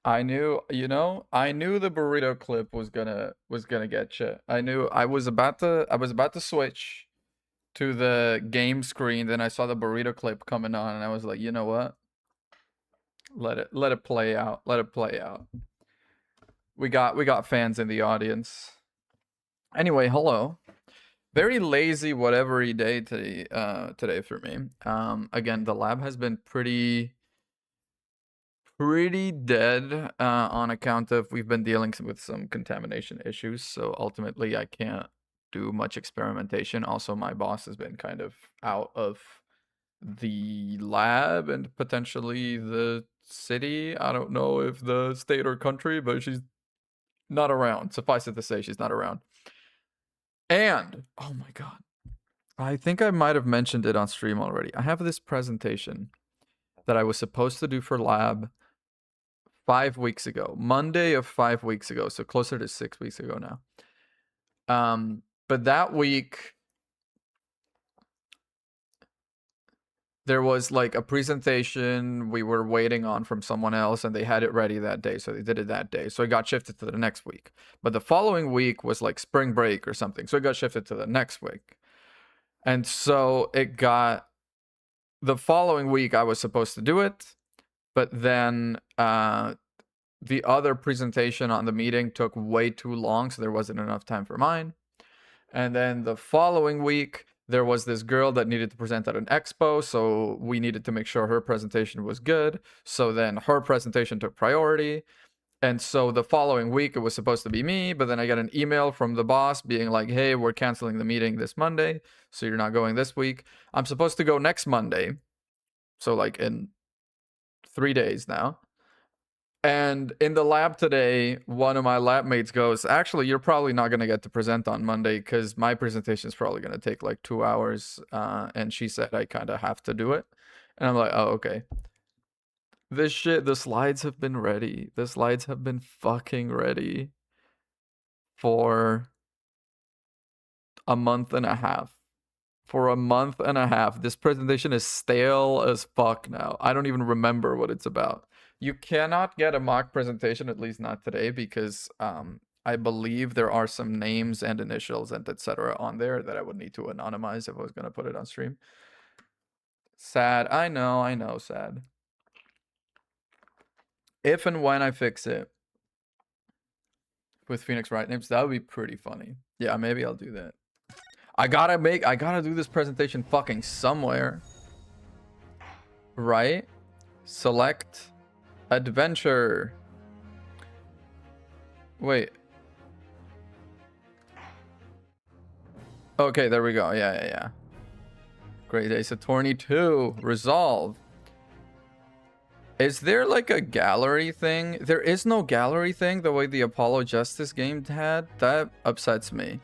I knew, I knew the burrito clip was gonna get you. I knew I was about to switch to the game screen, then I saw the burrito clip coming on, and I was like, you know what? Let it play out. Let it play out. We got fans in the audience. Anyway, hello. Very lazy whatever day today for me. Again, the lab has been pretty dead on account of we've been dealing with some contamination issues. So ultimately, I can't do much experimentation. Also, my boss has been kind of out of the lab and potentially the city. I don't know if the state or country, but she's not around. Suffice it to say, she's not around. And oh my god, I think I might have mentioned it on stream already. I have this presentation that I was supposed to do for lab 5 weeks ago, Monday of 5 weeks ago, so closer to 6 weeks ago now. But that week there was like a presentation we were waiting on from someone else, and they had it ready that day, so they did it that day. So it got shifted to the next week. But the following week was like spring break or something, so it got shifted to the next week. And so it got the following week I was supposed to do it, but then the other presentation on the meeting took way too long, so there wasn't enough time for mine. And then the following week, there was this girl that needed to present at an expo, so we needed to make sure her presentation was good. So then her presentation took priority. And so the following week, it was supposed to be me, but then I got an email from the boss being like, hey, we're canceling the meeting this Monday, so you're not going this week. I'm supposed to go next Monday, so like in 3 days now. And in the lab today, one of my lab mates goes, actually, you're probably not going to get to present on Monday because my presentation is probably going to take like 2 hours. And she said I kind of have to do it. And I'm like, oh, okay. This shit, the slides have been ready. The slides have been fucking ready for a month and a half. For a month and a half. This presentation is stale as fuck now. I don't even remember what it's about. You cannot get a mock presentation, at least not today, because I believe there are some names and initials and etc. on there that I would need to anonymize if I was going to put it on stream. Sad. I know, sad. If and when I fix it with Phoenix Wright names, that would be pretty funny. Yeah, maybe I'll do that. I gotta do this presentation fucking somewhere. Right? Select adventure. Wait. Okay, there we go. Yeah. Great Ace Attorney 2. Resolve. Is there like a gallery thing? There is no gallery thing the way the Apollo Justice game had. That upsets me.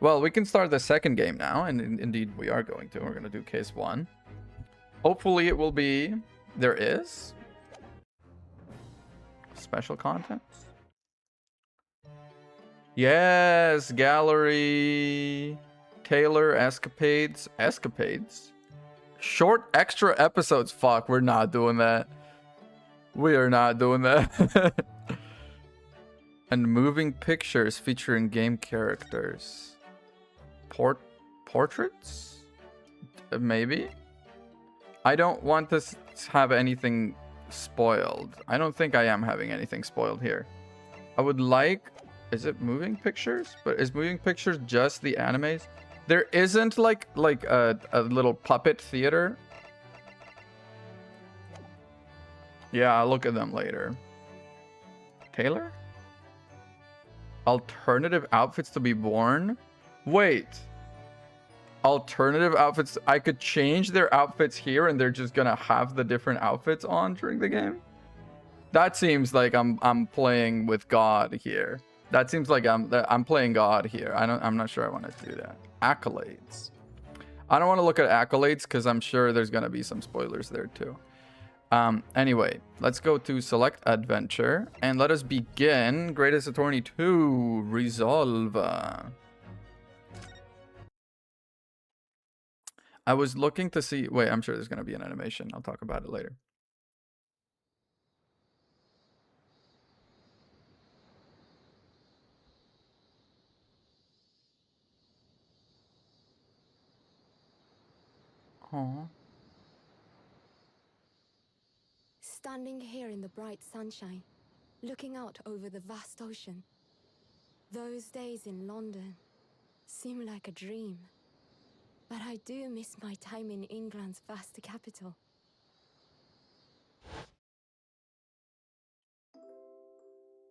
Well, we can start the second game now, and indeed we are going to. We're going to do case 1. Hopefully it will be... There is? Special contents? Yes, gallery. Taylor escapades. Escapades? Short extra episodes. Fuck, we're not doing that. We are not doing that. And moving pictures featuring game characters. Portraits? Maybe? I don't want to have anything spoiled. I don't think I am having anything spoiled here. I would like... Is it moving pictures? But is moving pictures just the animes? There isn't like a little puppet theater. Yeah, I'll look at them later. Taylor? Alternative outfits to be worn? Wait. Alternative outfits? I could change their outfits here and they're just gonna have the different outfits on during the game? That seems like I'm playing with God here. That seems like I'm playing God here. I'm not sure I want to do that. Accolades. I don't want to look at accolades because I'm sure there's gonna be some spoilers there too. Anyway, let's go to select adventure and let us begin Great Ace Attorney 2 Resolve. I was looking to see... Wait, I'm sure there's gonna be an animation. I'll talk about it later. Aw. Standing here in the bright sunshine, looking out over the vast ocean. Those days in London seem like a dream. But I do miss my time in England's vast capital.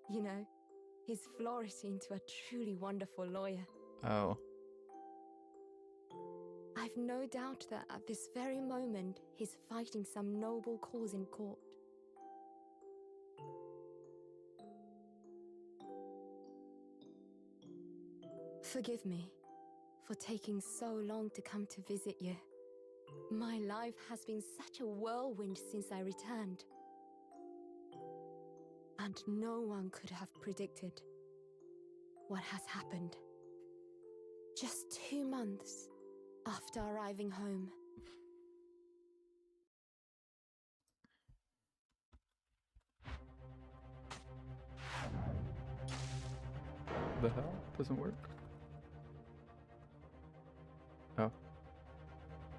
You know, he's flourished into a truly wonderful lawyer. Oh. I've no doubt that at this very moment, he's fighting some noble cause in court. Forgive me for taking so long to come to visit you. My life has been such a whirlwind since I returned. And no one could have predicted what has happened. Just 2 months after arriving home. The hell? Doesn't work. Oh.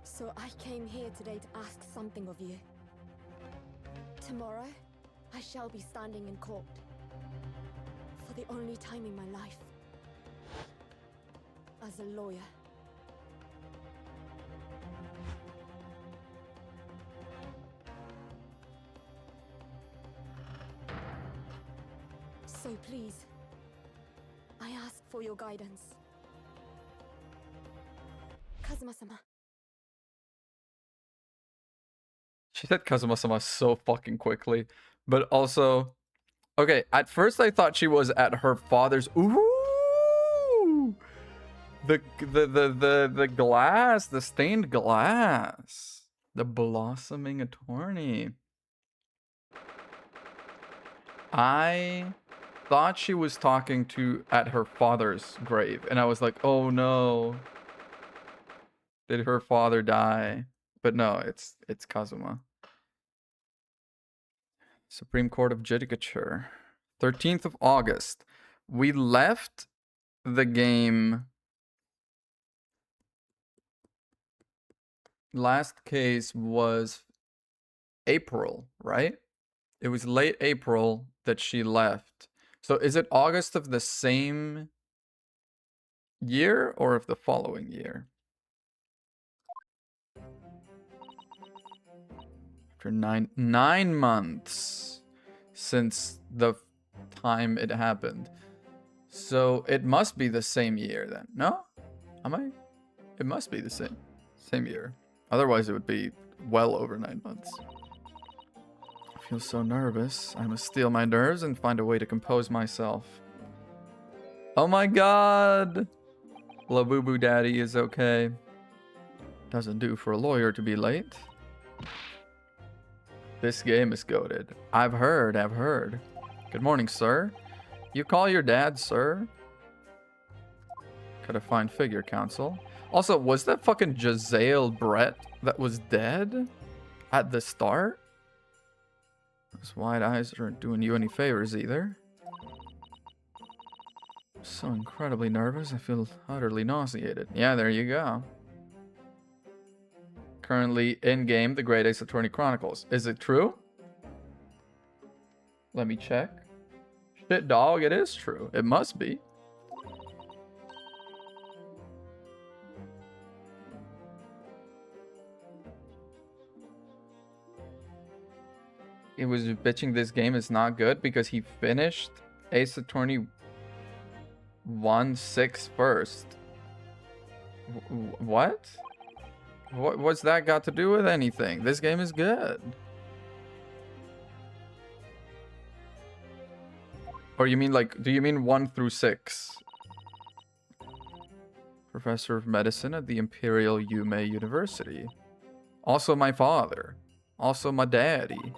So I came here today to ask something of you. Tomorrow, I shall be standing in court. For the only time in my life. As a lawyer. So please, I ask for your guidance. Kazuma-sama. She said Kazuma-sama so fucking quickly. But also, okay, at first I thought she was at her father's. Ooh! The glass, the stained glass. The blossoming attorney. I thought she was talking to at her father's grave, and I was like, oh no. Did her father die? But no, it's Kazuma. Supreme Court of Judicature. 13th of August. We left the game. Last case was April, right? It was late April that she left. So is it August of the same year or of the following year? After nine months since the time it happened. So it must be the same year then. No? Am I? It must be the same year. Otherwise it would be well over 9 months. I feel so nervous. I must steel my nerves and find a way to compose myself. Oh my god! Labubu Daddy is okay. Doesn't do for a lawyer to be late. This game is goated. I've heard. Good morning, sir. You call your dad, sir? Gotta find figure council. Also, was that fucking Jazale Brett that was dead at the start? Those wide eyes aren't doing you any favors either. I'm so incredibly nervous, I feel utterly nauseated. Yeah, there you go. Currently in-game, The Great Ace Attorney Chronicles. Is it true? Let me check. Shit, dog, it is true. It must be. He was bitching this game is not good because he finished Ace Attorney 1-6 first. What? What's that got to do with anything? This game is good. Or you mean like, do you mean 1 through 6? Professor of Medicine at the Imperial Yume University. Also my father. Also my daddy.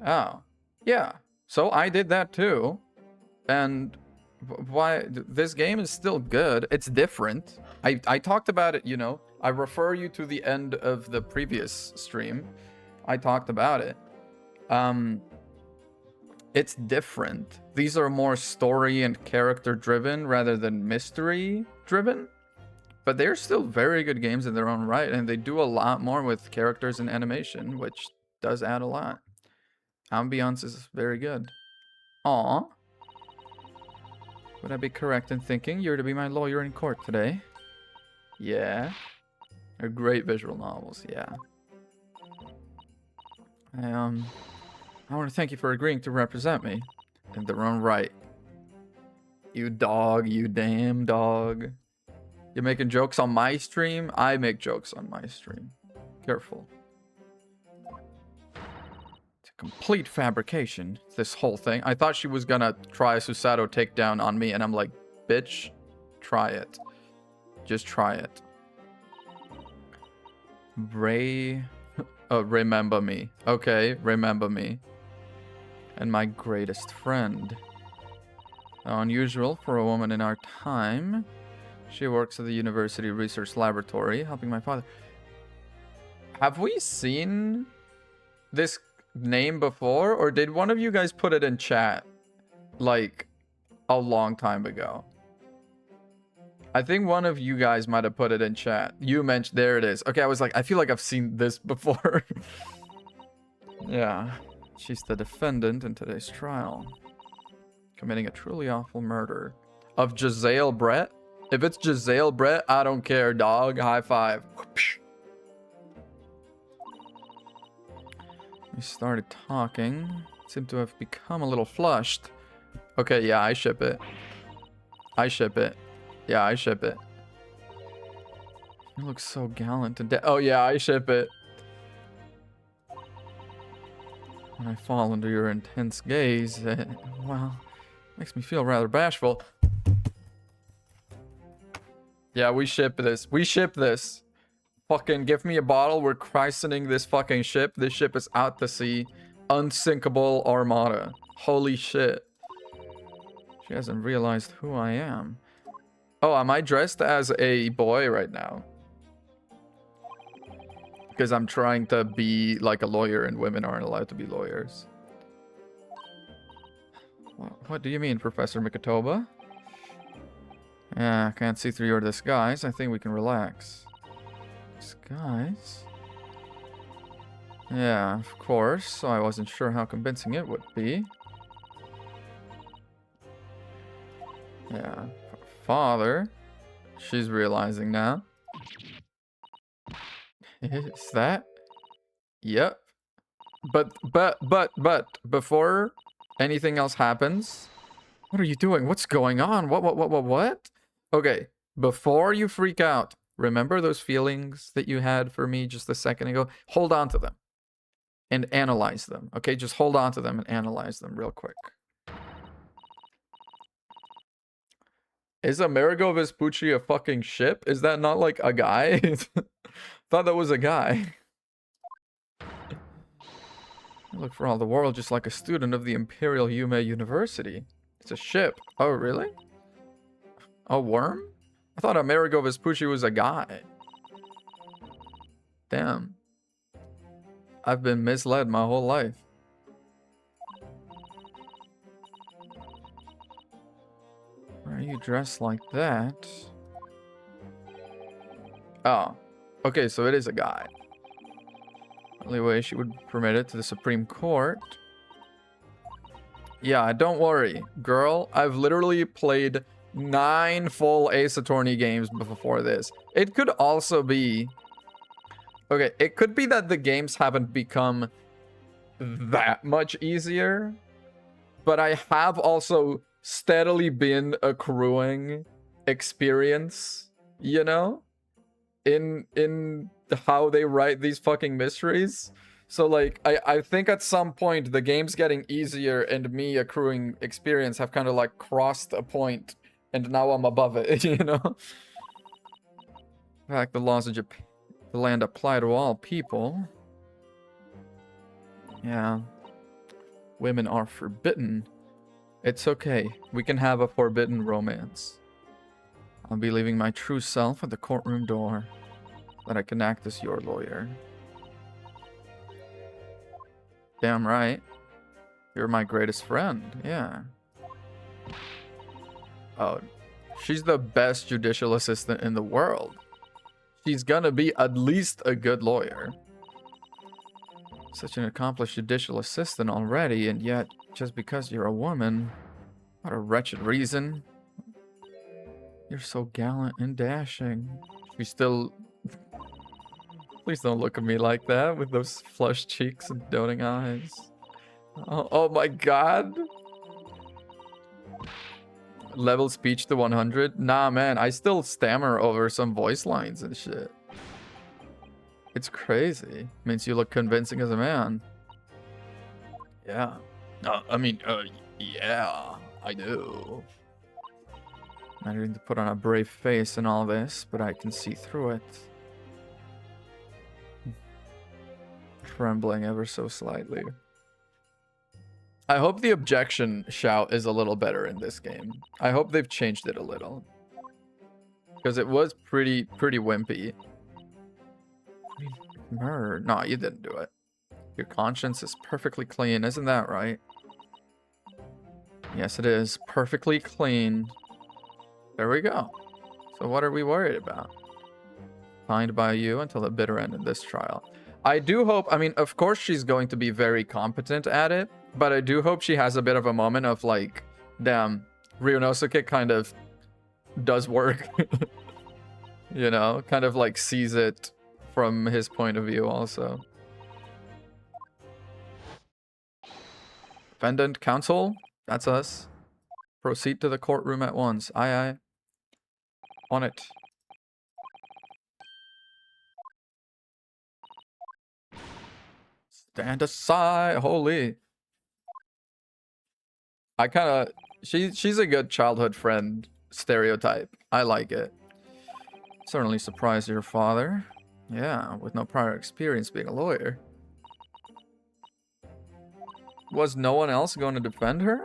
Oh. Yeah. So I did that too. And why this game is still good. It's different. I talked about it, you know. I refer you to the end of the previous stream. I talked about it. It's different. These are more story and character driven rather than mystery driven. But they're still very good games in their own right, and they do a lot more with characters and animation, which does add a lot. Ambiance is very good. Aw. Would I be correct in thinking you're to be my lawyer in court today? Yeah. They're great visual novels, yeah. I want to thank you for agreeing to represent me in their own right. You dog, you damn dog. You're making jokes on my stream? I make jokes on my stream. Careful. It's a complete fabrication, this whole thing. I thought she was gonna try a Susato takedown on me, and I'm like, bitch, try it. Just try it. Remember me. Okay, remember me. And my greatest friend. Unusual for a woman in our time. She works at the University Research Laboratory, helping my father. Have we seen this name before, or did one of you guys put it in chat like a long time ago? I think one of you guys might have put it in chat. You mentioned, there it is. Okay, I was like, I feel like I've seen this before. Yeah, she's the defendant in today's trial, committing a truly awful murder of Giselle Brett. If it's Giselle Brett, I don't care, dog. High five. We started talking. Seemed to have become a little flushed. Okay, yeah, I ship it. I ship it. Yeah, I ship it. You look so gallant and oh yeah, I ship it. When I fall under your intense gaze, well, makes me feel rather bashful. Yeah, we ship this. We ship this. Fucking give me a bottle. We're christening this fucking ship. This ship is out to sea. Unsinkable armada. Holy shit. She hasn't realized who I am. Oh, am I dressed as a boy right now? Because I'm trying to be like a lawyer and women aren't allowed to be lawyers. What do you mean, Professor Mikotoba? Yeah, can't see through your disguise. I think we can relax. Disguise? Yeah, of course. So I wasn't sure how convincing it would be. Yeah. Father. She's realizing now. Is that? Yep. But, before anything else happens, what are you doing? What's going on? What? Okay, before you freak out, remember those feelings that you had for me just a second ago? Hold on to them and analyze them. Okay, just hold on to them and analyze them real quick. Is Amerigo Vespucci a fucking ship? Is that not like a guy? Thought that was a guy. I look for all the world just like a student of the Imperial Yume University. It's a ship. Oh, really? A worm? I thought Amerigo Vespucci was a guy. Damn. I've been misled my whole life. Why are you dressed like that? Oh. Okay, so it is a guy. Only way she would permit it to the Supreme Court. Yeah, don't worry, girl. I've literally played 9 full Ace Attorney games before this. It could also be... Okay, it could be that the games haven't become that much easier. But I have also steadily been accruing experience, you know? In how they write these fucking mysteries. So like I think at some point the game's getting easier and me accruing experience have kind of like crossed a point and now I'm above it, you know? In fact, the laws of Japan, the land apply to all people. Yeah. Women are forbidden. It's okay. We can have a forbidden romance. I'll be leaving my true self at the courtroom door, that I can act as your lawyer. Damn right. You're my greatest friend, yeah. Oh, She's the best judicial assistant in the world. She's gonna be at least a good lawyer. Such an accomplished judicial assistant already, and yet, just because you're a woman, what a wretched reason. You're so gallant and dashing. She still... Please don't look at me like that with those flushed cheeks and doting eyes. Oh my god. Level speech to 100? Nah, man, I still stammer over some voice lines and shit. It's crazy. Means you look convincing as a man. Yeah. Yeah, I do. I need to put on a brave face and all this, but I can see through it. Trembling ever so slightly. I hope the objection shout is a little better in this game. I hope they've changed it a little. Because it was pretty wimpy. Murder. No, you didn't do it. Your conscience is perfectly clean, isn't that right? Yes, it is. Perfectly clean. There we go. So what are we worried about? Fined by you until the bitter end in this trial. I do hope, I mean, of course she's going to be very competent at it, but I do hope she has a bit of a moment of like, damn, Ryunosuke kind of does work. You know, kind of like sees it from his point of view also. Defendant counsel, that's us. Proceed to the courtroom at once. Aye, aye. On it. Stand aside. Holy. I kind of... She's a good childhood friend stereotype. I like it. Certainly surprised your father. Yeah, with no prior experience being a lawyer. Was no one else going to defend her?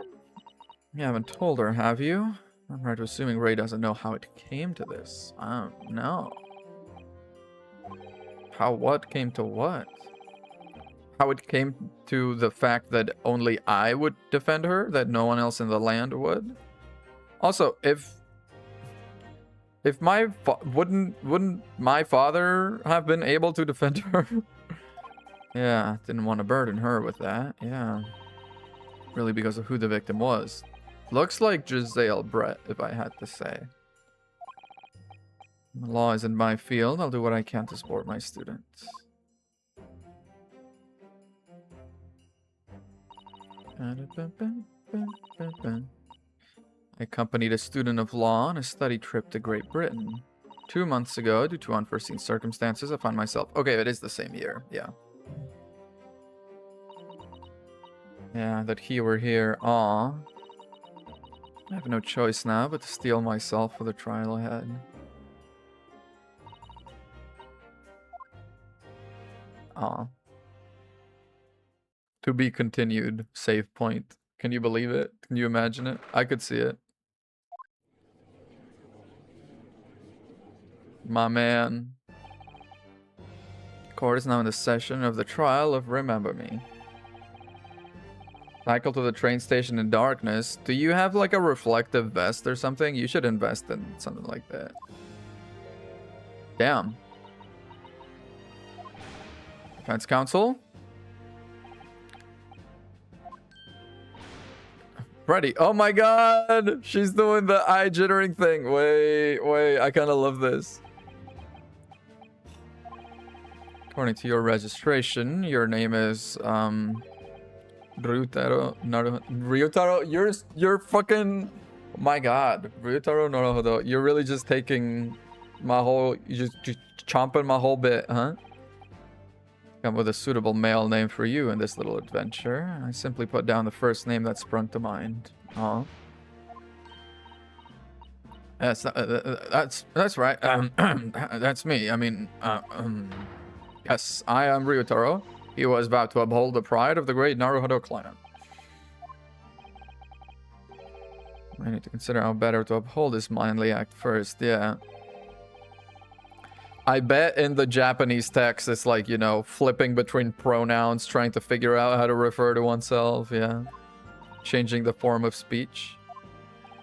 You haven't told her, have you? I'm right to assuming Ray doesn't know how it came to this. I don't know. How what came to what? How it came to the fact that only I would defend her, that no one else in the land would? Also, if my wouldn't my father have been able to defend her? Yeah, didn't want to burden her with that. Yeah. Really because of who the victim was. Looks like Giselle Brett, if I had to say. The law isn't my field. I'll do what I can to support my students. I accompanied a student of law on a study trip to Great Britain. 2 months ago, due to unforeseen circumstances, I found myself... Okay, it is the same year, yeah. Yeah, that he were here. Aw. I have no choice now but to steel myself for the trial ahead. Aw. To be continued. Save point. Can you believe it? Can you imagine it? I could see it. My man. Court is now in the session of the trial of Remember Me. Cycle to the train station in darkness. Do you have like a reflective vest or something? You should invest in something like that. Damn. Defense counsel? Ready. Oh my god! She's doing the eye jittering thing. Wait. I kind of love this. According to your registration, your name is, Ryutaro, you're fucking... My god. Ryutaro Naruhodo. You're really just taking my whole... You're just chomping my whole bit, huh? Come with a suitable male name for you in this little adventure. I simply put down the first name that sprung to mind. Oh. That's right. That's me. I mean, yes, I am Ryutaro. He was about to uphold the pride of the great Naruhodo clan. I need to consider how better to uphold this manly act first, yeah. I bet in the Japanese text it's like, you know, flipping between pronouns, trying to figure out how to refer to oneself, yeah. Changing the form of speech.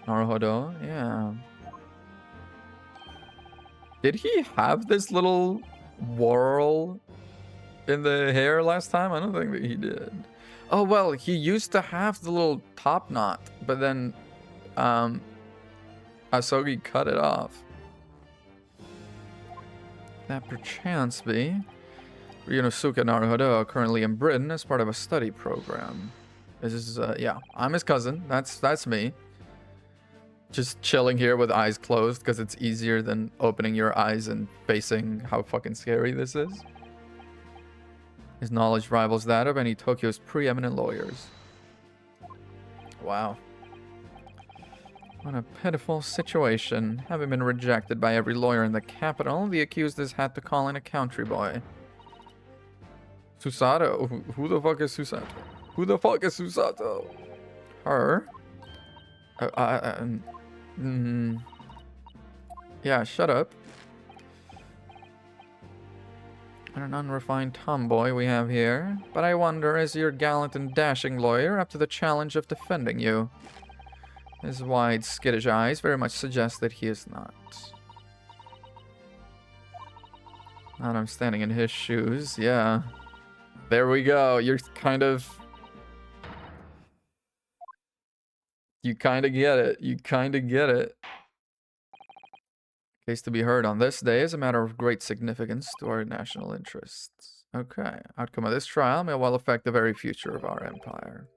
Naruhodo, yeah. Did he have this little whorl in the hair last time? I don't think that he did. Oh, well, he used to have the little top knot, but then Asogi cut it off. That perchance be Ryunosuke Naruhodo are currently in Britain as part of a study program. This is, yeah, I'm his cousin. That's me. Just chilling here with eyes closed because it's easier than opening your eyes and facing how fucking scary this is. His knowledge rivals that of any Tokyo's preeminent lawyers. Wow. What a pitiful situation. Having been rejected by every lawyer in the capital, the accused has had to call in a country boy. Susato? Who the fuck is Susato? Who the fuck is Susato? Her? Yeah, shut up. What an unrefined tomboy we have here. But I wonder, is your gallant and dashing lawyer up to the challenge of defending you? His wide, skittish eyes very much suggest that he is not. And I'm standing in his shoes, yeah. There we go. You're kind of... You kind of get it. You kind of get it. Case to be heard on this day is a matter of great significance to our national interests. Okay. Outcome of this trial may well affect the very future of our empire.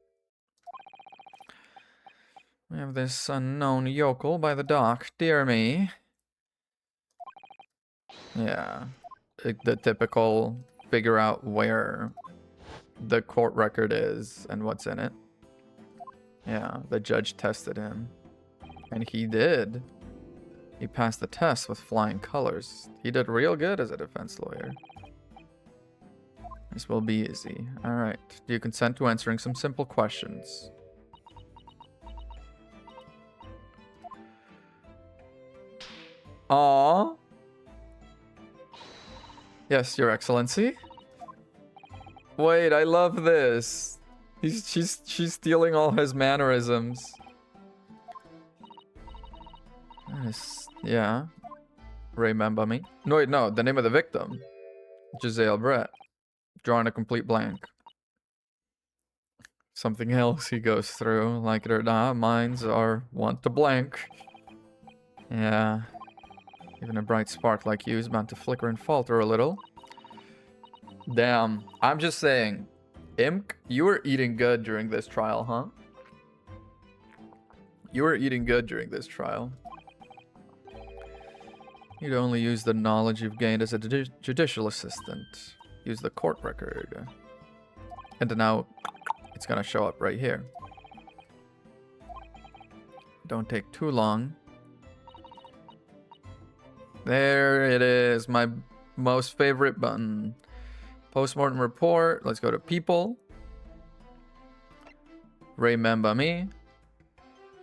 We have this unknown yokel by the dock. Dear me. Yeah. The typical figure out where the court record is and what's in it. Yeah, the judge tested him. And he did. He passed the test with flying colors. He did real good as a defense lawyer. This will be easy. Alright. Do you consent to answering some simple questions? Aww. Yes, Your Excellency. Wait, I love this. She's stealing all his mannerisms. Yeah. Remember me? No, wait, no. The name of the victim. Giselle Brett. Drawing a complete blank. Something else he goes through. Like it or not, minds are want to blank. Yeah. Even a bright spark like you is bound to flicker and falter a little. Damn. I'm just saying. Imk, you were eating good during this trial, huh? You were eating good during this trial. You'd only use the knowledge you've gained as a judicial assistant. Use the court record. And now it's gonna show up right here. Don't take too long. There it is, my most favorite button. Postmortem report. Let's go to people. Remember me.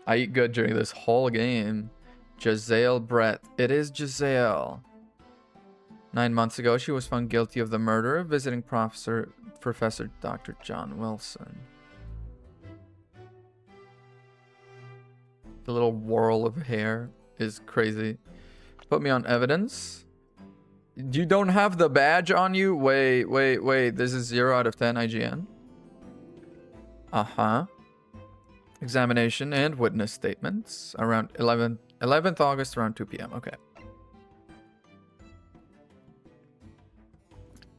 I eat good during this whole game. Giselle Brett. It is Giselle. 9 months ago, she was found guilty of the murder of visiting Professor Dr. John Wilson. The little whirl of hair is crazy. Put me on evidence. You don't have the badge on you? Wait. This is 0 out of 10 IGN. Uh-huh. Examination and witness statements. Around 11th August, around 2 p.m. Okay.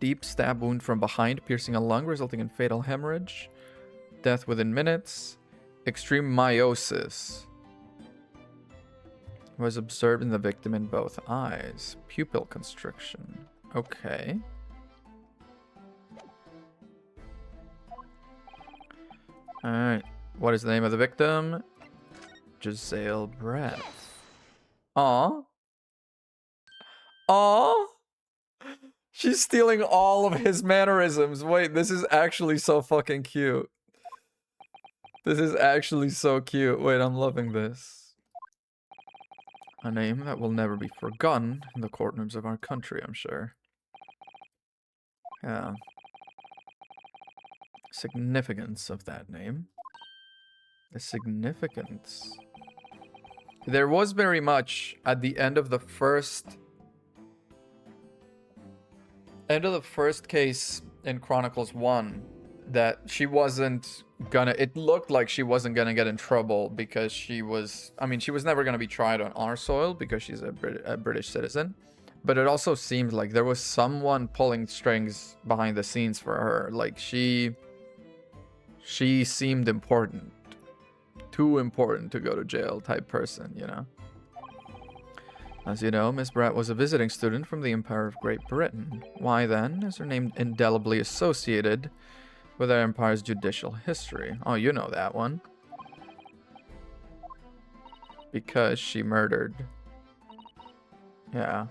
Deep stab wound from behind, piercing a lung, resulting in fatal hemorrhage. Death within minutes. Extreme meiosis was observed in the victim in both eyes. Pupil constriction. Okay. Alright. What is the name of the victim? Giselle Brett. Aw. Aw. She's stealing all of his mannerisms. Wait, this is actually so fucking cute. This is actually so cute. Wait, I'm loving this. A name that will never be forgotten in the courtrooms of our country, I'm sure. Yeah. Significance of that name. The significance. There was very much at the end of the first End of the first case in Chronicles 1 that she wasn't gonna, it looked like she wasn't gonna get in trouble because she was, I mean, she was never gonna be tried on our soil because she's a British citizen. But it also seemed like there was someone pulling strings behind the scenes for her. Like she seemed important. Too important to go to jail type person, you know? As you know, Miss Brett was a visiting student from the Empire of Great Britain. Why then is her name indelibly associated with our empire's judicial history? Oh, you know that one. Because she murdered. Yeah.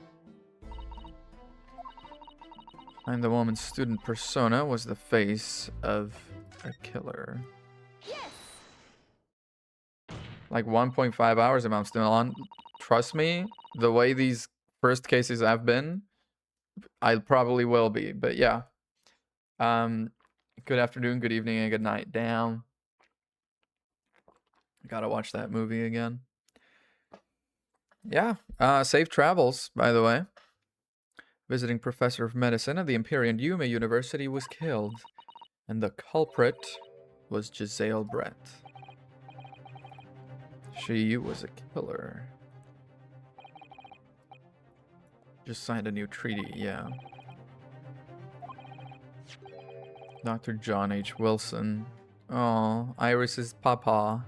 And the woman's student persona was the face of a killer. Like 1.5 hours if I'm still on. Trust me, the way these first cases have been, I probably will be. But yeah. Good afternoon, good evening, and good night. Damn. Gotta watch that movie again. Yeah. Safe travels, by the way. Visiting professor of medicine at the Imperial Yuma University was killed. And the culprit was Giselle Brett. She was a killer. Just signed a new treaty, yeah. Dr. John H. Wilson. Oh, Iris's papa.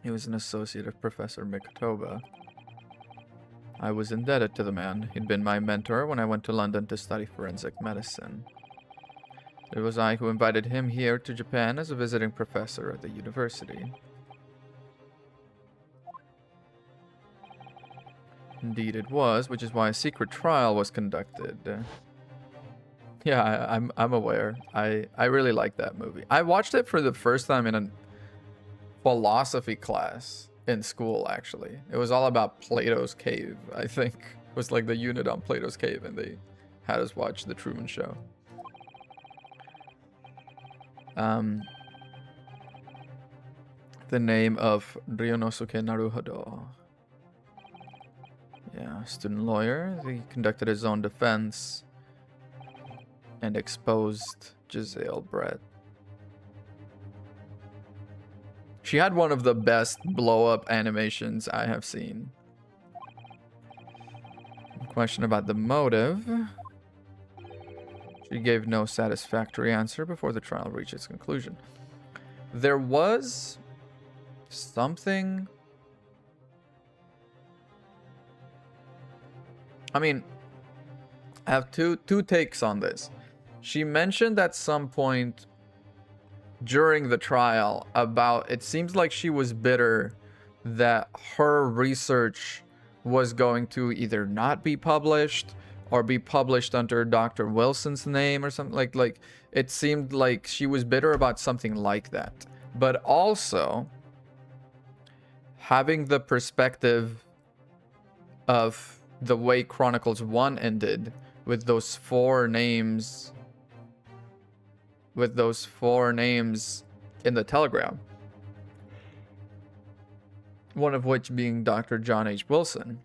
He was an associate of Professor Mikotoba. I was indebted to the man. He'd been my mentor when I went to London to study forensic medicine. It was I who invited him here to Japan as a visiting professor at the university. Indeed it was, which is why a secret trial was conducted. Yeah, I'm aware. I really like that movie. I watched it for the first time in a philosophy class in school, actually. It was all about Plato's Cave, I think. It was like the unit on Plato's Cave, and they had us watch The Truman Show. The name of Ryonosuke Naruhodo. Yeah, student lawyer. He conducted his own defense and exposed Giselle Brett. She had one of the best blow-up animations I have seen. Question about the motive. She gave no satisfactory answer before the trial reached its conclusion. There was something... I mean, I have two takes on this. She mentioned at some point during the trial about, it seems like she was bitter that her research was going to either not be published or be published under Dr. Wilson's name or something. Like it seemed like she was bitter about something like that. But also having the perspective of the way Chronicles 1 ended with those four names in the telegram, one of which being Dr. John H. Wilson.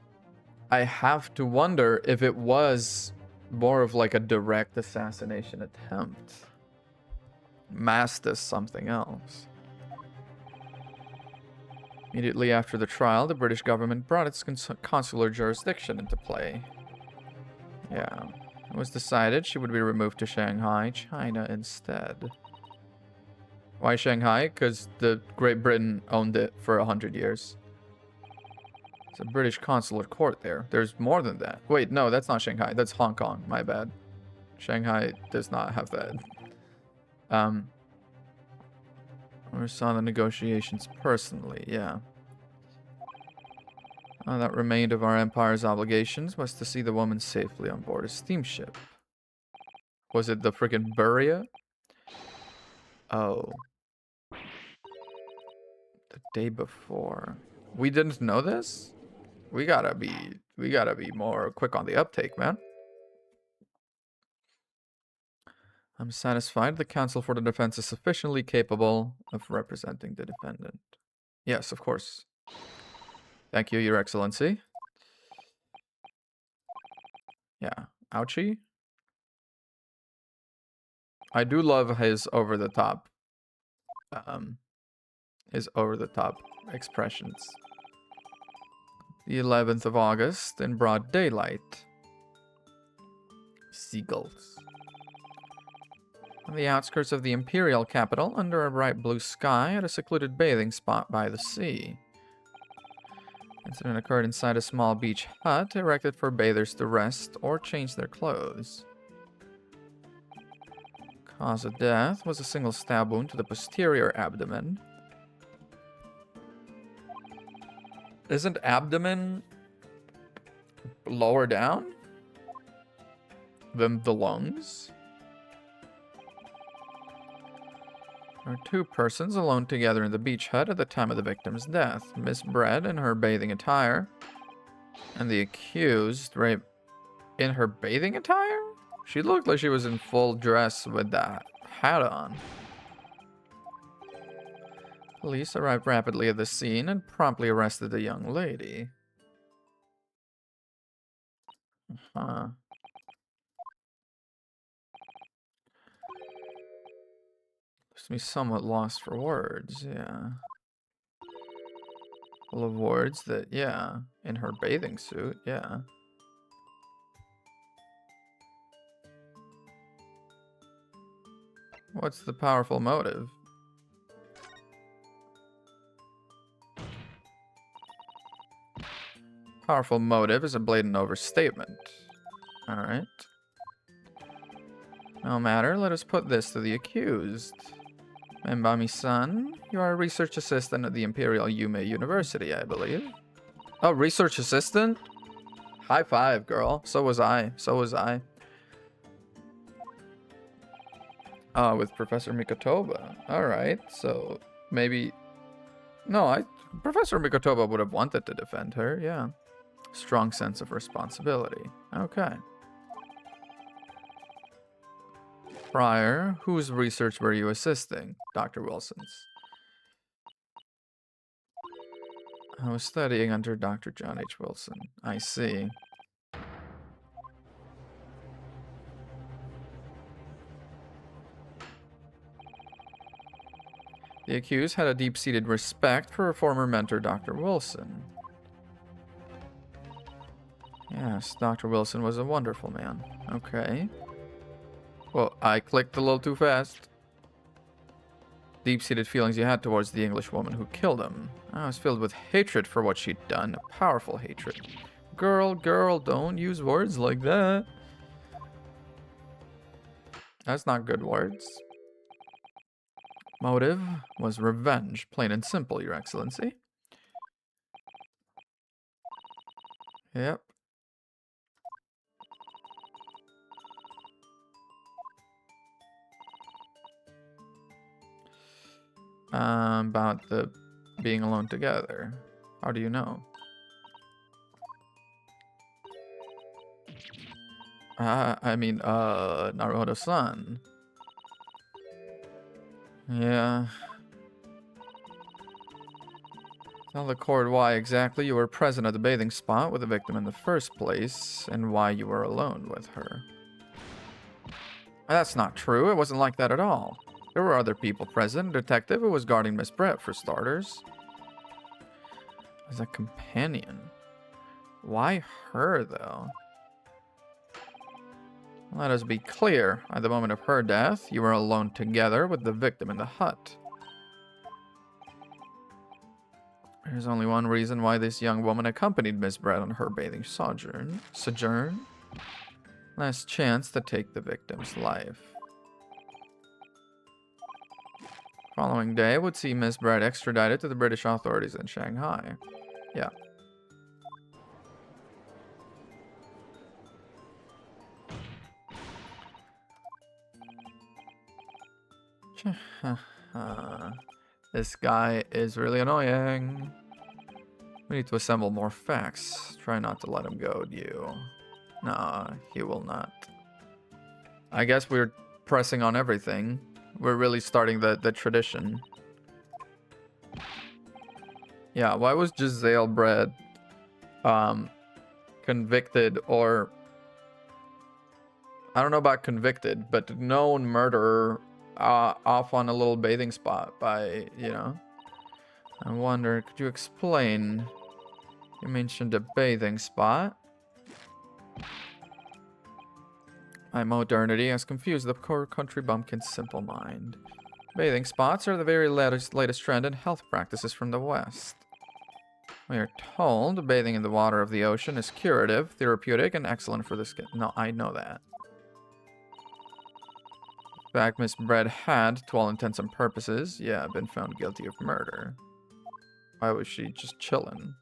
I have to wonder if it was more of like a direct assassination attempt masked as something else. Immediately after the trial, the British government brought its consular jurisdiction into play. Yeah, it was decided she would be removed to Shanghai, China instead. Why Shanghai? Because the Great Britain owned it for 100 years. It's a British consular court there. There's more than that. Wait, no, that's not Shanghai. That's Hong Kong. My bad. Shanghai does not have that. We saw the negotiations personally, yeah. All that remained of our empire's obligations was to see the woman safely on board a steamship. Was it the frickin' Buria? Oh. The day before. We didn't know this? We gotta be more quick on the uptake, man. I'm satisfied the counsel for the defense is sufficiently capable of representing the defendant. Yes, of course. Thank you, Your Excellency. Yeah. Ouchie. I do love his over the top expressions. The 11th of August in broad daylight. Seagulls. On the outskirts of the imperial capital, under a bright blue sky, at a secluded bathing spot by the sea. Incident occurred inside a small beach hut erected for bathers to rest or change their clothes. Cause of death was a single stab wound to the posterior abdomen. Isn't abdomen lower down than the lungs? There are two persons alone together in the beach hut at the time of the victim's death. Miss Brett in her bathing attire, and the accused rape in her bathing attire? She looked like she was in full dress with that hat on. Police arrived rapidly at the scene and promptly arrested the young lady. Huh. Leaves me somewhat lost for words, yeah. Full of words that, yeah, in her bathing suit, yeah. What's the powerful motive? Powerful motive is a blatant overstatement. Alright. No matter, let us put this to the accused. Membami-san, you are a research assistant at the Imperial Yume University, I believe. Oh, research assistant? High five, girl. So was I. So was I. With Professor Mikotoba. Alright, so maybe... No, Professor Mikotoba would have wanted to defend her, yeah. Strong sense of responsibility. Okay. Prior, whose research were you assisting? Dr. Wilson's. I was studying under Dr. John H. Wilson. I see. The accused had a deep-seated respect for her former mentor, Dr. Wilson. Yes, Dr. Wilson was a wonderful man. Okay. Well, I clicked a little too fast. Deep-seated feelings you had towards the English woman who killed him. I was filled with hatred for what she'd done. A powerful hatred. Girl, don't use words like that. That's not good words. Motive was revenge, plain and simple, Your Excellency. Yep. About the being alone together. How do you know? Naruto-san. Yeah. Tell the court why exactly you were present at the bathing spot with the victim in the first place, and why you were alone with her. That's not true. It wasn't like that at all. There were other people present. A detective who was guarding Miss Brett, for starters. As a companion. Why her, though? Let us be clear. At the moment of her death, you were alone together with the victim in the hut. There's only one reason why this young woman accompanied Miss Brett on her bathing sojourn. Last chance to take the victim's life. Following day would see Miss Brett extradited to the British authorities in Shanghai. Yeah. This guy is really annoying. We need to assemble more facts. Try not to let him goad you. Nah, he will not. I guess we're pressing on everything. We're really starting the tradition. Yeah, why was Giselle Brett convicted or I don't know about convicted, but known murderer off on a little bathing spot by, you know. I wonder, could you explain? You mentioned a bathing spot. My modernity has confused the core country bumpkin's simple mind. Bathing spots are the very latest trend in health practices from the West. We are told bathing in the water of the ocean is curative, therapeutic, and excellent for the skin. No, I know that. In fact, Miss Bread had, to all intents and purposes, yeah, been found guilty of murder. Why was she just chilling?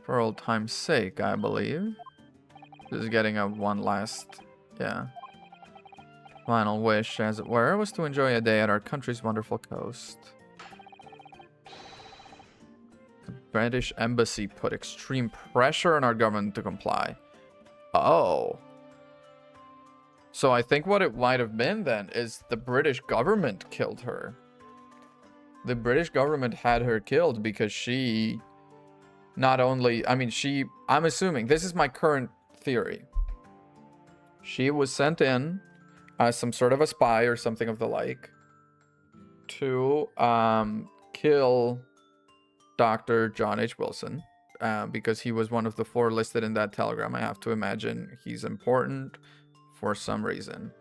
For old time's sake, I believe. This is getting a one last, yeah. Final wish, as it were, was to enjoy a day at our country's wonderful coast. The British embassy put extreme pressure on our government to comply. Oh. So I think what it might have been then is the British government killed her. The British government had her killed because she not only, I mean, I'm assuming, this is my current theory. She was sent in as some sort of a spy or something of the like to kill Dr. John H. Wilson because he was one of the 4 listed in that telegram. I have to imagine he's important for some reason.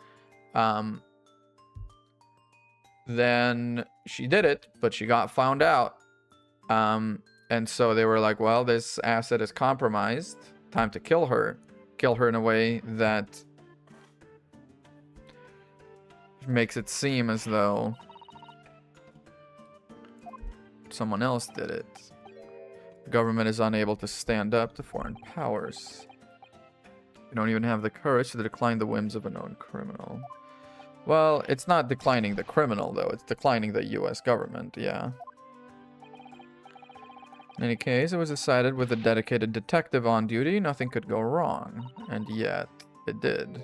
Then she did it, but she got found out. And so they were like, well, this asset is compromised. Time to kill her. Kill her in a way that makes it seem as though someone else did it. The government is unable to stand up to foreign powers. We don't even have the courage to decline the whims of a known criminal. Well, it's not declining the criminal, though. It's declining the US government, yeah. In any case, it was decided with a dedicated detective on duty, nothing could go wrong. And yet, it did.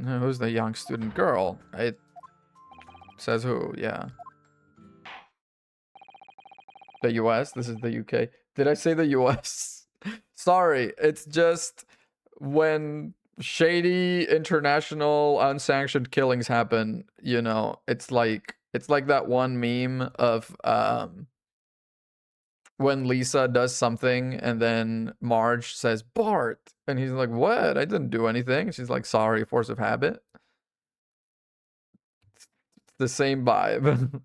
Who's the young student girl? It says who, yeah. The US? This is the UK. Did I say the US? Sorry, it's just when shady international unsanctioned killings happen, you know, it's like that one meme of when Lisa does something and then Marge says Bart and he's like, what? I didn't do anything. She's like, sorry, force of habit. It's the same vibe.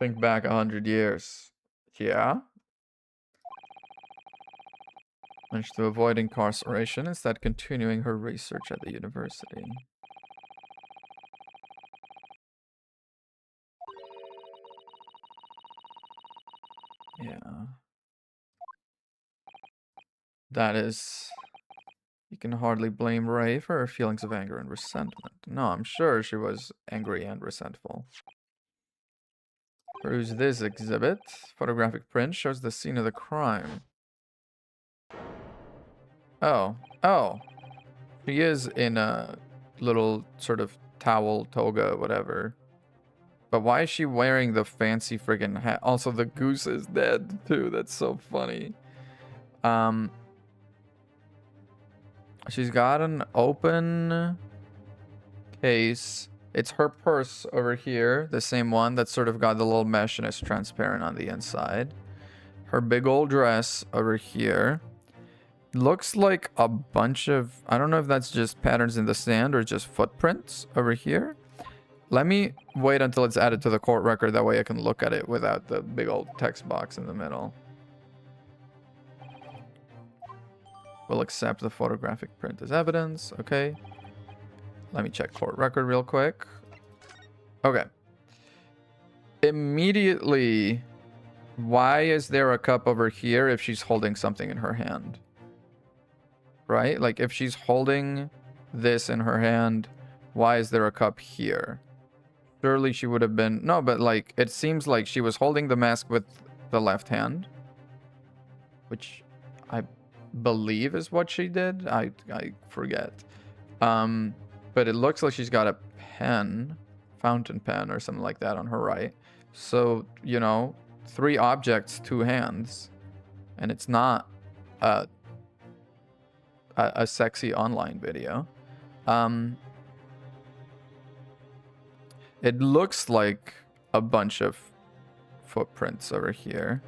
Think back 100 years. Yeah. Managed to avoid incarceration, instead continuing her research at the university. Yeah. That is... You can hardly blame Ray for her feelings of anger and resentment. No, I'm sure she was angry and resentful. Peruse this exhibit. Photographic print shows the scene of the crime. Oh. Oh. She is in a little sort of towel, toga, whatever. But why is she wearing the fancy friggin' hat? Also, the goose is dead, too. That's so funny. She's got an open case. It's her purse over here. The same one that's sort of got the little mesh and is transparent on the inside. Her big old dress over here. Looks like a bunch of... I don't know if that's just patterns in the sand or just footprints over here. Let me wait until it's added to the court record. That way I can look at it without the big old text box in the middle. We'll accept the photographic print as evidence. Okay. Let me check court record real quick. Okay. Immediately, why is there a cup over here if she's holding something in her hand? Right? Like, if she's holding this in her hand, why is there a cup here? Surely she would have been... No, but, like, it seems like she was holding the mask with the left hand. Which I believe is what she did. I forget. But it looks like she's got a pen, fountain pen or something like that on her right. So, you know, 3 objects, 2 hands. and it's not a sexy online video. It looks like a bunch of footprints over here.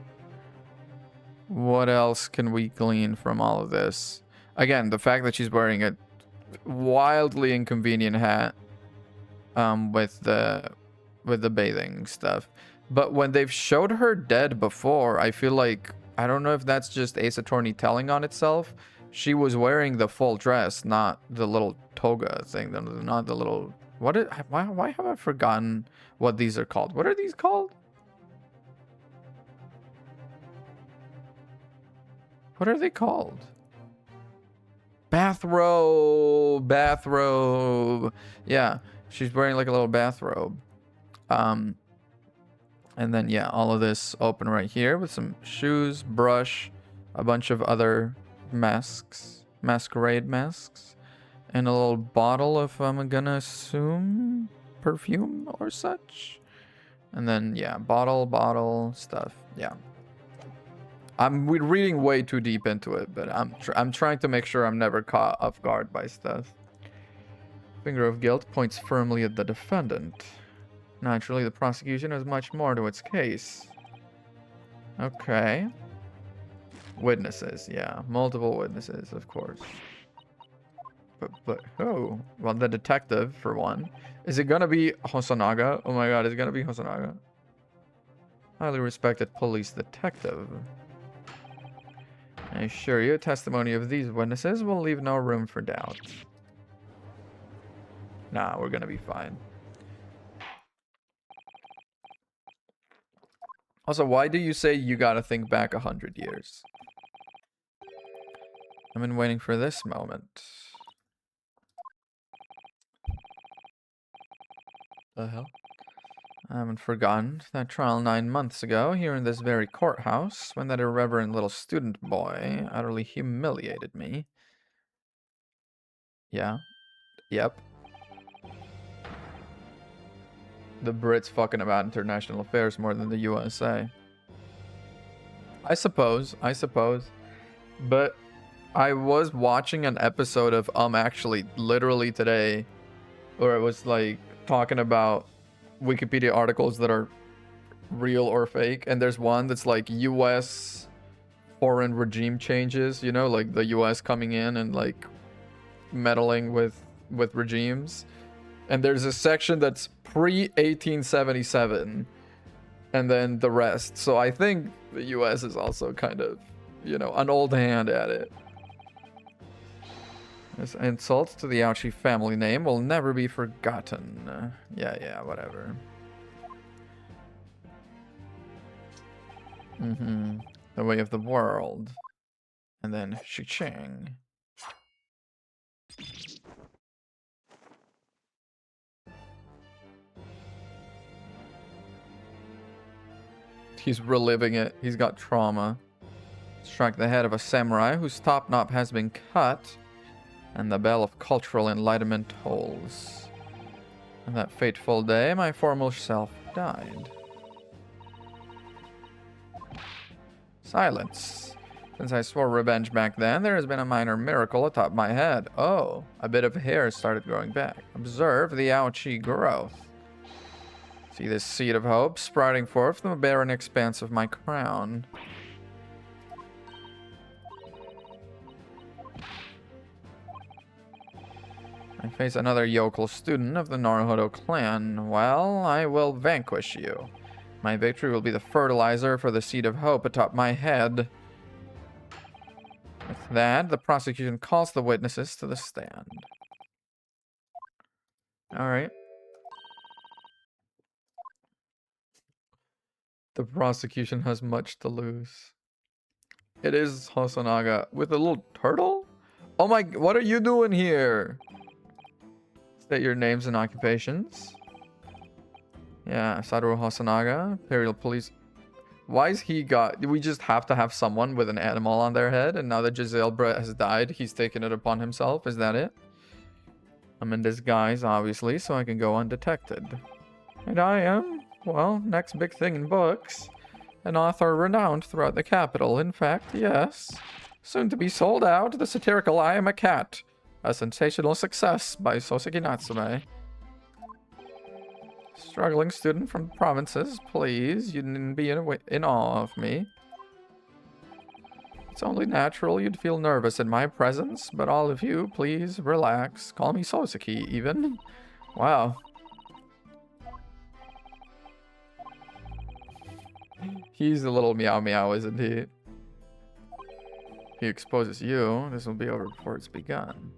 What else can we glean from all of this? Again, the fact that she's wearing a wildly inconvenient hat with the bathing stuff. But when they've showed her dead before, I feel like, I don't know if that's just Ace Attorney telling on itself. She was wearing the full dress, not the little toga thing, not the little... Why have I forgotten what these are called? What are these called? What are they called? Bathrobe. Yeah, she's wearing like a little bathrobe. And then, yeah, all of this open right here with some shoes, brush, a bunch of other masks, masquerade masks, and a little bottle of, I'm gonna assume, perfume or such. And then, yeah, bottle stuff. Yeah. We're reading way too deep into it, but I'm trying to make sure I'm never caught off guard by stuff. Finger of guilt points firmly at the defendant. Naturally, the prosecution has much more to its case. Okay. Witnesses, yeah. Multiple witnesses, of course. But oh, well, the detective, for one. Is it gonna be Hosonaga? Oh my god, is it gonna be Hosonaga? Highly respected police detective. I assure you, testimony of these witnesses will leave no room for doubt. Nah, we're gonna be fine. Also, why do you say you gotta think back 100 years? I've been waiting for this moment. The hell? I haven't forgotten that trial 9 months ago here in this very courthouse when that irreverent little student boy utterly humiliated me. Yeah. Yep. The Brits fucking about international affairs more than the USA. I suppose. But I was watching an episode of actually literally today where it was like talking about Wikipedia articles that are real or fake, and there's one that's like US foreign regime changes, you know, like the US coming in and like meddling with regimes. And there's a section that's pre-1877 and then the rest. So I think the US is also kind of, you know, an old hand at it. This insult to the Ouchie family name will never be forgotten. Yeah, whatever. The way of the world. And then Shi-Ching. He's reliving it. He's got trauma. Strike the head of a samurai whose top knot has been cut, and the bell of cultural enlightenment tolls. On that fateful day, my former self died. Silence. Since I swore revenge back then, there has been a minor miracle atop my head. Oh, a bit of hair started growing back. Observe the Ouchie growth. See this seed of hope sprouting forth from the barren expanse of my crown. I face another yokel student of the Naruhodo clan. Well, I will vanquish you. My victory will be the fertilizer for the seed of hope atop my head. With that, the prosecution calls the witnesses to the stand. Alright. The prosecution has much to lose. It is Hosonaga with a little turtle? Oh my, what are you doing here? State your names and occupations. Yeah, Satoru Hosonaga, Imperial Police. Why is he got... Do we just have to have someone with an animal on their head? And now that Giselle Brett has died, he's taken it upon himself? Is that it? I'm in disguise, obviously, so I can go undetected. And I am, well, next big thing in books. An author renowned throughout the capital. In fact, yes. Soon to be sold out, the satirical I Am a Cat. A sensational success by Soseki Natsume. Struggling student from the provinces, please. You needn't be in awe of me. It's only natural you'd feel nervous in my presence, but all of you, please relax. Call me Soseki, even. Wow. He's a little meow meow, isn't he? He exposes you. This will be over before it's begun.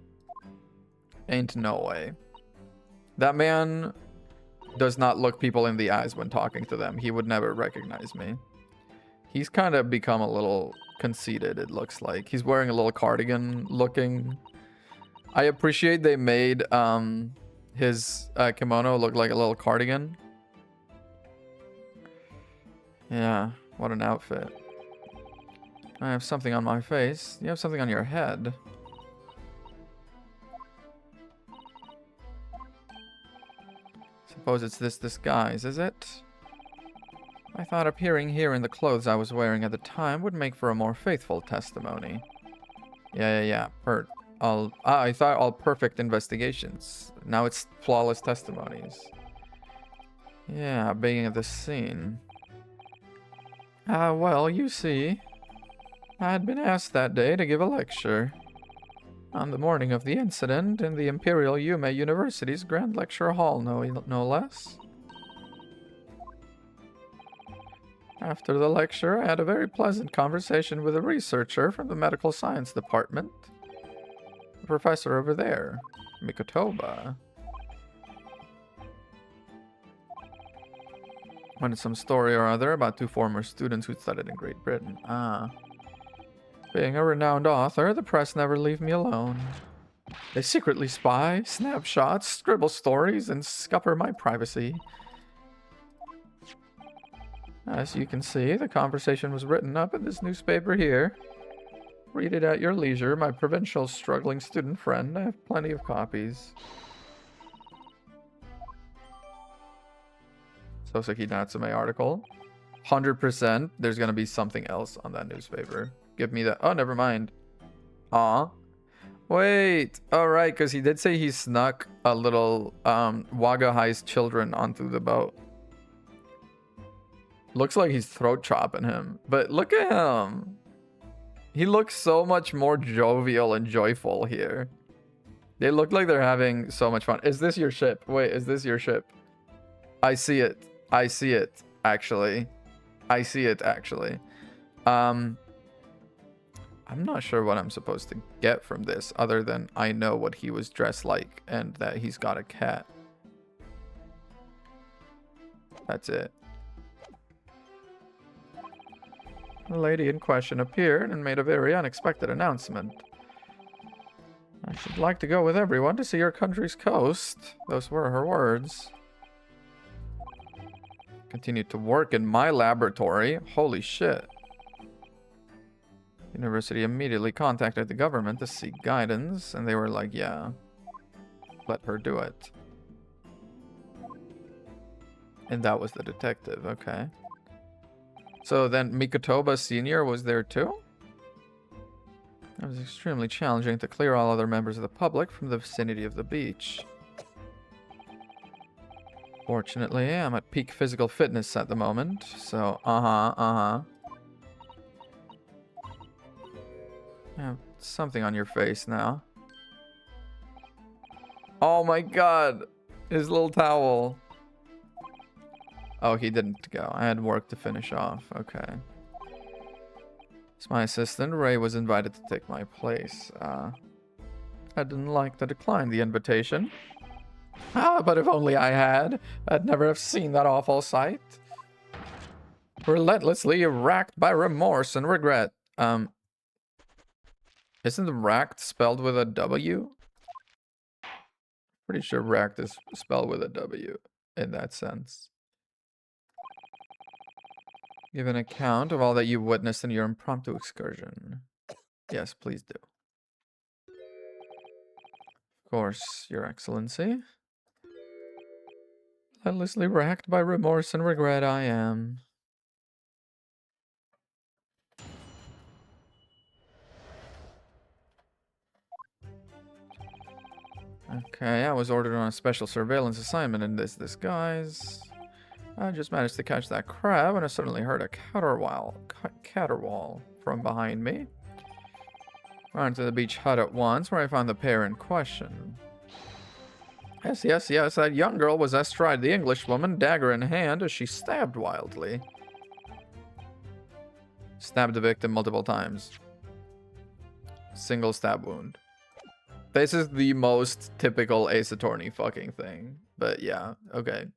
Ain't no way. That man does not look people in the eyes when talking to them. He would never recognize me. He's kind of become a little conceited, it looks like. He's wearing a little cardigan looking. I appreciate they made his kimono look like a little cardigan. Yeah, what an outfit. I have something on my face. You have something on your head. Suppose it's this disguise, is it? I thought appearing here in the clothes I was wearing at the time would make for a more faithful testimony. Yeah. I thought all perfect investigations. Now it's flawless testimonies. Yeah, being at the scene. Well, you see, I had been asked that day to give a lecture. On the morning of the incident in the Imperial Yume University's Grand Lecture Hall, no less. After the lecture, I had a very pleasant conversation with a researcher from the Medical Science Department. The professor over there, Mikotoba. Wanted some story or other about two former students who studied in Great Britain. Being a renowned author, the press never leave me alone. They secretly spy, snap shots, scribble stories, and scupper my privacy. As you can see, the conversation was written up in this newspaper here. Read it at your leisure, my provincial struggling student friend. I have plenty of copies. Soseki Natsume article. 100% there's gonna be something else on that newspaper. Give me that. Oh, never mind. Aw. Wait. Alright, because he did say he snuck a little Wagahai's children onto the boat. Looks like he's throat chopping him. But look at him. He looks so much more jovial and joyful here. They look like they're having so much fun. Is this your ship? Wait, is this your ship? I see it. I see it, actually. I see it, actually. I'm not sure what I'm supposed to get from this, other than I know what he was dressed like and that he's got a cat. That's it. The lady in question appeared and made a very unexpected announcement. I should like to go with everyone to see your country's coast. Those were her words. Continued to work in my laboratory. Holy shit. University immediately contacted the government to seek guidance, and they were like, yeah, let her do it. And that was the detective, okay. So then Mikotoba Sr. was there too? It was extremely challenging to clear all other members of the public from the vicinity of the beach. Fortunately, I'm at peak physical fitness at the moment, so Yeah, something on your face now. Oh my god! His little towel. Oh, he didn't go. I had work to finish off. Okay. So my assistant, Ray, was invited to take my place. I didn't like to decline the invitation. But if only I had. I'd never have seen that awful sight. Relentlessly racked by remorse and regret. Isn't racked spelled with a W? Pretty sure racked is spelled with a W in that sense. Give an account of all that you witnessed in your impromptu excursion. Yes, please do. Of course, Your Excellency. Relentlessly racked by remorse and regret I am. Okay, I was ordered on a special surveillance assignment in this disguise. I just managed to catch that crab, and I suddenly heard a caterwaul from behind me. Ran to the beach hut at once, where I found the pair in question. Yes, that young girl was astride the Englishwoman, dagger in hand, as she stabbed wildly. Stabbed the victim multiple times. Single stab wound. This is the most typical Ace Attorney fucking thing. But yeah, okay.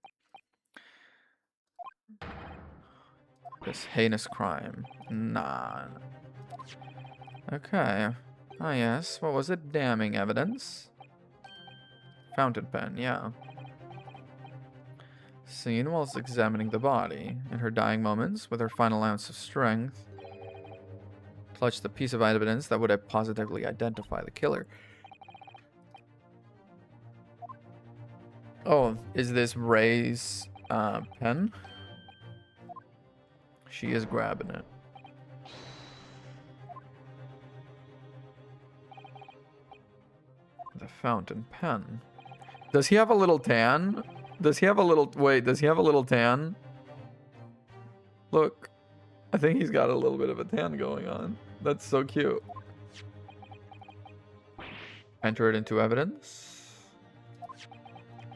This heinous crime. Nah. Okay. Ah, yes. What was it? Damning evidence. Fountain pen, yeah. Seen whilst examining the body. In her dying moments, with her final ounce of strength, clutched a piece of evidence that would have positively identified the killer. Oh, is this Ray's pen? She is grabbing it. The fountain pen. Does he have a little tan? Does he have a little... Wait, does he have a little tan? Look. I think he's got a little bit of a tan going on. That's so cute. Enter it into evidence.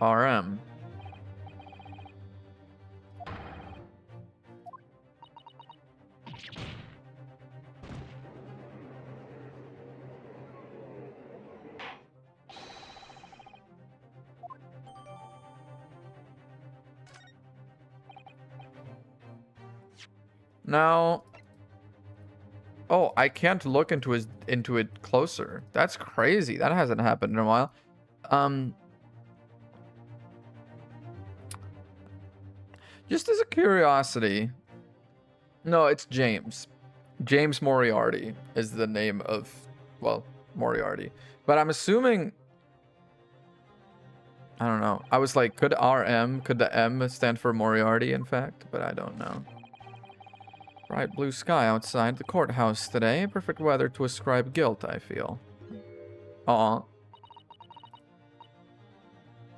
RM. Now, oh, I can't look into it closer. That's crazy. That hasn't happened in a while. Just as a curiosity. No, it's James. James Moriarty is the name of, well, Moriarty. But I'm assuming, I don't know. I was like, could the M stand for Moriarty, in fact? But I don't know. Bright blue sky outside the courthouse today. Perfect weather to ascribe guilt, I feel. Aw.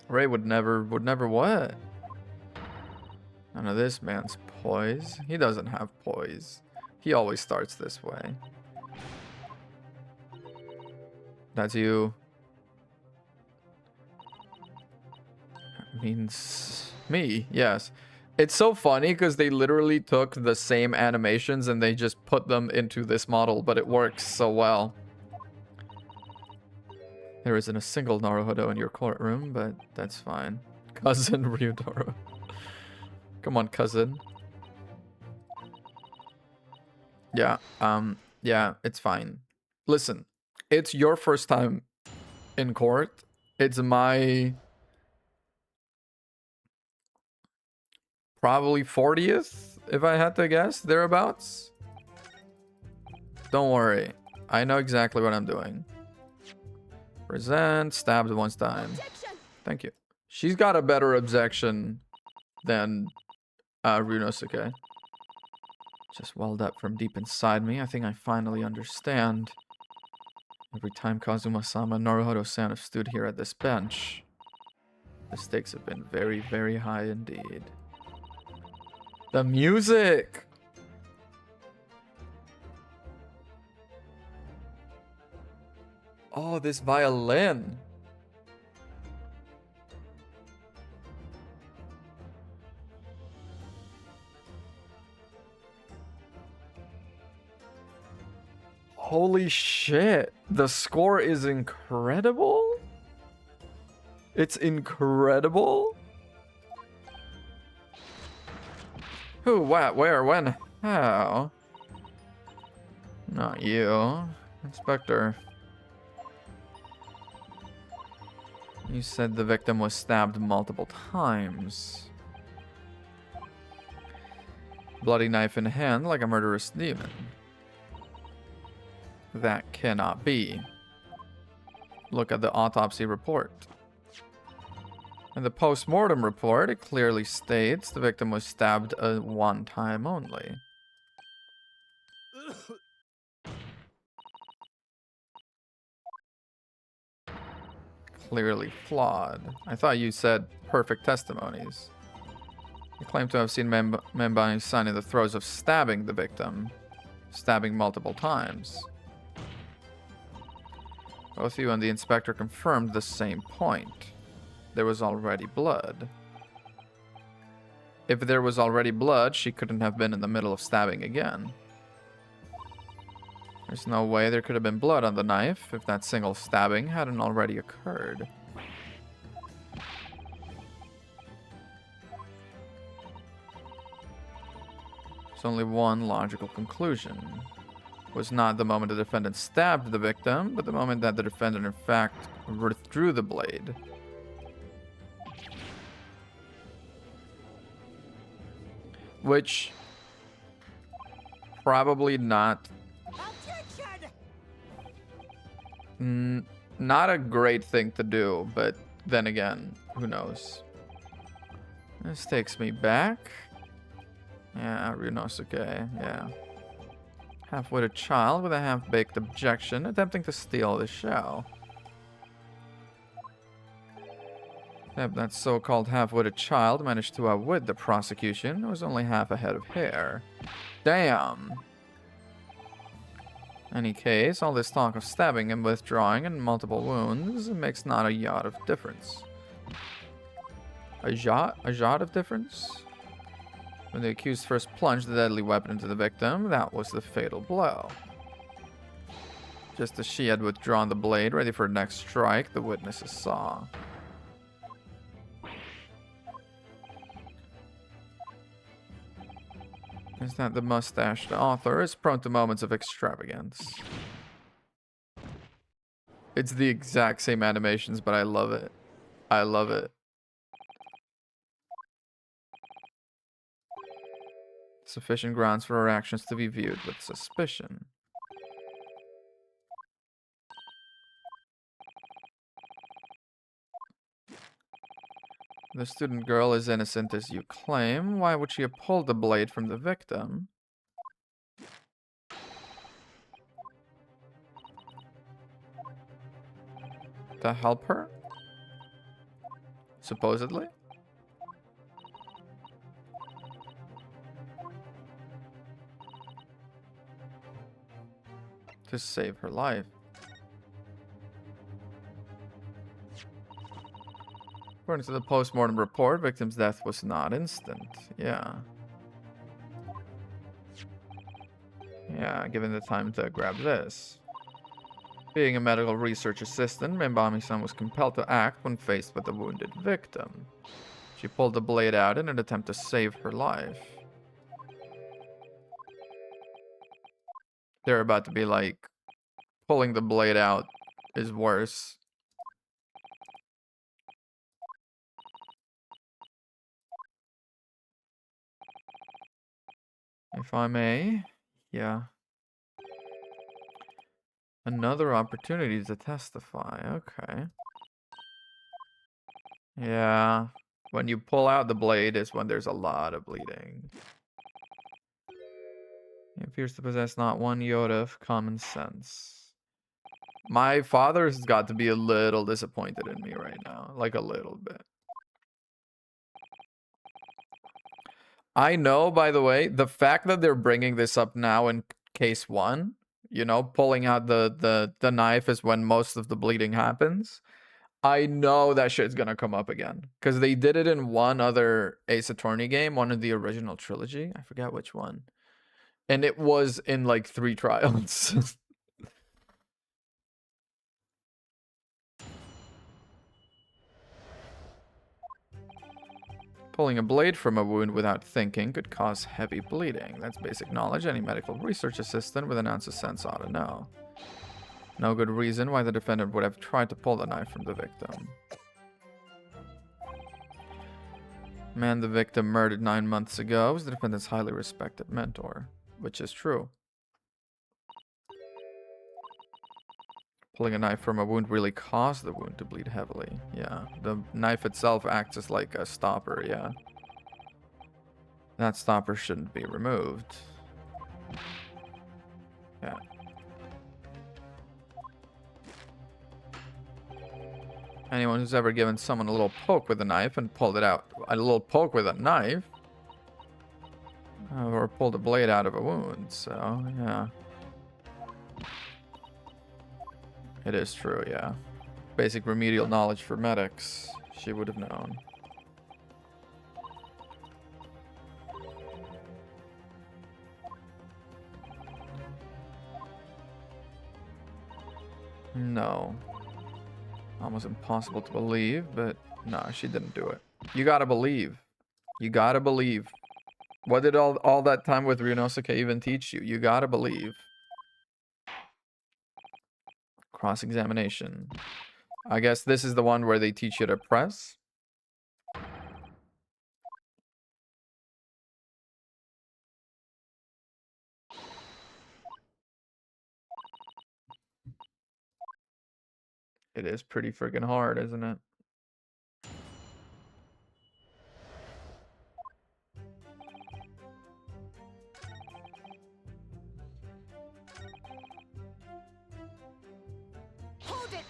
Ray would never what? None of this man's poise. He doesn't have poise. He always starts this way. That's you. That means me, yes. It's so funny because they literally took the same animations and they just put them into this model, but it works so well. There isn't a single Naruhodo in your courtroom, but that's fine. Cousin Ryudoro. Come on, cousin. Yeah, yeah, it's fine. Listen, it's your first time in court. It's my probably 40th, if I had to guess, thereabouts. Don't worry. I know exactly what I'm doing. Present, stabbed once time. Thank you. She's got a better objection than Ryunosuke. Just welled up from deep inside me. I think I finally understand. Every time Kazuma-sama and Naruhodo-san have stood here at this bench, the stakes have been very, very high indeed. The music! Oh, this violin. Holy shit. The score is incredible. It's incredible. Who, what, where, when, how? Not you. Inspector. You said the victim was stabbed multiple times. Bloody knife in hand like a murderous demon. That cannot be. Look at the autopsy report. In the post-mortem report, it clearly states the victim was stabbed one time only. clearly flawed. I thought you said perfect testimonies. You claim to have seen Membani's son in the throes of stabbing the victim. Stabbing multiple times. Both you and the inspector confirmed the same point. There was already blood. If there was already blood, she couldn't have been in the middle of stabbing again. There's no way there could have been blood on the knife if that single stabbing hadn't already occurred. There's only one logical conclusion. It was not the moment the defendant stabbed the victim, but the moment that the defendant in fact withdrew the blade. Which probably not not a great thing to do, but then again, who knows? This takes me back. Yeah, Ryunosuke, yeah. Half-witted child with a half-baked objection attempting to steal the show. Yep, that so-called half-witted child managed to outwit the prosecution. It was only half a head of hair. Damn! Any case, all this talk of stabbing and withdrawing and multiple wounds makes not a yot of difference. A jot of difference? When the accused first plunged the deadly weapon into the victim, that was the fatal blow. Just as she had withdrawn the blade, ready for the next strike, the witnesses saw. Is that the mustached author is prone to moments of extravagance. It's the exact same animations, but I love it. I love it. Sufficient grounds for her actions to be viewed with suspicion. The student girl is innocent as you claim. Why would she have pulled the blade from the victim? To help her? Supposedly? To save her life. According to the post-mortem report, victim's death was not instant. Yeah. Yeah, given the time to grab this. Being a medical research assistant, Membami-san was compelled to act when faced with a wounded victim. She pulled the blade out in an attempt to save her life. They're about to be like, pulling the blade out is worse. If I may, yeah. Another opportunity to testify, okay. Yeah, when you pull out the blade is when there's a lot of bleeding. He appears to possess not one iota of common sense. My father's got to be a little disappointed in me right now, like a little bit. I know, by the way, the fact that they're bringing this up now in case 1, you know, pulling out the knife is when most of the bleeding happens. I know that shit's gonna come up again. Because they did it in one other Ace Attorney game, one of the original trilogy. I forget which one. And it was in like 3 trials. Pulling a blade from a wound without thinking could cause heavy bleeding. That's basic knowledge any medical research assistant with an ounce of sense ought to know. No good reason why the defendant would have tried to pull the knife from the victim. Man the victim murdered 9 months ago was the defendant's highly respected mentor, which is true. Pulling a knife from a wound really caused the wound to bleed heavily. Yeah, the knife itself acts as like a stopper, yeah. That stopper shouldn't be removed. Yeah. Anyone who's ever given someone a little poke with a knife and pulled it out, a little poke with a knife, or pulled a blade out of a wound. So yeah, it is true. Yeah, basic remedial knowledge for medics. She would have known. No. Almost impossible to believe, but no, she didn't do it. You gotta believe. You gotta believe. What did all that time with Ryunosuke even teach you? You gotta believe. Cross-examination. I guess this is the one where they teach you to press. It is pretty freaking hard, isn't it? Hold it!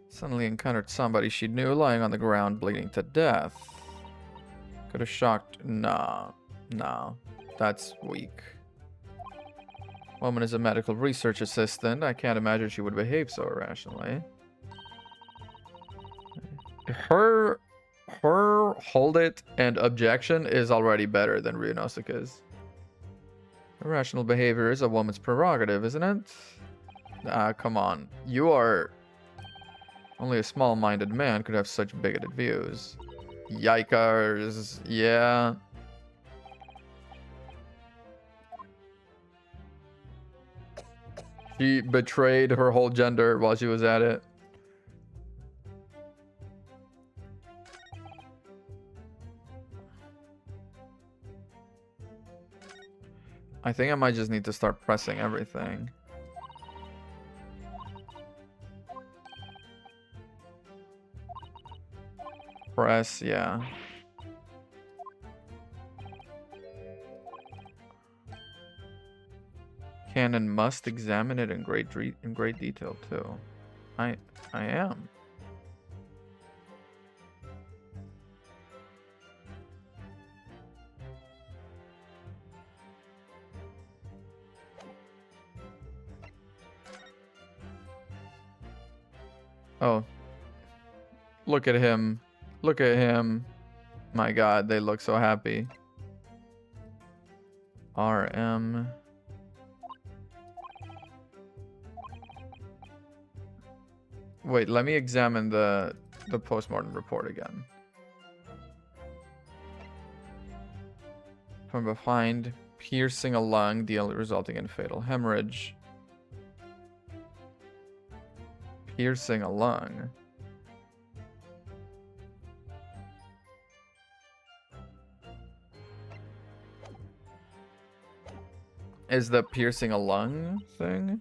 Suddenly encountered somebody she knew lying on the ground bleeding to death. Could have shocked. Nah. Nah. That's weak. Woman is a medical research assistant. I can't imagine she would behave so irrationally. Her hold it and objection is already better than Ryunosuke's. Irrational behavior is a woman's prerogative, isn't it? Ah, come on. You are... Only a small-minded man could have such bigoted views. Yikers. Yeah. She betrayed her whole gender while she was at it. I think I might just need to start pressing everything. Press, yeah. Can and must examine it in great detail too. I am. Oh. Look at him. Look at him. My god, they look so happy. RM. Wait, let me examine the postmortem report again. From behind, piercing a lung, resulting in fatal hemorrhage. Piercing a lung. Is the piercing a lung thing?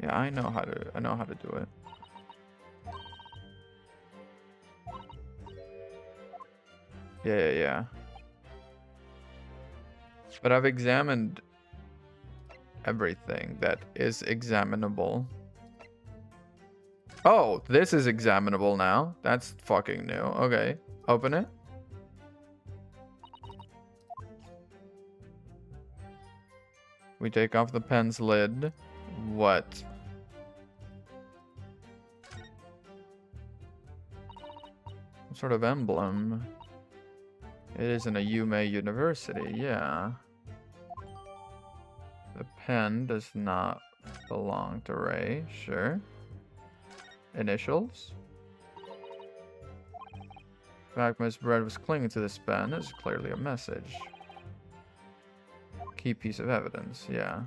Yeah, I know how to do it. Yeah. But I've examined everything that is examinable. Oh, this is examinable now. That's fucking new. Okay, open it. We take off the pen's lid. What? What sort of emblem? It isn't a Yume University, yeah. The pen does not belong to Rei, sure. Initials? The fact Miss Bread was clinging to this pen is clearly a message. Key piece of evidence, yeah.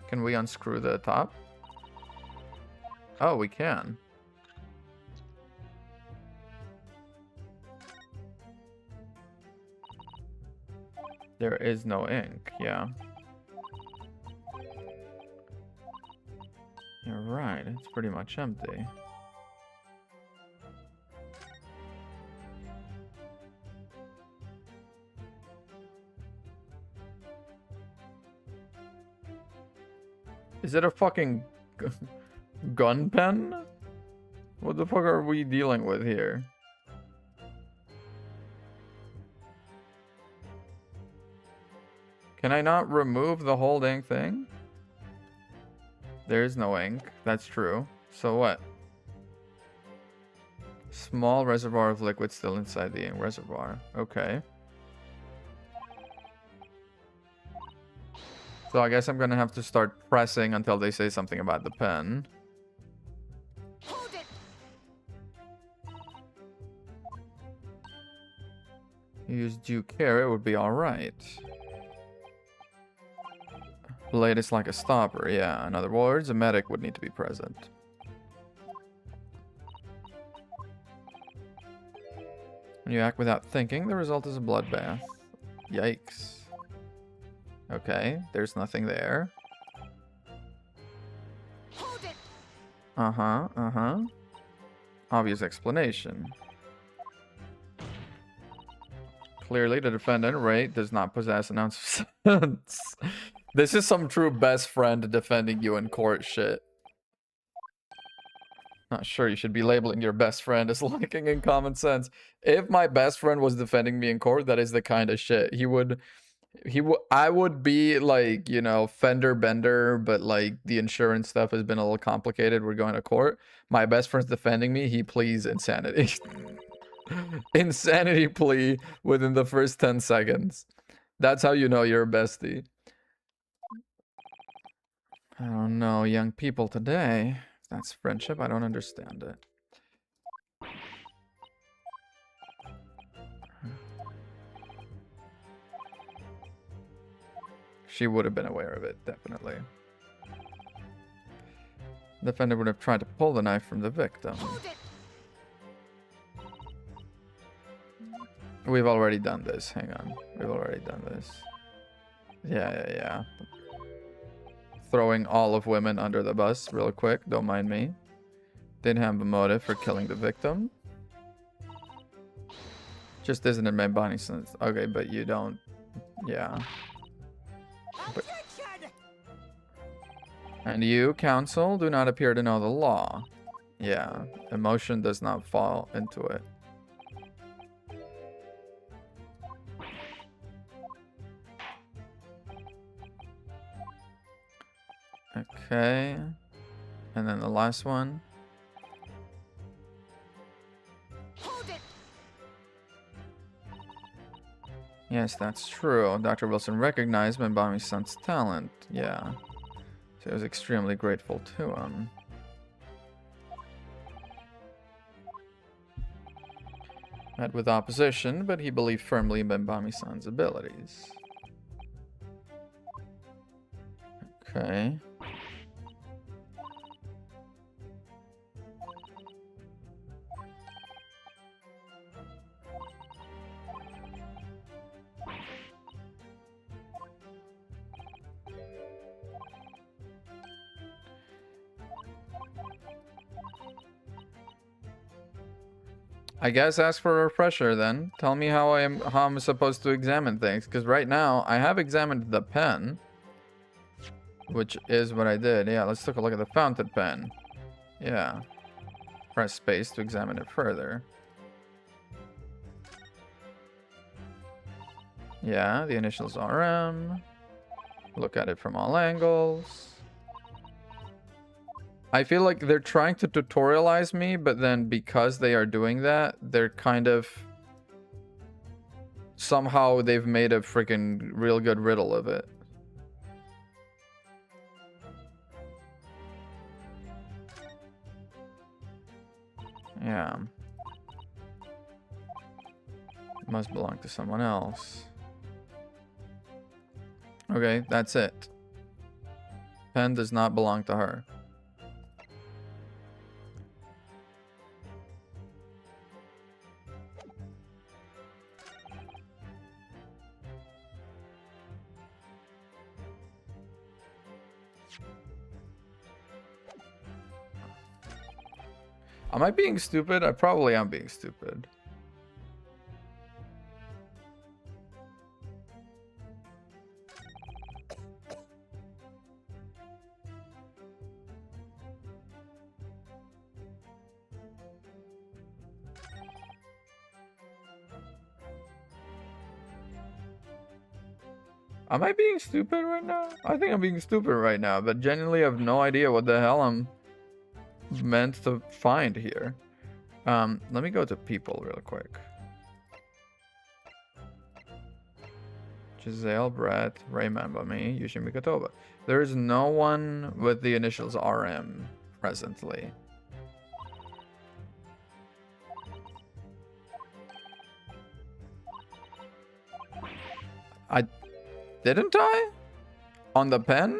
Can we unscrew the top? Oh, we can. There is no ink, yeah. You're right, it's pretty much empty. Is it a fucking gun pen? What the fuck are we dealing with here? Can I not remove the whole dang thing? There is no ink. That's true. So what? Small reservoir of liquid still inside the ink reservoir. Okay. So I guess I'm gonna have to start pressing until they say something about the pen. Hold it. Use due care, it would be alright. Blade is like a stopper, yeah. In other words, a medic would need to be present. When you act without thinking, the result is a bloodbath. Yikes. Okay, there's nothing there. Hold it. Uh-huh. Obvious explanation. Clearly, the defendant, Ray, does not possess an ounce of sense. This is some true best friend defending you in court shit. Not sure you should be labeling your best friend as lacking in common sense. If my best friend was defending me in court, that is the kind of shit I would be like, you know, fender bender, but like the insurance stuff has been a little complicated. We're going to court. My best friend's defending me. He pleads insanity. Insanity plea within the first 10 seconds. That's how you know you're a bestie. I don't know, young people today. If that's friendship, I don't understand it. She would have been aware of it, definitely. The defender would have tried to pull the knife from the victim. Hold it. We've already done this. Hang on. We've already done this. Yeah. Throwing all of women under the bus real quick. Don't mind me. Didn't have a motive for killing the victim. Just isn't in my body sense. Okay, but you don't. Yeah. But, and you, counsel, do not appear to know the law. Yeah. Emotion does not fall into it. Okay. And then the last one. Hold it. Yes, that's true. Dr. Wilson recognized Mbami's son's talent. Yeah. So I was extremely grateful to him. Met with opposition, but he believed firmly in Mbami-san's abilities. Okay. I guess ask for a refresher then. Tell me how I'm supposed to examine things, because right now I have examined the pen, which is what I did. Yeah, let's take a look at the fountain pen. Yeah. Press space to examine it further. Yeah, the initials RM. Look at it from all angles. I feel like they're trying to tutorialize me, but then because they are doing that, they're kind of... Somehow they've made a freaking real good riddle of it. Yeah. It must belong to someone else. Okay, that's it. Pen does not belong to her. Am I being stupid? I probably am being stupid. Am I being stupid right now? I think I'm being stupid right now, but genuinely have no idea what the hell I'm meant to find here. Let me go to people real quick. Giselle, Brett, Rayman Bami, Yushi Mikotoba. There is no one with the initials RM presently. Didn't I? On the pen?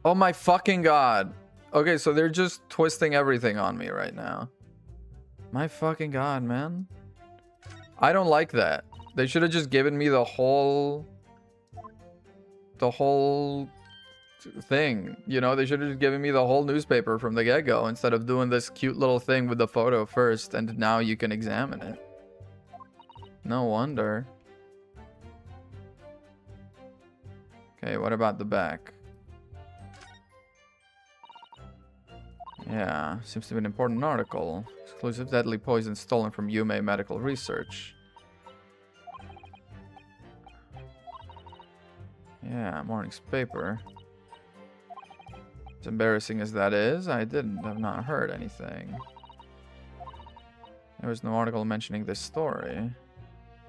Oh my fucking god. Okay, so they're just twisting everything on me right now. My fucking god, man. I don't like that. They should have just given me the whole thing. You know, they should have just given me the whole newspaper from the get-go instead of doing this cute little thing with the photo first and now you can examine it. No wonder. Okay, what about the back? Yeah, seems to be an important article. Exclusive deadly poison stolen from Yume Medical Research. Yeah, morning's paper. As embarrassing as that is, I have not heard anything. There was no article mentioning this story.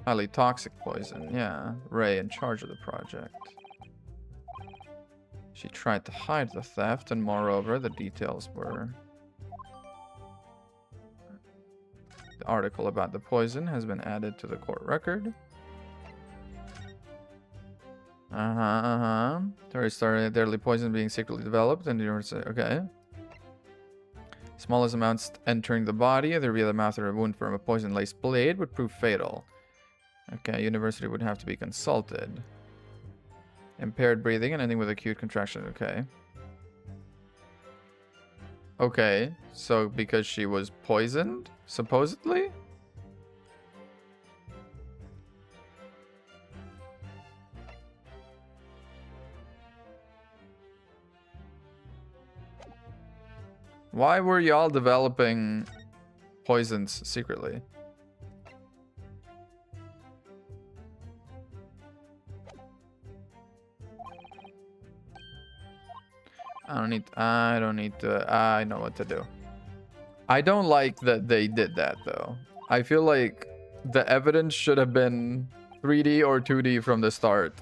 Highly toxic poison, yeah. Ray in charge of the project. She tried to hide the theft, and moreover, the details were... The article about the poison has been added to the court record. Terry started deadly poison being secretly developed, and okay. Smallest amounts entering the body, either via the mouth or a wound from a poison-laced blade, would prove fatal. Okay, university would have to be consulted. Impaired breathing and ending with acute contraction. Okay. Okay, so because she was poisoned, supposedly? Why were y'all developing poisons secretly? I don't need to, I know what to do. I don't like that they did that though. I feel like the evidence should have been 3D or 2D from the start.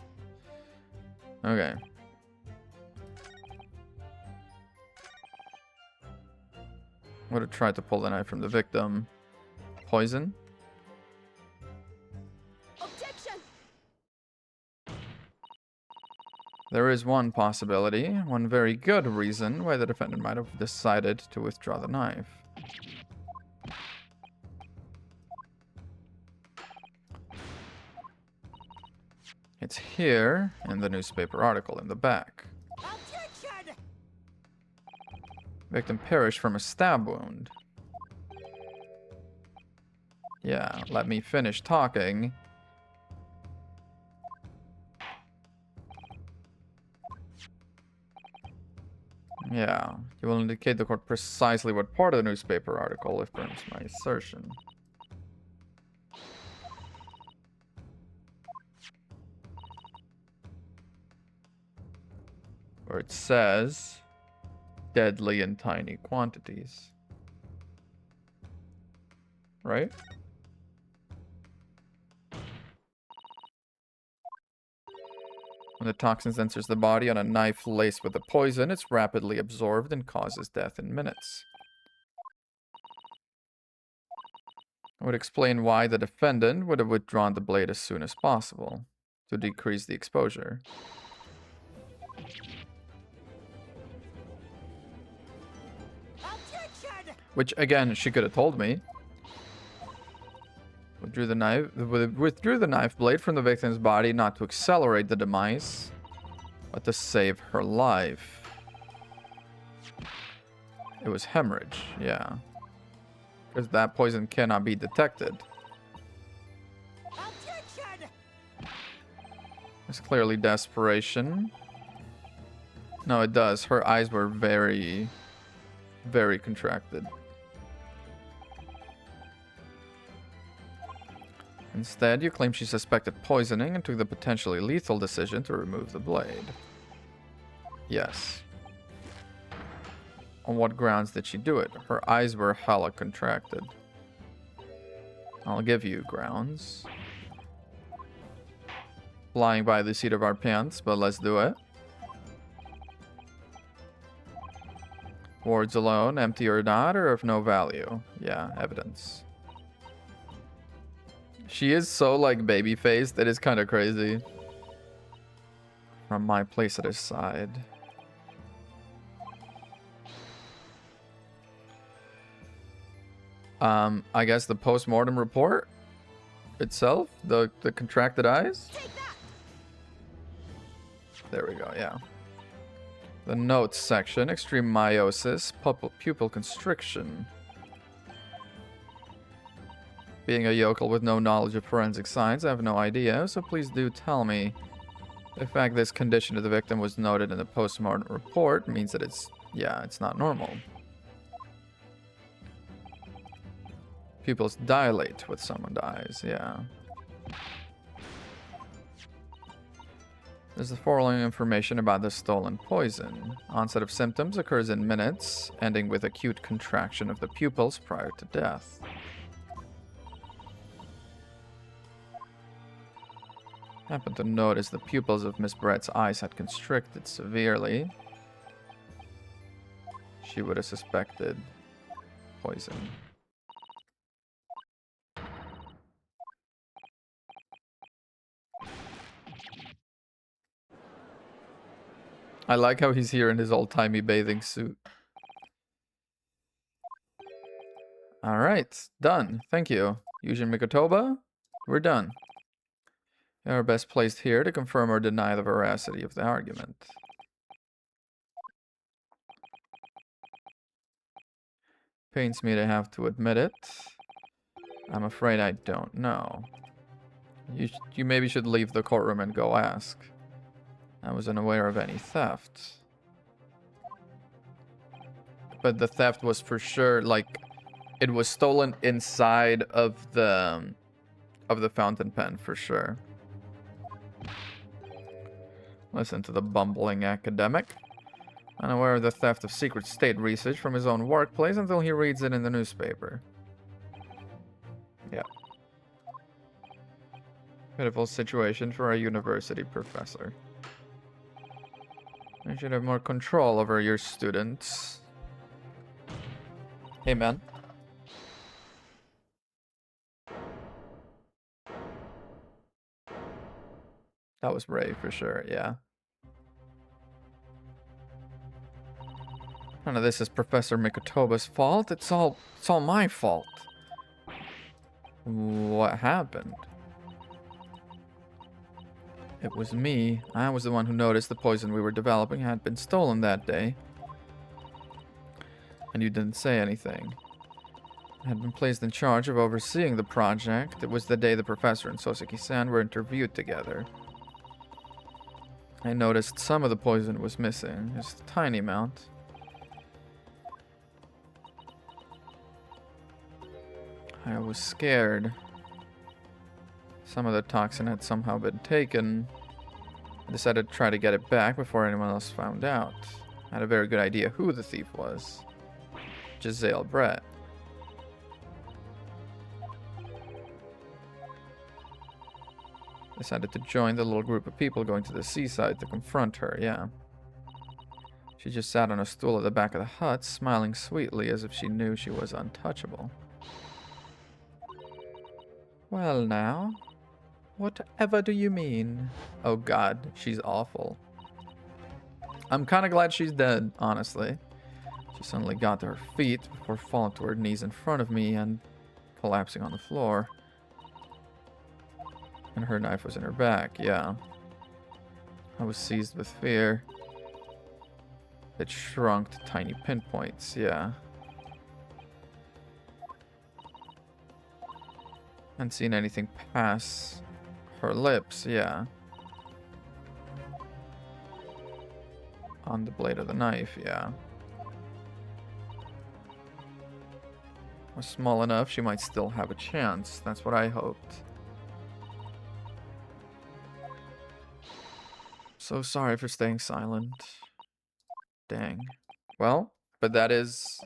Okay. Would have tried to pull the knife from the victim. Poison? Objection! There is one possibility, one very good reason why the defendant might have decided to withdraw the knife. It's here in the newspaper article in the back. Objection! Victim perished from a stab wound. Yeah, let me finish talking. Yeah, you will indicate the court precisely what part of the newspaper article affirms my assertion. Where it says, deadly in tiny quantities. Right? When the toxins enters the body on a knife laced with the poison, it's rapidly absorbed and causes death in minutes. I would explain why the defendant would have withdrawn the blade as soon as possible, to decrease the exposure. Objection! Which, again, she could have told me. Withdrew the knife blade from the victim's body not to accelerate the demise, but to save her life. It was hemorrhage, yeah. Because that poison cannot be detected. Objection! It's clearly desperation. No, it does. Her eyes were very, very contracted. Instead, you claim she suspected poisoning and took the potentially lethal decision to remove the blade. Yes. On what grounds did she do it? Her eyes were hella contracted. I'll give you grounds. Flying by the seat of our pants, but let's do it. Words alone, empty or not, or of no value? Yeah, evidence. She is so, like, baby-faced, it is kind of crazy. From my place at his side. I guess the post-mortem report itself? The contracted eyes? There we go, yeah. The notes section, extreme meiosis, pupil constriction. Being a yokel with no knowledge of forensic science, I have no idea, so please do tell me. The fact this condition of the victim was noted in the post-mortem report means that it's not normal. Pupils dilate when someone dies, yeah. There's the following information about the stolen poison. Onset of symptoms occurs in minutes, ending with acute contraction of the pupils prior to death. Happened to notice the pupils of Miss Brett's eyes had constricted severely. She would have suspected poison. I like how he's here in his old-timey bathing suit. Alright, done. Thank you. Yujin Mikotoba, we're done. You are best placed here to confirm or deny the veracity of the argument. Pains me to have to admit it. I'm afraid I don't know. You maybe should leave the courtroom and go ask. I wasn't aware of any theft. But the theft was for sure, like, it was stolen inside of the fountain pen for sure. Listen to the bumbling academic. Unaware of the theft of secret state research from his own workplace until he reads it in the newspaper. Yeah. Pitiful situation for a university professor. You should have more control over your students. Hey, man. That was Ray for sure, yeah. None of this is Professor Mikotoba's fault. It's all my fault. What happened? It was me. I was the one who noticed the poison we were developing had been stolen that day. And you didn't say anything. I had been placed in charge of overseeing the project. It was the day the professor and Soseki-san were interviewed together. I noticed some of the poison was missing, just a tiny amount. I was scared. Some of the toxin had somehow been taken. I decided to try to get it back before anyone else found out. I had a very good idea who the thief was. Giselle Brett. Decided to join the little group of people going to the seaside to confront her, yeah. She just sat on a stool at the back of the hut, smiling sweetly as if she knew she was untouchable. Well now, whatever do you mean? Oh god, she's awful. I'm kind of glad she's dead, honestly. She suddenly got to her feet before falling to her knees in front of me and collapsing on the floor. And her knife was in her back, yeah. I was seized with fear. It shrunk to tiny pinpoints, yeah. Hadn't seen anything pass her lips, yeah. On the blade of the knife, yeah. Was small enough she might still have a chance. That's what I hoped. So sorry for staying silent. Dang. Well, but that is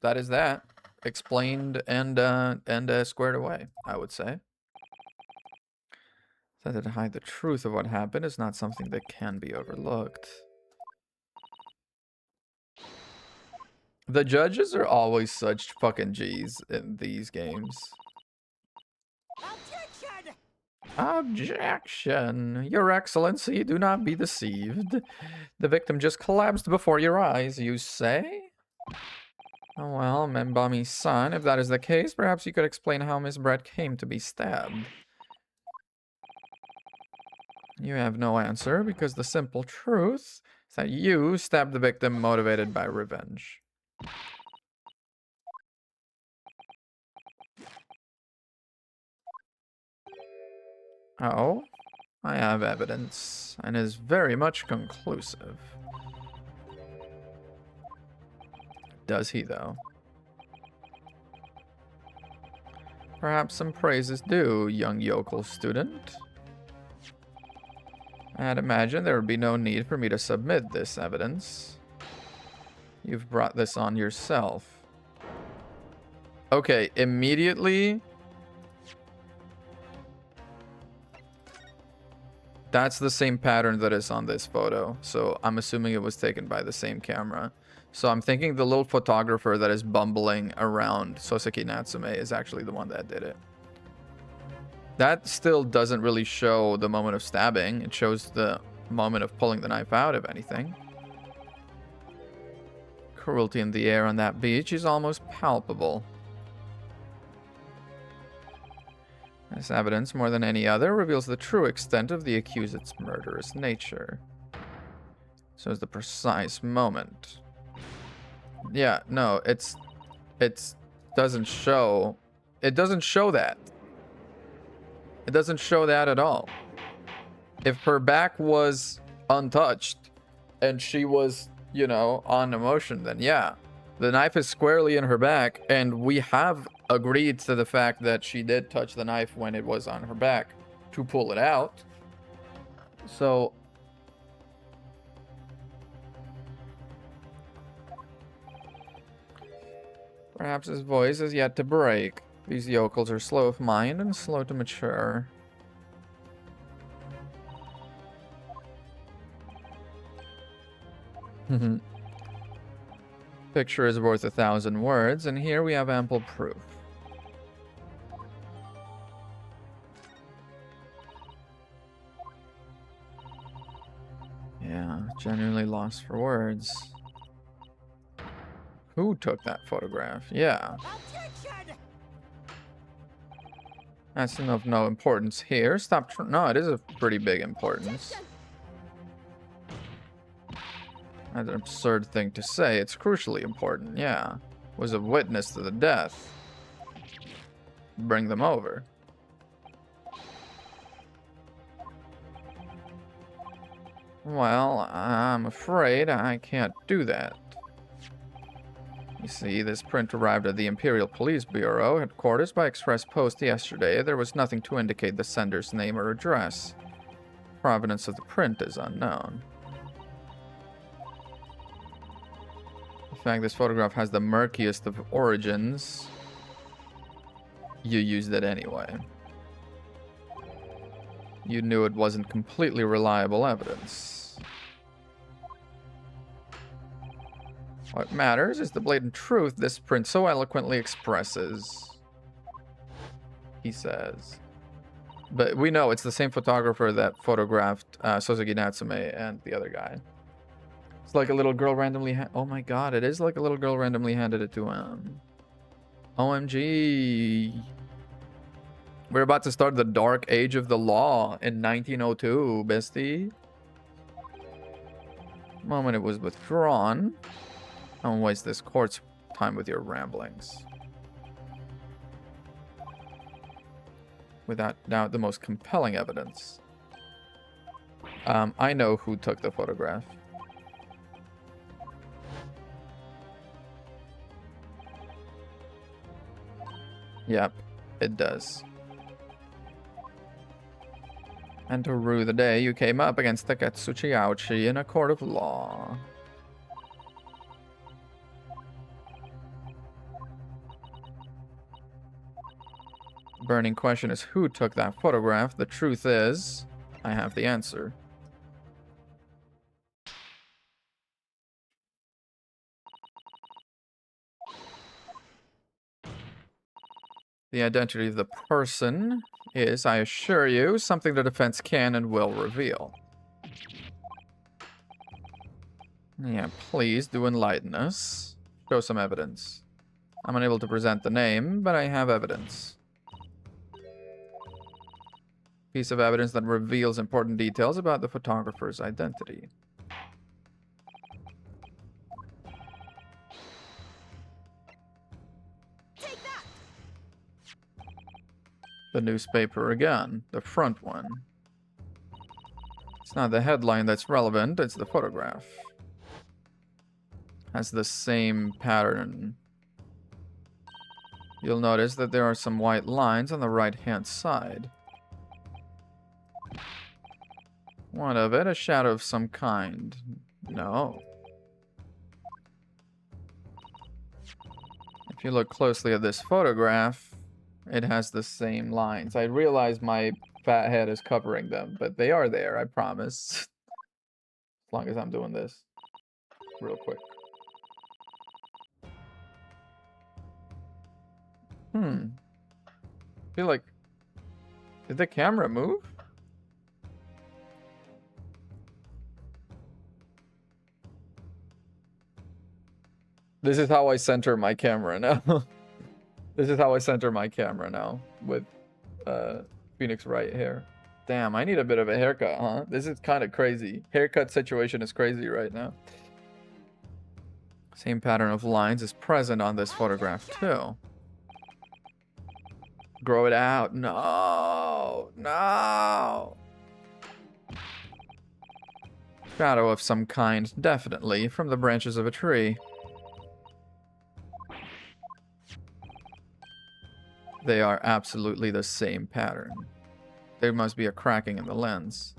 that. Explained and squared away, I would say. That to hide the truth of what happened is not something that can be overlooked. The judges are always such fucking G's in these games. Objection! Objection! Your Excellency, do not be deceived. The victim just collapsed before your eyes, you say? Oh well, Membami-san, if that is the case, perhaps you could explain how Miss Brett came to be stabbed. You have no answer, because the simple truth is that you stabbed the victim motivated by revenge. Oh, I have evidence, and is very much conclusive. Does he, though? Perhaps some praise is due, young yokel student. I'd imagine there would be no need for me to submit this evidence. You've brought this on yourself. Okay, immediately... That's the same pattern that is on this photo, so I'm assuming it was taken by the same camera. So I'm thinking the little photographer that is bumbling around Soseki Natsume is actually the one that did it. That still doesn't really show the moment of stabbing. It shows the moment of pulling the knife out, if anything. Cruelty in the air on that beach is almost palpable. This evidence, more than any other, reveals the true extent of the accused's murderous nature. So is the precise moment. Yeah, no, it doesn't show. It doesn't show that. It doesn't show that at all. If her back was untouched and she was, you know, on emotion, then yeah. The knife is squarely in her back, and we have agreed to the fact that she did touch the knife when it was on her back to pull it out. So... perhaps his voice is yet to break. These yokels are slow of mind and slow to mature. Picture is worth 1,000 words, and here we have ample proof. Yeah, genuinely lost for words. Who took that photograph? Yeah. Objection! That's of no importance here. Stop. No, it is of pretty big importance. That's an absurd thing to say. It's crucially important, yeah. Was a witness to the death. Bring them over. Well, I'm afraid I can't do that. You see, this print arrived at the Imperial Police Bureau headquarters by express post yesterday. There was nothing to indicate the sender's name or address. Provenance of the print is unknown. In fact, this photograph has the murkiest of origins. You used it anyway. You knew it wasn't completely reliable evidence. What matters is the blatant truth this print so eloquently expresses. He says. But we know it's the same photographer that photographed Soseki Natsume and the other guy. It's like a little girl randomly oh my god, it is like a little girl randomly handed it to him. OMG. We're about to start the dark age of the law in 1902, bestie. The moment it was withdrawn. Don't waste this court's time with your ramblings. Without doubt, the most compelling evidence. I know who took the photograph. Yep, it does. And to rue the day you came up against Taketsuchi Aochi in a court of law. Burning question is who took that photograph. The truth is, I have the answer. The identity of the person is, I assure you, something the defense can and will reveal. Yeah, please do enlighten us. Show some evidence. I'm unable to present the name, but I have evidence. Piece of evidence that reveals important details about the photographer's identity. The newspaper again, the front one. It's not the headline that's relevant, it's the photograph. Has the same pattern. You'll notice that there are some white lines on the right-hand side. What of it? A shadow of some kind? No. If you look closely at this photograph, it has the same lines. I realize my fat head is covering them, but they are there, I promise. As long as I'm doing this real quick. I feel like... Did the camera move? This is how I center my camera now. This is how I center my camera now with Phoenix right here. Damn, I need a bit of a haircut, huh? This is kind of crazy. Haircut situation is crazy right now. Same pattern of lines is present on this photograph too. Grow it out. No, no. Shadow of some kind, definitely, from the branches of a tree. They are absolutely the same pattern. There must be a cracking in the lens.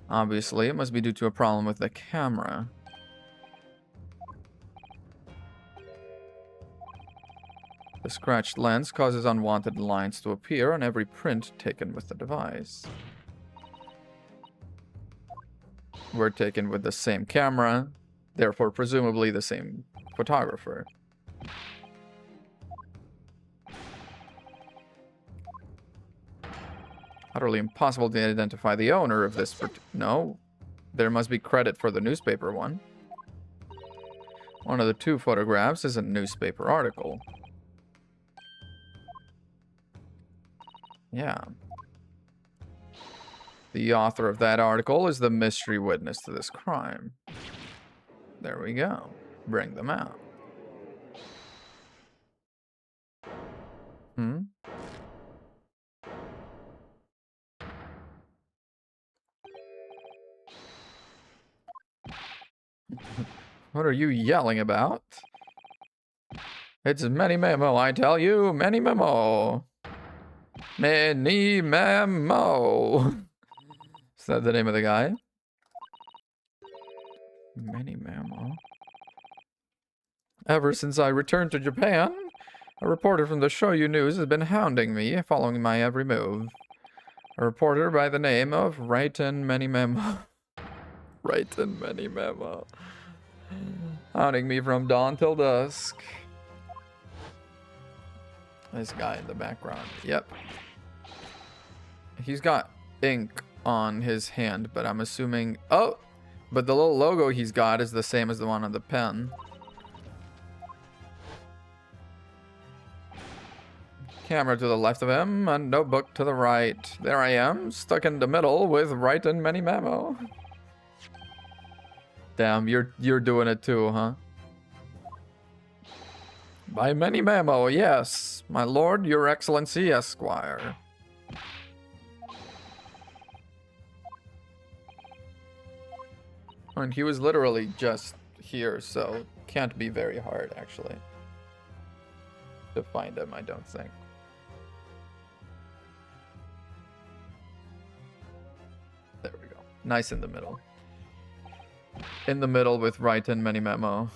Obviously, it must be due to a problem with the camera. The scratched lens causes unwanted lines to appear on every print taken with the device. Were taken with the same camera, therefore presumably the same photographer. Utterly impossible to identify the owner of this. No, there must be credit for the newspaper one. One of the two photographs is a newspaper article. Yeah. The author of that article is the mystery witness to this crime. There we go. Bring them out. What are you yelling about? It's Many Memo, I tell you, Many Memo. Many Memo. Is that the name of the guy? Many Memo. Ever since I returned to Japan, a reporter from the Shoyu News has been hounding me, following my every move. A reporter by the name of Raiten Many Memo. Raiten Many Memo. Hounding me from dawn till dusk. This guy in the background. Yep. He's got ink on his hand, but I'm assuming... Oh! But the little logo he's got is the same as the one on the pen. Camera to the left of him, and notebook to the right. There I am, stuck in the middle with Raiten Many Memo. Damn, you're doing it too, huh? By Many Memo, yes. My lord, your excellency, Esquire. And he was literally just here, so can't be very hard, actually, to find him, I don't think. There we go. Nice in the middle. In the middle with Raiten many memo.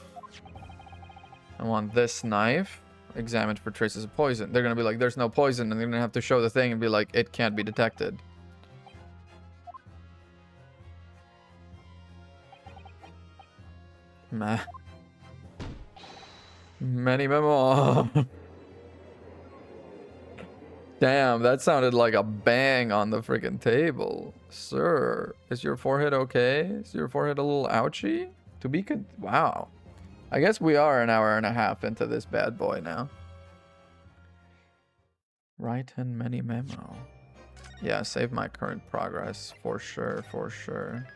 I want this knife examined for traces of poison. They're gonna be like, there's no poison, and they're gonna have to show the thing and be like, it can't be detected. Meh. Many memo. Damn, that sounded like a bang on the freaking table. Sir, is your forehead okay? Is your forehead a little ouchy? To be wow. I guess we are an hour and a half into this bad boy now. Write in many memo. Yeah, save my current progress. For sure, for sure.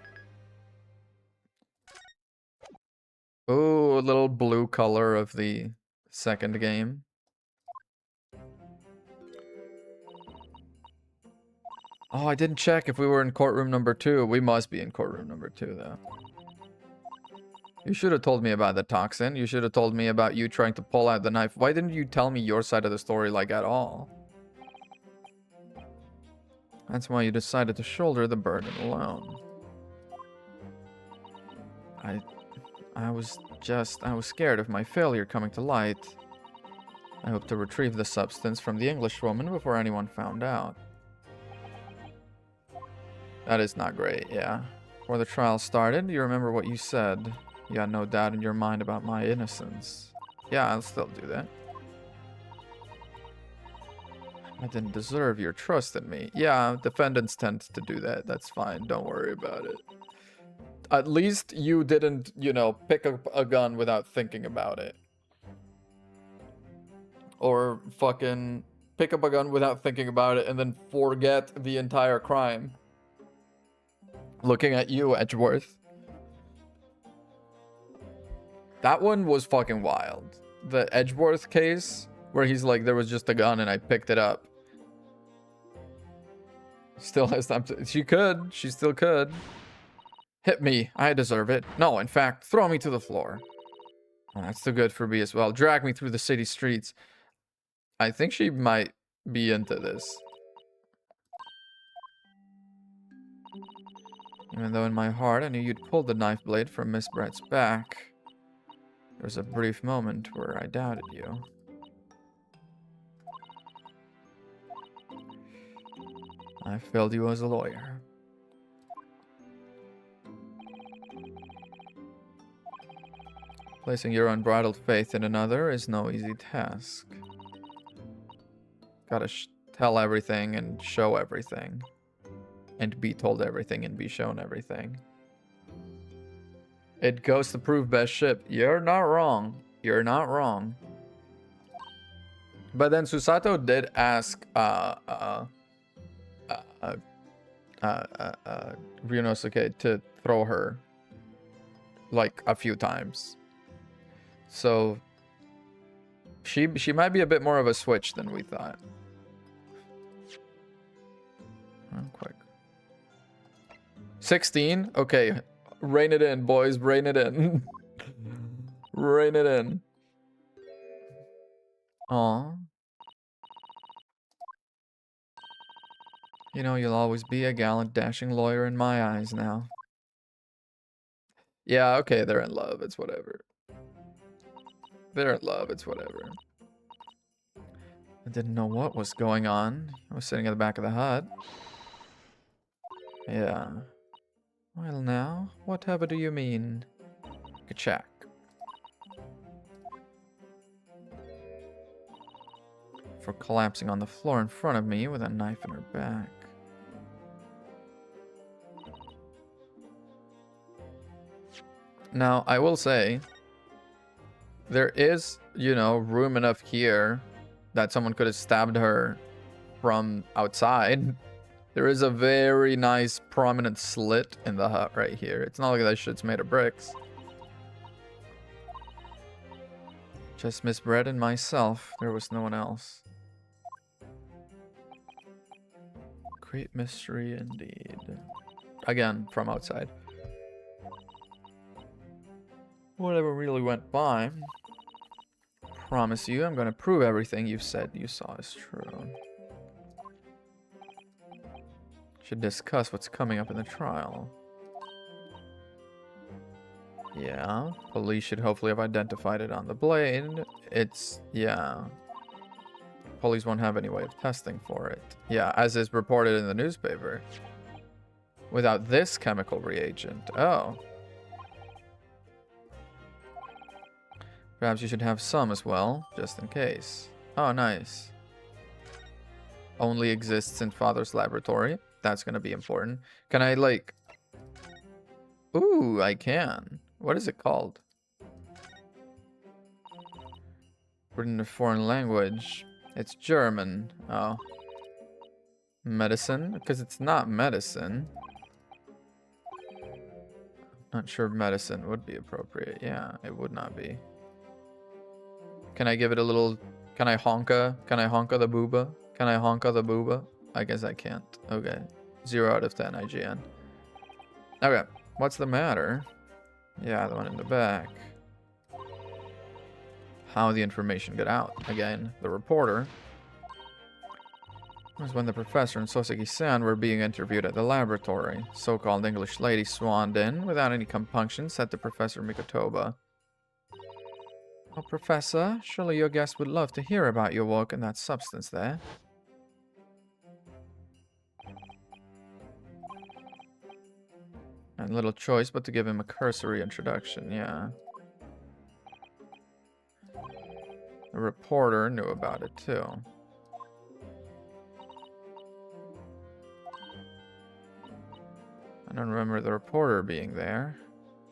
Ooh, a little blue color of the second game. Oh, I didn't check if we were in courtroom number 2. We must be in courtroom number 2, though. You should have told me about the toxin. You should have told me about you trying to pull out the knife. Why didn't you tell me your side of the story, like, at all? That's why you decided to shoulder the burden alone. I was scared of my failure coming to light. I hope to retrieve the substance from the Englishwoman before anyone found out. That is not great, yeah. Before the trial started, you remember what you said. You had no doubt in your mind about my innocence. Yeah, I'll still do that. I didn't deserve your trust in me. Yeah, defendants tend to do that. That's fine. Don't worry about it. At least you didn't, you know, pick up a gun without thinking about it. Or fucking pick up a gun without thinking about it and then forget the entire crime. Looking at you, Edgeworth. That one was fucking wild. The Edgeworth case, where he's like, there was just a gun and I picked it up. Still has time to... She still could. Hit me. I deserve it. No, in fact, throw me to the floor. Oh, that's too good for me as well. Drag me through the city streets. I think she might be into this. Even though in my heart I knew you'd pulled the knife blade from Miss Brett's back, there was a brief moment where I doubted you. I failed you as a lawyer. Placing your unbridled faith in another is no easy task. Gotta tell everything and show everything. And be told everything and be shown everything. It goes to prove best ship. You're not wrong. You're not wrong. But then Susato did ask Ryunosuke to throw her like a few times. So she might be a bit more of a switch than we thought. Oh, quick. 16? Okay. Rein it in, boys. Rein it in. Rein it in. Aw. You know, you'll always be a gallant, dashing lawyer in my eyes now. Yeah, okay, they're in love. It's whatever. They're in love. It's whatever. I didn't know what was going on. I was sitting at the back of the hut. Yeah. Well now, whatever do you mean? Kachak. For collapsing on the floor in front of me with a knife in her back. Now, I will say, there is, you know, room enough here that someone could have stabbed her from outside. There is a very nice prominent slit in the hut right here. It's not like that shit's made of bricks. Just Miss Brett and myself. There was no one else. Great mystery indeed. Again, from outside. Whatever really went by. Promise you, I'm gonna prove everything you've said you saw is true. Should discuss what's coming up in the trial. Yeah, police should hopefully have identified it on the blade. Yeah. Police won't have any way of testing for it. Yeah, as is reported in the newspaper. Without this chemical reagent. Oh. Perhaps you should have some as well, just in case. Oh, nice. Only exists in Father's laboratory. That's gonna be important. Can I, like... Ooh, I can. What is it called? Written in a foreign language. It's German. Oh. Medicine? Because it's not medicine. Not sure medicine would be appropriate. Yeah, it would not be. Can I give it a little... Can I honka? Can I honka the booba? Can I honka the booba? I guess I can't. Okay. 0 out of 10 IGN. Okay. What's the matter? Yeah, the one in the back. How the information got out. Again, the reporter. It was when the professor and Soseki-san were being interviewed at the laboratory. So-called English lady swaned in, without any compunction, said to Professor Mikotoba. Oh, Professor, surely your guest would love to hear about your work and that substance there. And little choice but to give him a cursory introduction, yeah. The reporter knew about it, too. I don't remember the reporter being there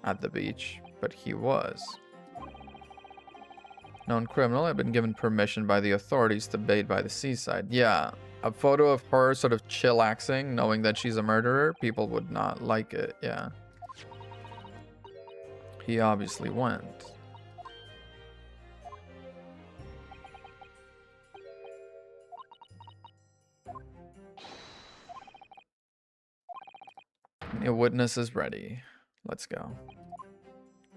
at the beach, but he was. Known criminal had been given permission by the authorities to bathe by the seaside. Yeah, a photo of her sort of chillaxing, knowing that she's a murderer, people would not like it, yeah. He obviously went. Your witness is ready. Let's go.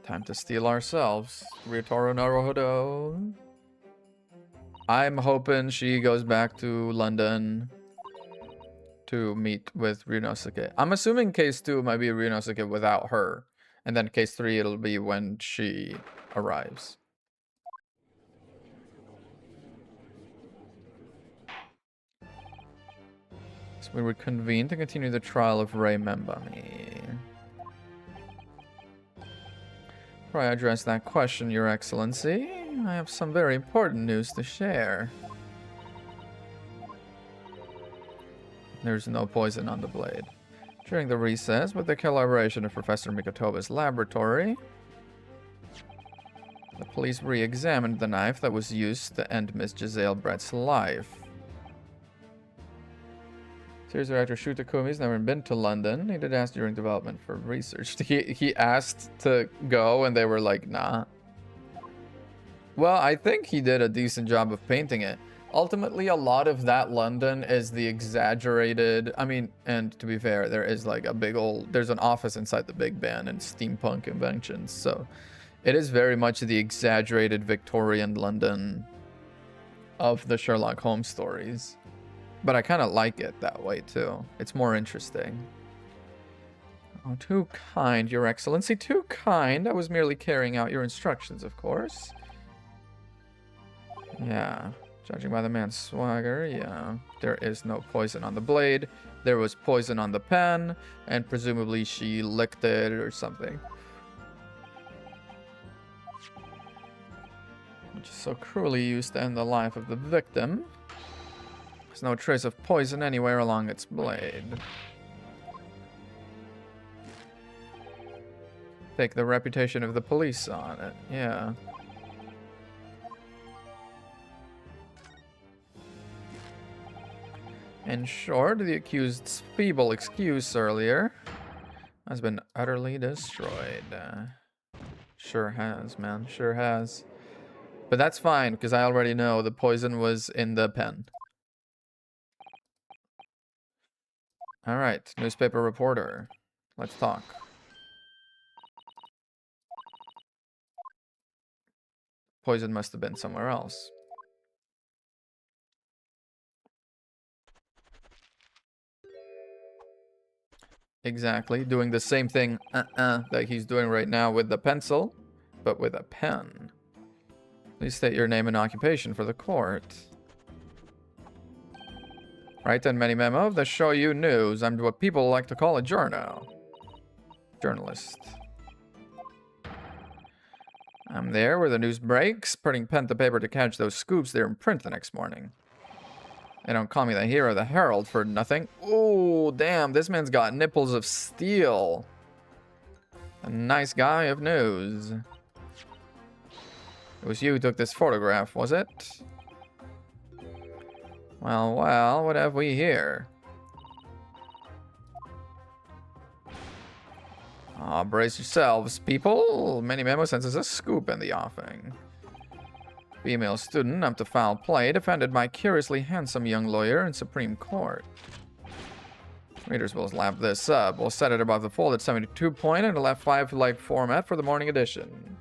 Time to steal ourselves. Ryotaro Naruhodo. I'm hoping she goes back to London to meet with Ryunosuke. I'm assuming case 2 might be Ryunosuke without her. And then case 3 it'll be when she arrives. So we would convene to continue the trial of Rei Membami. Before I address that question, Your Excellency, I have some very important news to share. There's no poison on the blade. During the recess, with the collaboration of Professor Mikotoba's laboratory, the police re-examined the knife that was used to end Miss Giselle Brett's life. Series director Shu Takumi's never been to London. He did ask during development for research. He asked to go and they were like, nah. Well, I think he did a decent job of painting it. Ultimately, a lot of that London is the exaggerated... I mean, and to be fair, there is like a big old... There's an office inside the Big Ben and steampunk conventions. So it is very much the exaggerated Victorian London of the Sherlock Holmes stories. But I kind of like it that way, too. It's more interesting. Oh, too kind, Your Excellency. Too kind. I was merely carrying out your instructions, of course. Yeah. Judging by the man's swagger, yeah. There is no poison on the blade. There was poison on the pen. And presumably she licked it or something. Which is so cruelly used to end the life of the victim. There's no trace of poison anywhere along its blade. Take the reputation of the police on it, yeah. In short, the accused's feeble excuse earlier has been utterly destroyed. Sure has, man, sure has. But that's fine, because I already know the poison was in the pen. All right, newspaper reporter. Let's talk. Poison must have been somewhere else. Exactly. Doing the same thing that he's doing right now with the pencil, but with a pen. Please state your name and occupation for the court. Right then, many memo of the Show You News. I'm what people like to call a journo. Journalist. I'm there where the news breaks, putting pen to paper to catch those scoops they're in print the next morning. They don't call me the hero of the Herald for nothing. Oh, damn, this man's got nipples of steel. A nice guy of news. It was you who took this photograph, was it? Well, well, what have we here? Brace yourselves, people. Many memo senses a scoop in the offing. Female student up to foul play defended my curiously handsome young lawyer in Supreme Court. Readers will lap this up. We'll set it above the fold at 72 point and a left 5-like format for the morning edition.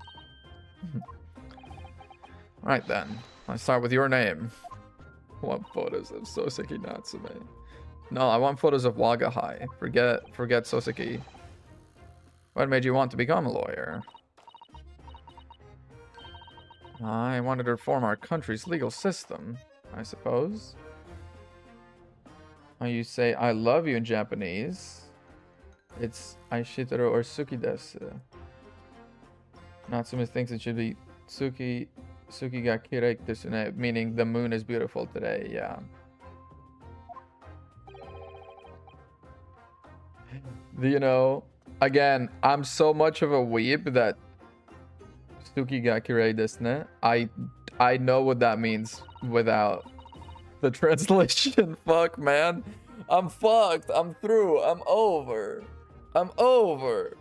Right then, let's start with your name. I want photos of Soseki Natsume. No, I want photos of Wagahai. Forget Soseki. What made you want to become a lawyer? I wanted to reform our country's legal system, I suppose. You say I love you in Japanese. It's Aishitaro or Suki desu. Natsume thinks it should be Suki ga kirei desu ne, meaning the moon is beautiful today, yeah. You know, again, I'm so much of a weeb that Suki ga kirei desu ne, I know what that means without the translation. Fuck, man. I'm fucked. I'm through. I'm over. I'm over.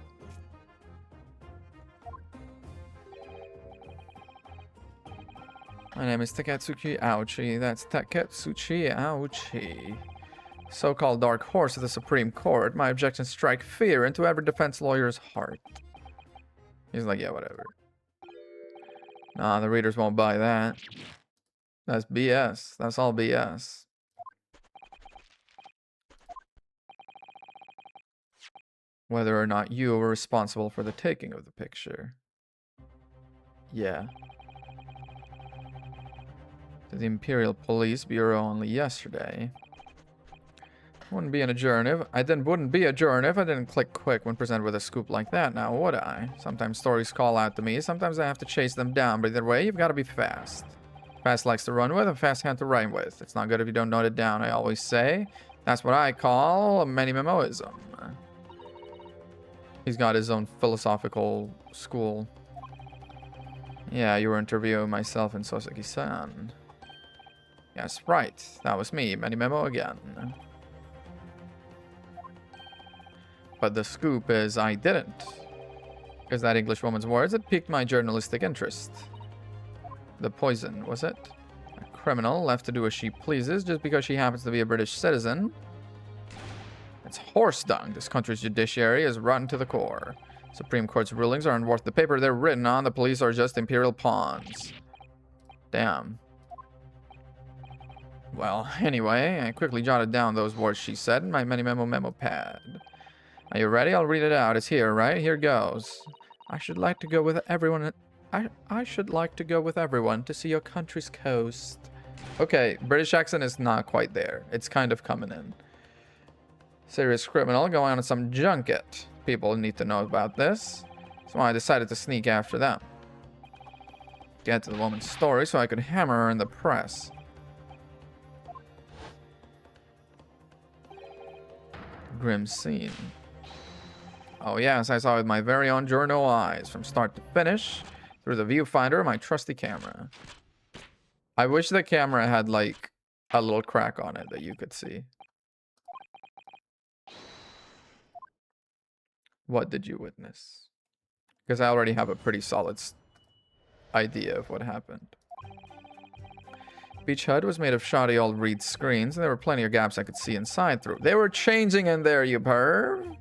My name is Takatsuki Ouchi. That's Takatsuchi Ouchi. So-called dark horse of the Supreme Court. My objections strike fear into every defense lawyer's heart. He's like, yeah, whatever. Nah, the readers won't buy that. That's BS. That's all BS. Whether or not you were responsible for the taking of the picture. Yeah. To the Imperial Police Bureau only yesterday. Wouldn't be a juror if I didn't click quick when presented with a scoop like that, now would I? Sometimes stories call out to me, sometimes I have to chase them down, but either way, you've got to be fast. Fast likes to run with, and fast hand to rhyme with. It's not good if you don't note it down, I always say. That's what I call a many memoism. He's got his own philosophical school. Yeah, you were interviewing myself and Soseki-san. Yes, right. That was me, many memo again. But the scoop is I didn't. Because that English woman's words, it piqued my journalistic interest. The poison, was it? A criminal left to do as she pleases just because she happens to be a British citizen. It's horse dung. This country's judiciary is rotten to the core. Supreme Court's rulings aren't worth the paper they're written on. The police are just imperial pawns. Damn. Well, anyway, I quickly jotted down those words she said in my memo pad. Are you ready? I'll read it out. It's here, right? Here goes. I should like to go with everyone. I should like to go with everyone to see your country's coast. Okay, British accent is not quite there. It's kind of coming in. Serious criminal going on some junket. People need to know about this. So I decided to sneak after them. Get to the woman's story so I could hammer her in the press. Grim scene. Oh yes, I saw it with my very own journal eyes, from start to finish, through the viewfinder of my trusty camera. I wish the camera had like a little crack on it that you could see. What did you witness? Because I already have a pretty solid idea of what happened. Beach Hut was made of shoddy old reed screens, and there were plenty of gaps I could see inside through. They were changing in there, you perv!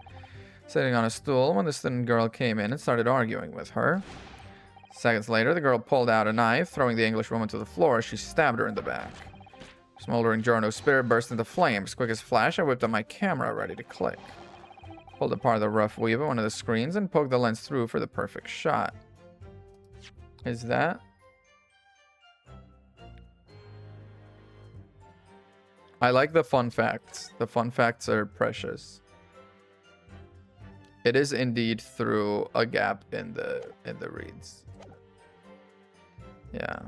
Sitting on a stool when the student girl came in and started arguing with her. Seconds later, the girl pulled out a knife, throwing the English woman to the floor as she stabbed her in the back. Smoldering Giorno's spirit burst into flames. Quick as flash, I whipped up my camera, ready to click. Pulled apart the rough weave of one of the screens and poked the lens through for the perfect shot. Is that? I like the fun facts. The fun facts are precious. It is indeed through a gap in the reeds. Yeah.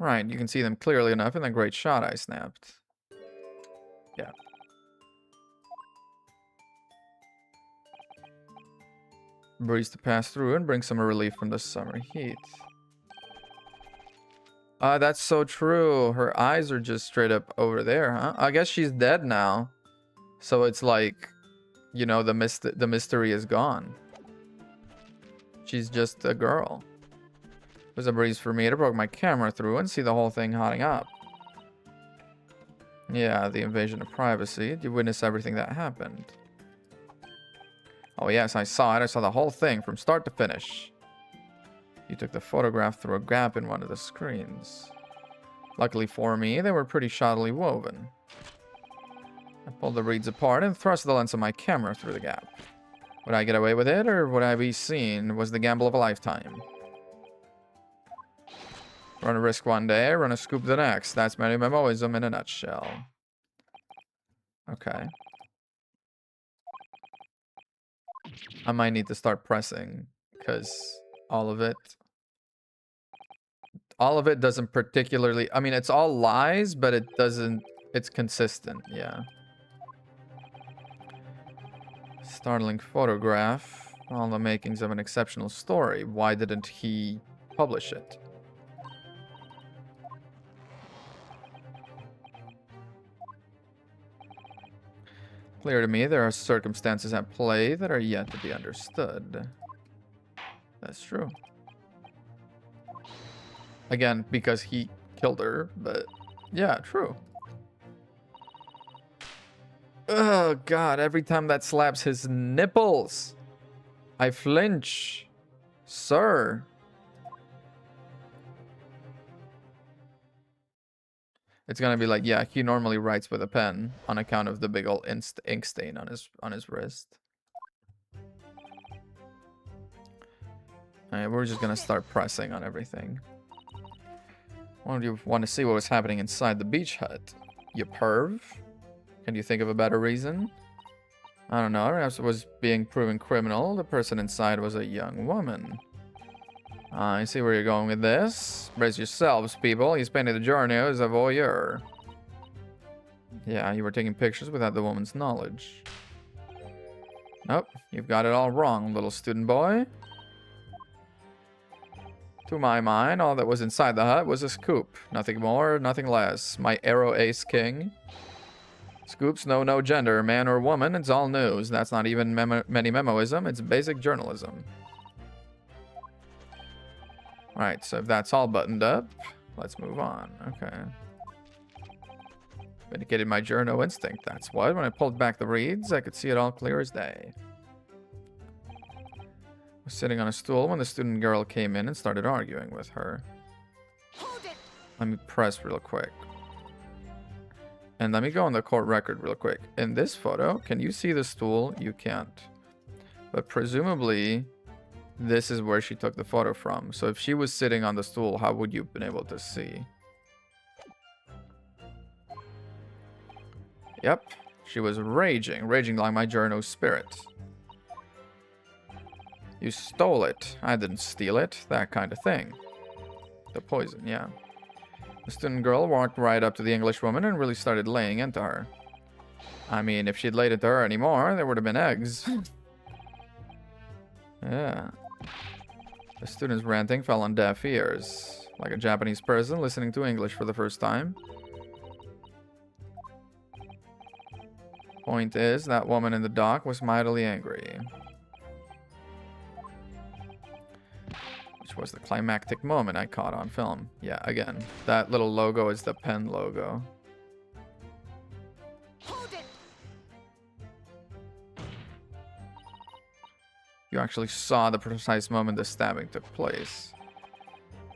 Right, you can see them clearly enough in the great shot I snapped. Yeah. Breeze to pass through and bring some relief from the summer heat. That's so true. Her eyes are just straight up over there, huh? I guess she's dead now. So it's like, you know, the mystery is gone. She's just a girl. There's a breeze for me to poke my camera through and see the whole thing hotting up. Yeah, the invasion of privacy. You witness everything that happened. Oh yes, I saw it. I saw the whole thing from start to finish. You took the photograph through a gap in one of the screens. Luckily for me, they were pretty shoddily woven. I pulled the reeds apart and thrust the lens of my camera through the gap. Would I get away with it, or would I be seen? Was the gamble of a lifetime. Run a risk one day, run a scoop the next. That's Many Memoism in a nutshell. Okay. I might need to start pressing, because all of it doesn't particularly... I mean, it's all lies, but it doesn't... It's consistent, yeah. Startling photograph. All the makings of an exceptional story. Why didn't he publish it? Clear to me, there are circumstances at play that are yet to be understood. That's true. Again, because he killed her, but yeah, true. Oh god, every time that slaps his nipples, I flinch. Sir. It's gonna be like, yeah, he normally writes with a pen on account of the big ol' ink stain on his wrist. Alright, we're just gonna start pressing on everything. Why don't you want to see what was happening inside the beach hut? You perv? Can you think of a better reason? I don't know, perhaps it was being proven criminal. The person inside was a young woman. I see where you're going with this. Brace yourselves, people. He's painted the journey as a voyeur. Yeah, you were taking pictures without the woman's knowledge. Nope, you've got it all wrong, little student boy. To my mind, all that was inside the hut was a scoop. Nothing more, nothing less. My arrow ace king. Scoops know no gender, man or woman. It's all news. That's not even many memoism. It's basic journalism. Alright, so if that's all buttoned up, let's move on. Okay. Vindicated my journo instinct, that's what. When I pulled back the reeds, I could see it all clear as day. I was sitting on a stool when the student girl came in and started arguing with her. Hold it. Let me press real quick. And let me go on the court record real quick. In this photo, can you see the stool? You can't. But presumably, this is where she took the photo from. So if she was sitting on the stool, how would you have been able to see? Yep. She was raging like my journo spirit. You stole it. I didn't steal it. That kind of thing. The poison, yeah. The student girl walked right up to the English woman and really started laying into her. I mean, if she'd laid into her anymore, there would have been eggs. Yeah. The student's ranting fell on deaf ears, like a Japanese person listening to English for the first time. Point is, that woman in the dock was mightily angry. Which was the climactic moment I caught on film. Yeah, again, that little logo is the pen logo. Hold it. You actually saw the precise moment the stabbing took place.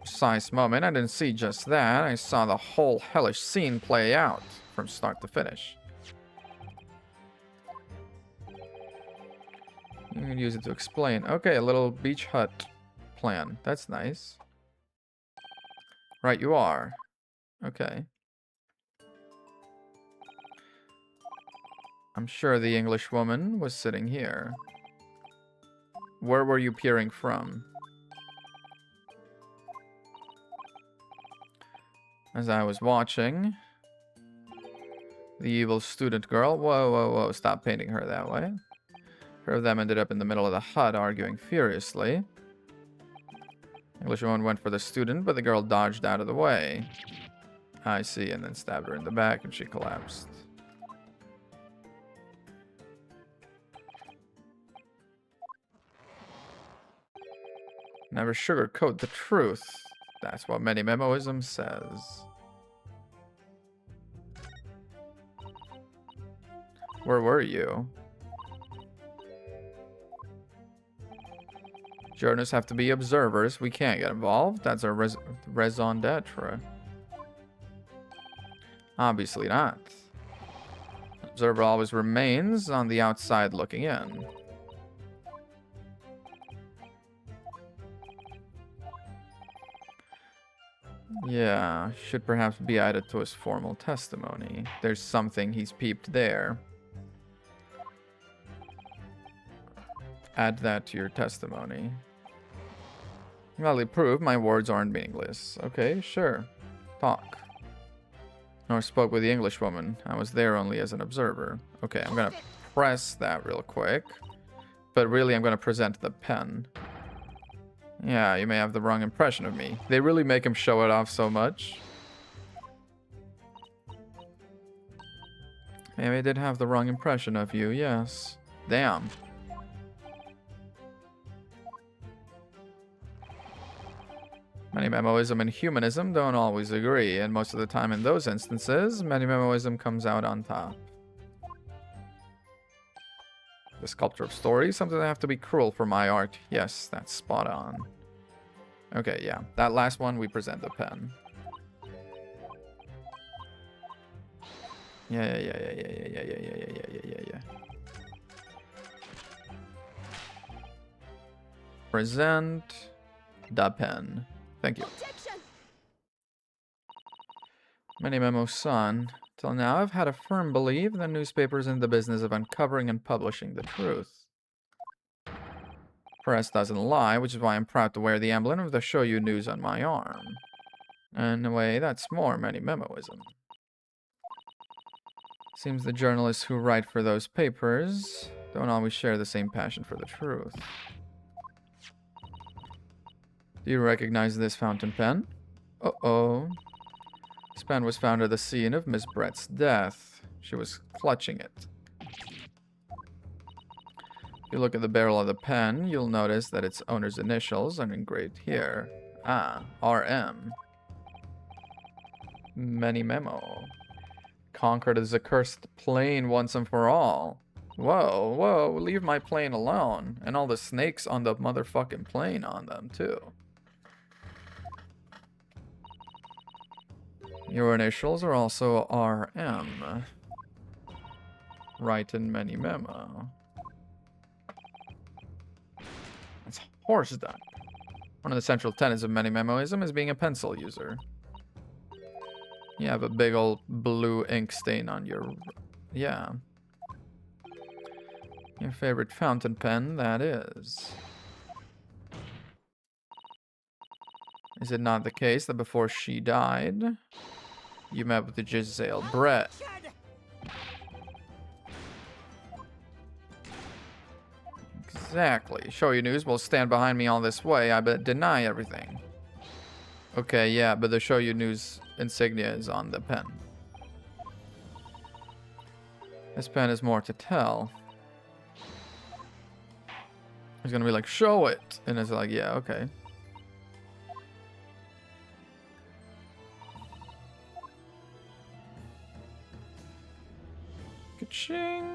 precise moment. I didn't see just that. I saw the whole hellish scene play out from start to finish. You can use it to explain. Okay, a little beach hut plan. That's nice. Right, you are. Okay. I'm sure the English woman was sitting here. Where were you peering from? As I was watching, the evil student girl. Whoa, whoa, whoa. Stop painting her that way. Pair of them ended up in the middle of the hut arguing furiously. Englishwoman went for the student, but the girl dodged out of the way. I see, and then stabbed her in the back, and she collapsed. Never sugarcoat the truth. That's what many memoism says. Where were you? Journalists have to be observers. We can't get involved. That's our raison d'etre. Obviously not. Observer always remains on the outside looking in. Yeah, should perhaps be added to his formal testimony. There's something he's peeped there. Add that to your testimony. Gladly prove my words aren't meaningless. Okay, sure. Talk. Nor spoke with the Englishwoman. I was there only as an observer. Okay, I'm gonna press that real quick. But really, I'm gonna present the pen. Yeah, you may have the wrong impression of me. They really make him show it off so much. Maybe I did have the wrong impression of you, yes. Damn. Many memoism and humanism don't always agree, and most of the time in those instances, many memoism comes out on top. The sculpture of stories, something that have to be cruel for my art. Yes, that's spot on. Okay, yeah. That last one, we present the pen. Yeah. Present the pen. Thank you. Many Memo son. Till now, I've had a firm belief the newspaper's in the business of uncovering and publishing the truth. Press doesn't lie, which is why I'm proud to wear the emblem of the Shoyu News on my arm. In a way, that's more Many Memoism. Seems the journalists who write for those papers don't always share the same passion for the truth. Do you recognize this fountain pen? Uh-oh. This pen was found at the scene of Miss Brett's death. She was clutching it. If you look at the barrel of the pen, you'll notice that its owner's initials are engraved here. Ah, RM. Many Memo. Conquered as a cursed plane once and for all. Whoa, whoa, leave my plane alone. And all the snakes on the motherfucking plane on them, too. Your initials are also RM. Right in Many Memo. That's horse done. One of the central tenets of Many Memoism is being a pencil user. You have a big old blue ink stain on your... Yeah. Your favorite fountain pen, that is. Is it not the case that before she died, you met with the Giselle Brett? Exactly. Shoyu News will stand behind me all this way. I bet deny everything. Okay, yeah, but the Shoyu News insignia is on the pen. This pen is more to tell. He's gonna be like, show it! And it's like, yeah, okay. Ka-ching!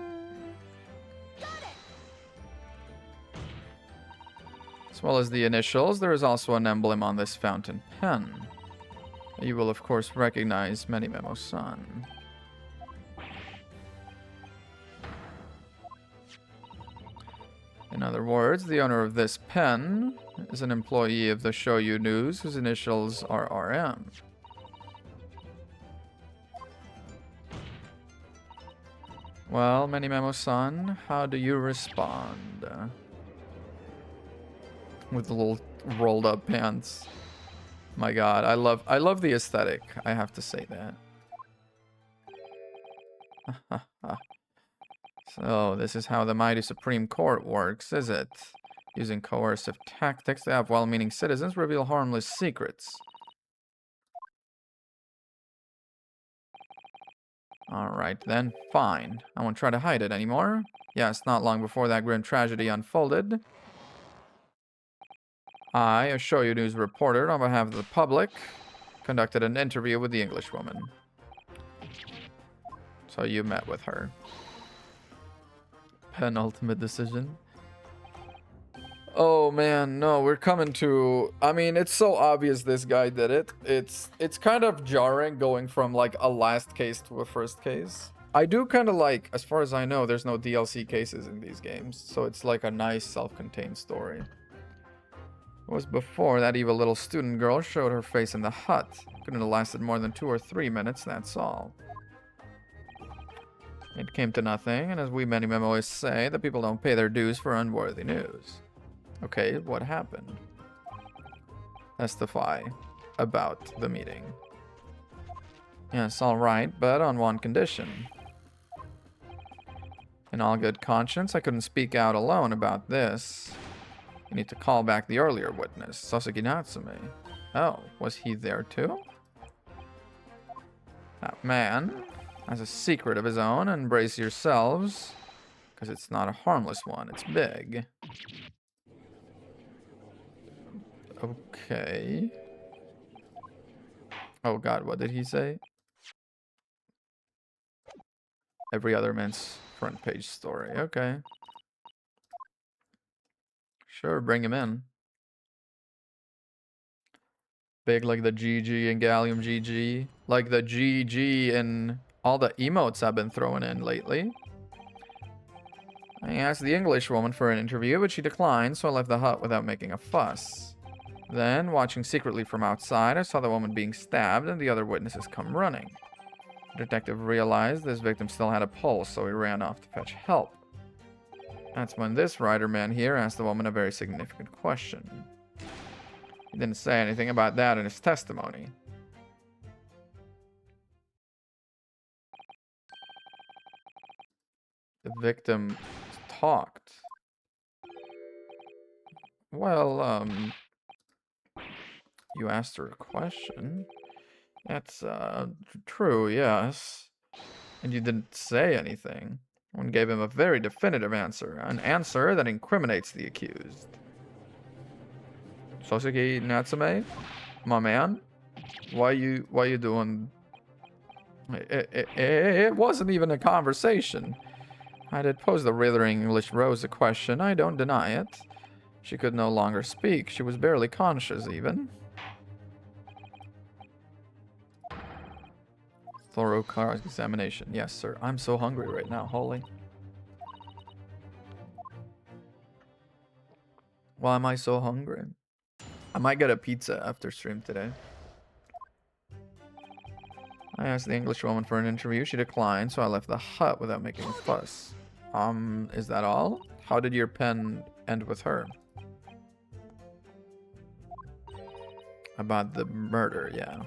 As well as the initials, there is also an emblem on this fountain pen. You will, of course, recognize Menimemo-san. In other words, the owner of this pen is an employee of the Shoyu News whose initials are RM. Well, Menimemo-san, how do you respond? With the little rolled up pants. My god, I love the aesthetic, I have to say that. So, this is how the mighty Supreme Court works, is it? Using coercive tactics to have well-meaning citizens reveal harmless secrets. Alright then, fine. I won't try to hide it anymore. Yes, not long before that grim tragedy unfolded, I, a Shoyu News reporter on behalf of the public, conducted an interview with the Englishwoman. So you met with her. Penultimate decision. Oh man, no, we're coming to... I mean, it's so obvious this guy did it. It's kind of jarring going from like a last case to a first case. I do kind of like, as far as I know, there's no DLC cases in these games. So it's like a nice self-contained story. It was before that evil little student girl showed her face in the hut. Couldn't have lasted more than 2 or 3 minutes, that's all. It came to nothing, and as we Menimemo always say, the people don't pay their dues for unworthy news. Okay, what happened? Testify about the meeting. Yes, alright, but on one condition. In all good conscience, I couldn't speak out alone about this. You need to call back the earlier witness, Soseki Natsume. Oh, was he there too? That man has a secret of his own, and brace yourselves, because it's not a harmless one, it's big. Okay. Oh god, what did he say? Every other man's front page story, okay. Sure, bring him in. Big like the GG and Gallium GG. Like the GG and all the emotes I've been throwing in lately. I asked the Englishwoman for an interview, but she declined, so I left the hut without making a fuss. Then, watching secretly from outside, I saw the woman being stabbed and the other witnesses come running. The detective realized this victim still had a pulse, so he ran off to fetch help. That's when this writer man here asked the woman a very significant question. He didn't say anything about that in his testimony. The victim talked. Well, you asked her a question. That's, true, yes. And you didn't say anything. One gave him a very definitive answer. An answer that incriminates the accused. Soseki Natsume? My man? Why you doing... It wasn't even a conversation. I did pose the withering English Rose a question. I don't deny it. She could no longer speak. She was barely conscious, even. Thorough car examination. Yes, sir. I'm so hungry right now. Holy. Why am I so hungry? I might get a pizza after stream today. I asked the Englishwoman for an interview. She declined, so I left the hut without making a fuss. Is that all? How did your pen end with her? About the murder, yeah.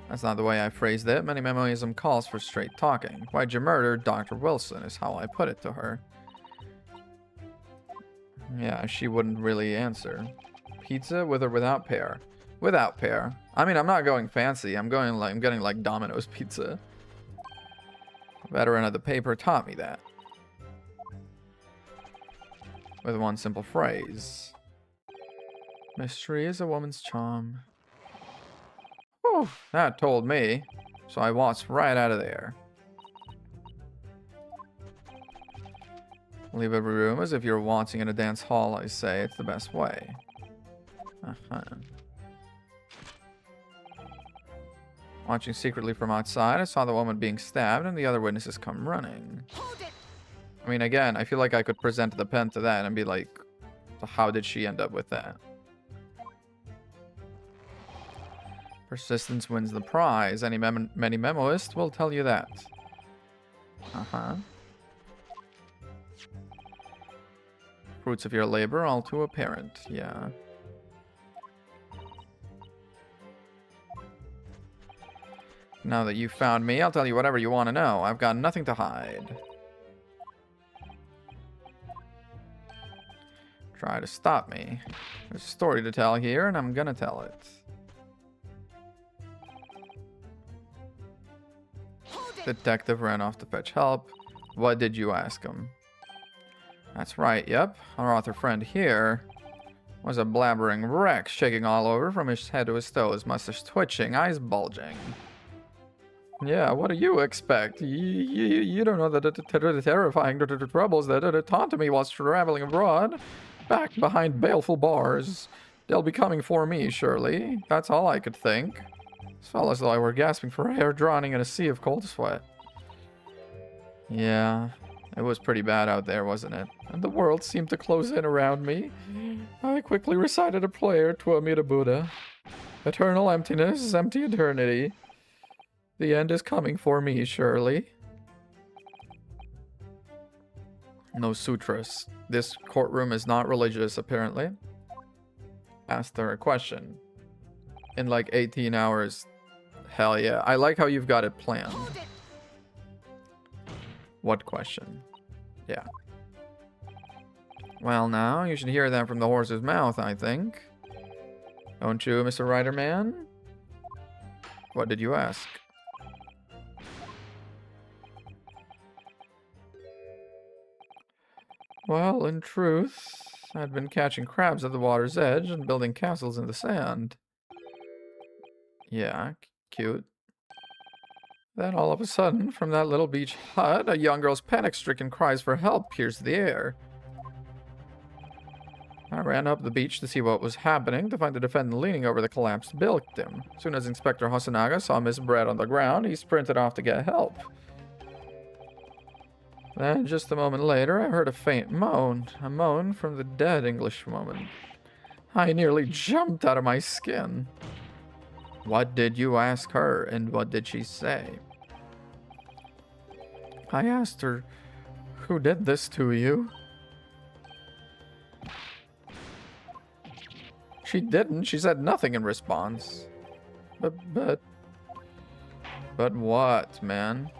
That's not the way I phrased it. Menimemoism calls for straight talking. Why'd you murder Dr. Wilson is how I put it to her. Yeah, she wouldn't really answer. Pizza with or without pear? Without pear. I mean, I'm not going fancy. I'm getting like Domino's pizza. A veteran of the paper taught me that. With one simple phrase. Mystery is a woman's charm. Whew, that told me. So I waltzed right out of there. Leave every room as if you're waltzing in a dance hall, I say. It's the best way. Uh-huh. Watching secretly from outside, I saw the woman being stabbed and the other witnesses come running. I mean, again, I feel like I could present the pen to that and be like, so how did she end up with that? Persistence wins the prize. Many memoists will tell you that. Uh-huh. Fruits of your labor all too apparent. Yeah. Now that you've found me, I'll tell you whatever you want to know. I've got nothing to hide. Try to stop me. There's a story to tell here, and I'm gonna tell it. Detective ran off to fetch help. What did you ask him? That's right, yep. Our author friend here was a blabbering wreck, shaking all over from his head to his toes, mustache twitching, eyes bulging. Yeah, what do you expect? You don't know the terrifying troubles that taunted me whilst traveling abroad. Back behind baleful bars. They'll be coming for me, surely. That's all I could think. It felt as though I were gasping for air, drowning in a sea of cold sweat. Yeah, it was pretty bad out there, wasn't it? And the world seemed to close in around me. I quickly recited a prayer to Amida Buddha. Eternal emptiness, empty eternity. The end is coming for me, surely. No sutras. This courtroom is not religious, apparently. Asked her a question. In like 18 hours. Hell yeah. I like how you've got it planned. What question? Yeah. Well, now, you should hear that from the horse's mouth, I think. Don't you, Mr. Riderman? What did you ask? Well, in truth, I'd been catching crabs at the water's edge and building castles in the sand. Yeah, cute. Then all of a sudden, from that little beach hut, a young girl's panic-stricken cries for help pierced the air. I ran up the beach to see what was happening, to find the defendant leaning over the collapsed victim. As soon as Inspector Hosonaga saw Miss Brett on the ground, he sprinted off to get help. Then, just a moment later, I heard a faint moan. A moan from the dead Englishwoman. I nearly jumped out of my skin. What did you ask her, and what did she say? I asked her, who did this to you? She didn't. She said nothing in response. But what, man?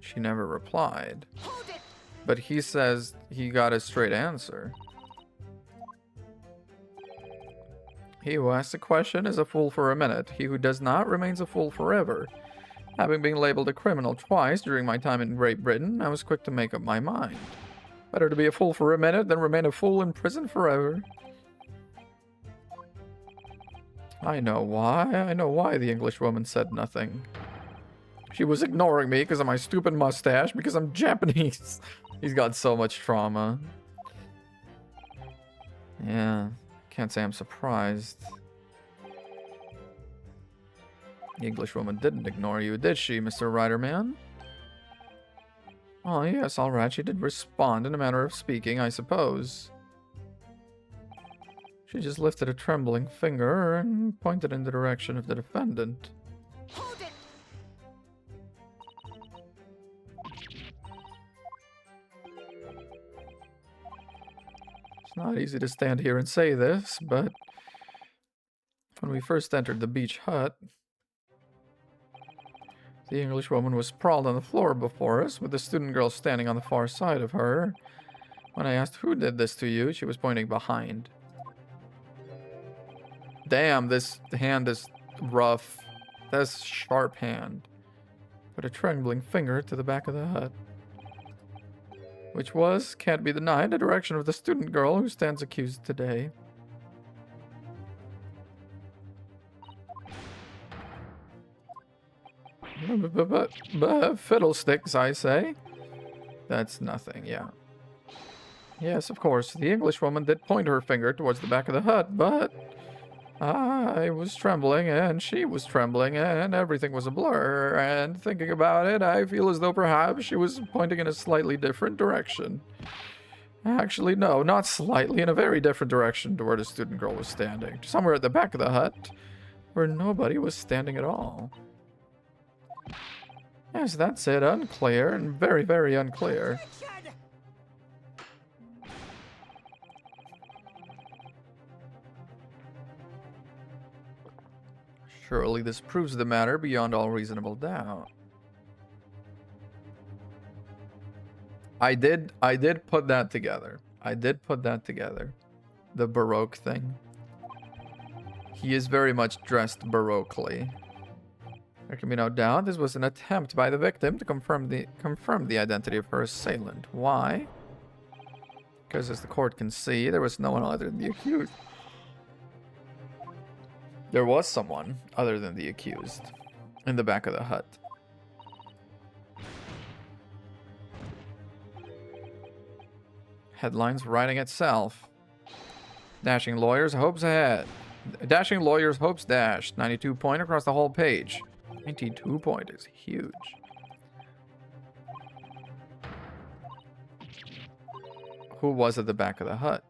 She never replied. But he says he got a straight answer. He who asks a question is a fool for a minute. He who does not remains a fool forever. Having been labeled a criminal twice during my time in Great Britain, I was quick to make up my mind. Better to be a fool for a minute than remain a fool in prison forever. I know why. I know why the Englishwoman said nothing. She was ignoring me because of my stupid mustache, because I'm Japanese. He's got so much trauma. Yeah, can't say I'm surprised. The Englishwoman didn't ignore you, did she, Mr. Riderman? Oh, yes, all right. She did respond in a manner of speaking, I suppose. She just lifted a trembling finger and pointed in the direction of the defendant. Hold it! It's not easy to stand here and say this, but when we first entered the beach hut, the Englishwoman was sprawled on the floor before us, with the student girl standing on the far side of her. When I asked who did this to you, she was pointing behind. Damn, this hand is rough. That's sharp hand. Put a trembling finger to the back of the hut. Which was, can't be denied, the direction of the student girl who stands accused today. Fiddlesticks, I say. That's nothing, yeah. Yes, of course, the Englishwoman did point her finger towards the back of the hut, but I was trembling, and she was trembling, and everything was a blur, and thinking about it, I feel as though perhaps she was pointing in a slightly different direction. Actually, no, not slightly, in a very different direction to where the student girl was standing. Somewhere at the back of the hut, where nobody was standing at all. Yes, that's it. Unclear, and very, very unclear. Surely this proves the matter beyond all reasonable doubt. I did put that together. I did put that together. The Baroque thing. He is very much dressed baroquely. There can be no doubt this was an attempt by the victim to confirm the identity of her assailant. Why? Because as the court can see, there was no one other than the accused. There was someone other than the accused in the back of the hut. Headlines writing itself. Dashing lawyers hopes ahead. Dashing lawyers hopes dashed. 92 point across the whole page. 92 point is huge. Who was at the back of the hut?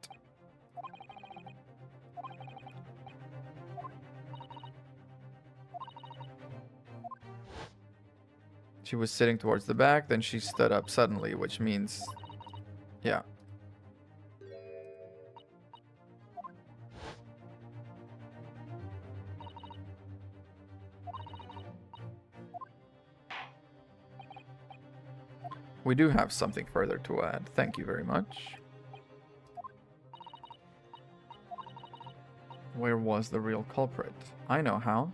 She was sitting towards the back, then she stood up suddenly, which means, yeah. We do have something further to add. Thank you very much. Where was the real culprit? I know how.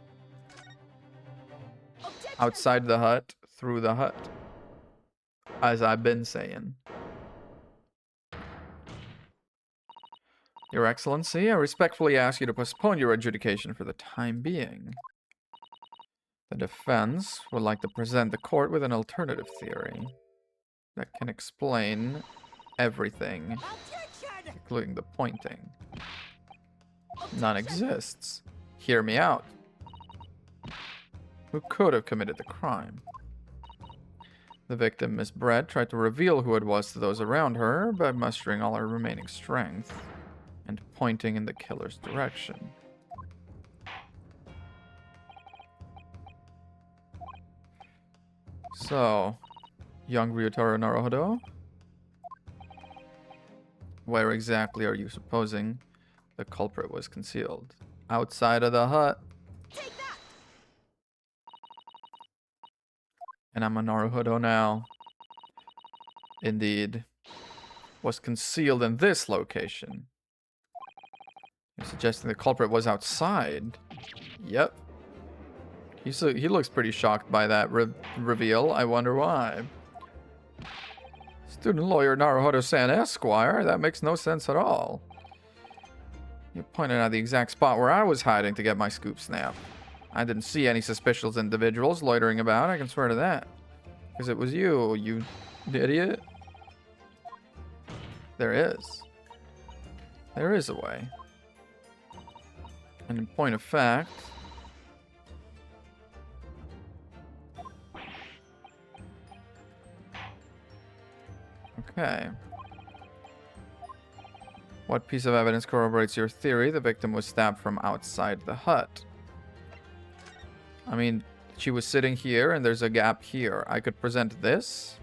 Outside the hut, through the hut. As I've been saying. Your Excellency, I respectfully ask you to postpone your adjudication for the time being. The defense would like to present the court with an alternative theory that can explain everything, including the pointing. None exists. Hear me out. Who could have committed the crime? The victim, Miss Brett, tried to reveal who it was to those around her by mustering all her remaining strength and pointing in the killer's direction. So, young Ryutaro Naruhodo, where exactly are you supposing the culprit was concealed? Outside of the hut. And I'm a Naruhodo now. Indeed. Was concealed in this location. You're suggesting the culprit was outside? Yep. He looks pretty shocked by that reveal. I wonder why. Student lawyer Naruhodo-san Esquire? That makes no sense at all. You pointed out the exact spot where I was hiding to get my scoop snap. I didn't see any suspicious individuals loitering about, I can swear to that. Because it was you, you idiot. There is. There is a way. And in point of fact... Okay. What piece of evidence corroborates your theory the victim was stabbed from outside the hut? I mean, she was sitting here and there's a gap here. I could present this.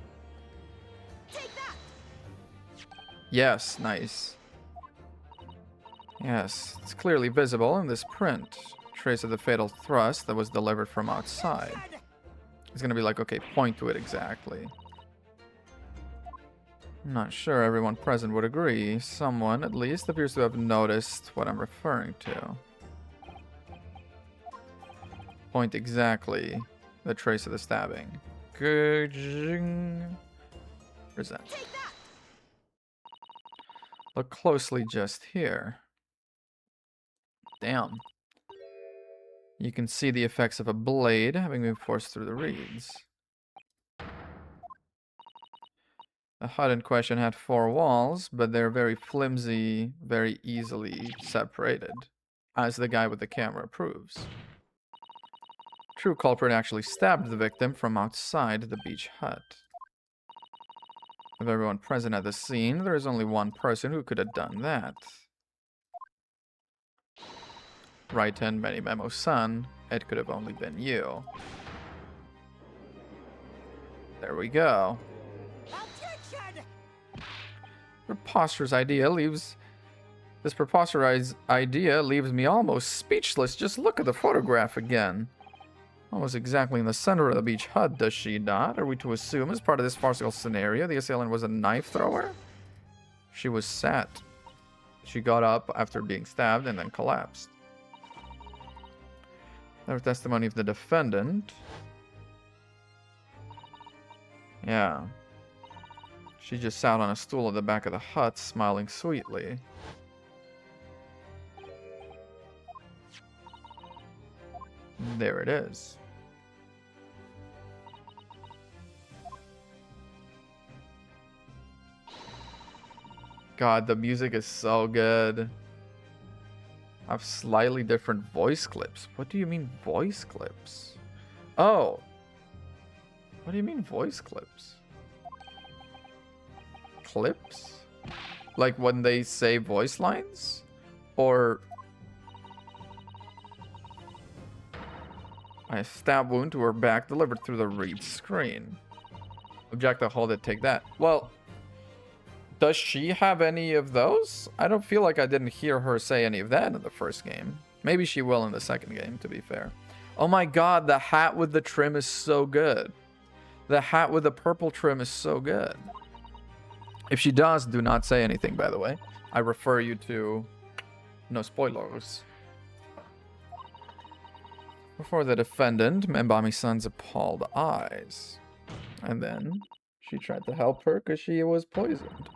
Yes, nice. Yes, it's clearly visible in this print. Trace of the fatal thrust that was delivered from outside. It's gonna be like, okay, point to it exactly. I'm not sure everyone present would agree. Someone, at least, appears to have noticed what I'm referring to. Point exactly the trace of the stabbing. Present. Look closely just here. Damn. You can see the effects of a blade having been forced through the reeds. The hut in question had 4 walls, but they're very flimsy, very easily separated, as the guy with the camera proves. True culprit actually stabbed the victim from outside the beach hut. Of everyone present at the scene, there is only one person who could have done that. Right hand Many Memo-san, it could have only been you. There we go. Preposterous idea leaves... This preposterous idea leaves me almost speechless. Just look at the photograph again. Almost exactly in the center of the beach hut, does she not? Are we to assume, as part of this farcical scenario, the assailant was a knife thrower? She was sat. She got up after being stabbed and then collapsed. There's testimony of the defendant. Yeah. She just sat on a stool at the back of the hut, smiling sweetly. There it is. God, the music is so good. I have slightly different voice clips. What do you mean voice clips? Oh. What do you mean voice clips? Clips? Like when they say voice lines? Or... A stab wound to her back delivered through the read screen. Objective, hold it, take that. Well, does she have any of those? I don't feel like I didn't hear her say any of that in the first game. Maybe she will in the second game, to be fair. Oh my god, the hat with the trim is so good. The hat with the purple trim is so good. If she does, do not say anything, by the way. I refer you to... No spoilers. Before the defendant, Membami-san's appalled eyes. And then she tried to help her because she was poisoned.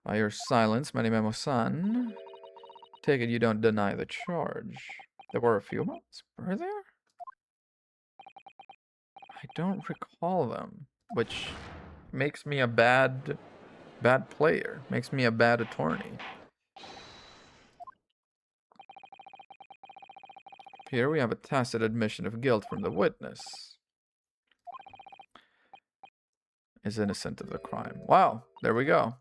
By your silence, Memo-san, take it you don't deny the charge. There were a few months, were there? I don't recall them, which makes me a bad player, makes me a bad attorney. Here we have a tacit admission of guilt from the witness. Is innocent of the crime. Wow, there we go.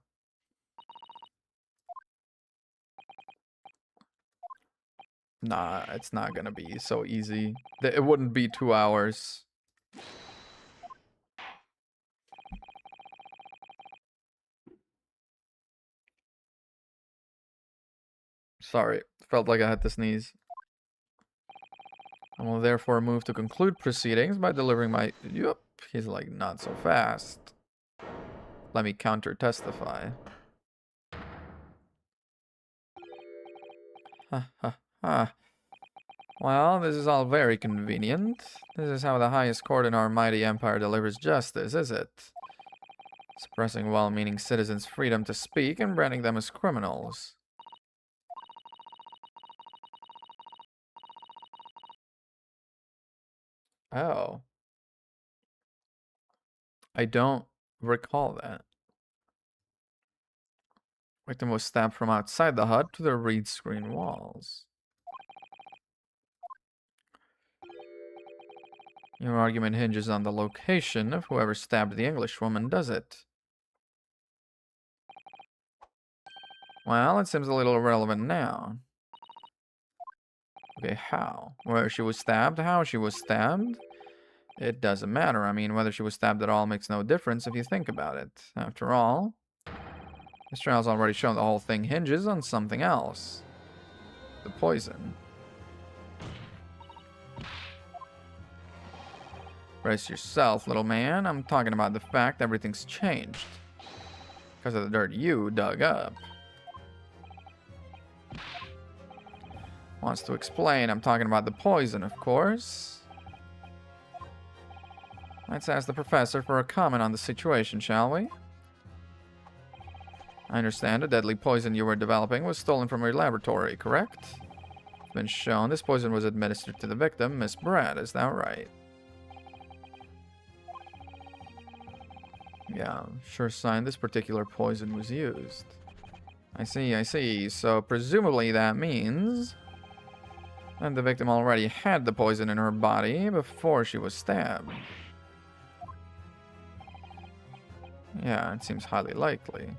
Nah, it's not gonna be so easy. It wouldn't be 2 hours. Sorry, felt like I had to sneeze. I will therefore move to conclude proceedings by delivering my... Yup, he's like, not so fast. Let me counter-testify. Ha ha ha. Well, this is all very convenient. This is how the highest court in our mighty empire delivers justice, is it? Suppressing well-meaning citizens' freedom to speak and branding them as criminals. Oh. I don't recall that. Victim was stabbed from outside the hut to the reed screen walls. Your argument hinges on the location of whoever stabbed the Englishwoman, does it? Well, it seems a little irrelevant now. Okay, how? Where she was stabbed? How she was stabbed? It doesn't matter. I mean, whether she was stabbed at all makes no difference if you think about it. After all, this trial's already shown the whole thing hinges on something else. The poison. Brace yourself, little man. I'm talking about the fact everything's changed. Because of the dirt you dug up. Wants to explain. I'm talking about the poison, of course. Let's ask the professor for a comment on the situation, shall we? I understand the deadly poison you were developing was stolen from your laboratory, correct? It's been shown this poison was administered to the victim, Miss Brett, is that right? Yeah, sure sign this particular poison was used. I see, I see. So presumably that means that the victim already had the poison in her body before she was stabbed. Yeah, it seems highly likely.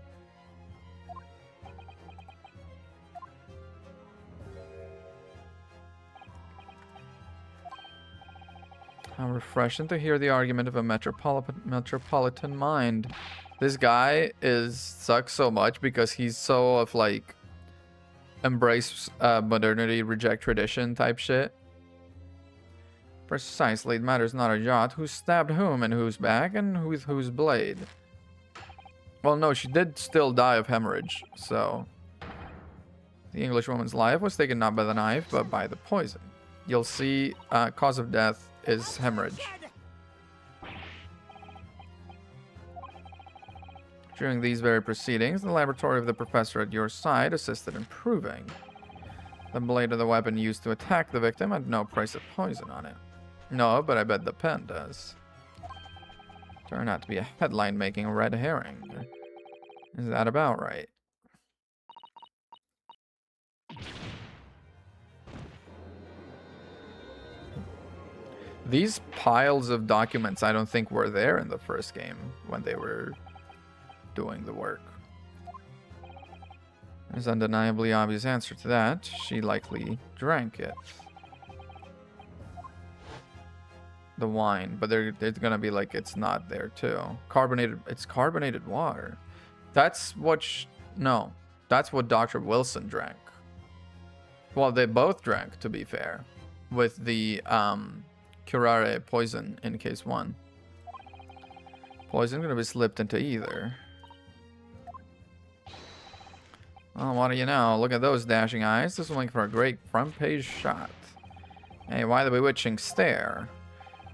How refreshing to hear the argument of a metropolitan mind. This guy sucks so much because he's so of like embrace modernity, reject tradition type shit. Precisely, it matters not a jot who stabbed whom and whose back and with whose blade. Well, no, she did still die of hemorrhage, so the English woman's life was taken not by the knife but by the poison. You'll see cause of death is hemorrhage. During these very proceedings, the laboratory of the professor at your side assisted in proving the blade of the weapon used to attack the victim had no trace of poison on it. No, but I bet the pen does. Turned out to be a headline-making red herring. Is that about right? These piles of documents I don't think were there in the first game when they were doing the work. There's an undeniably obvious answer to that. She likely drank it. The wine, but it's gonna be like it's not there too. It's carbonated water. That's what no, that's what Dr. Wilson drank. Well, they both drank, to be fair, with the curare poison in case 1. Poison gonna be slipped into either. Well, what do you know? Look at those dashing eyes. This will make for a great front page shot. Hey, why the bewitching stare?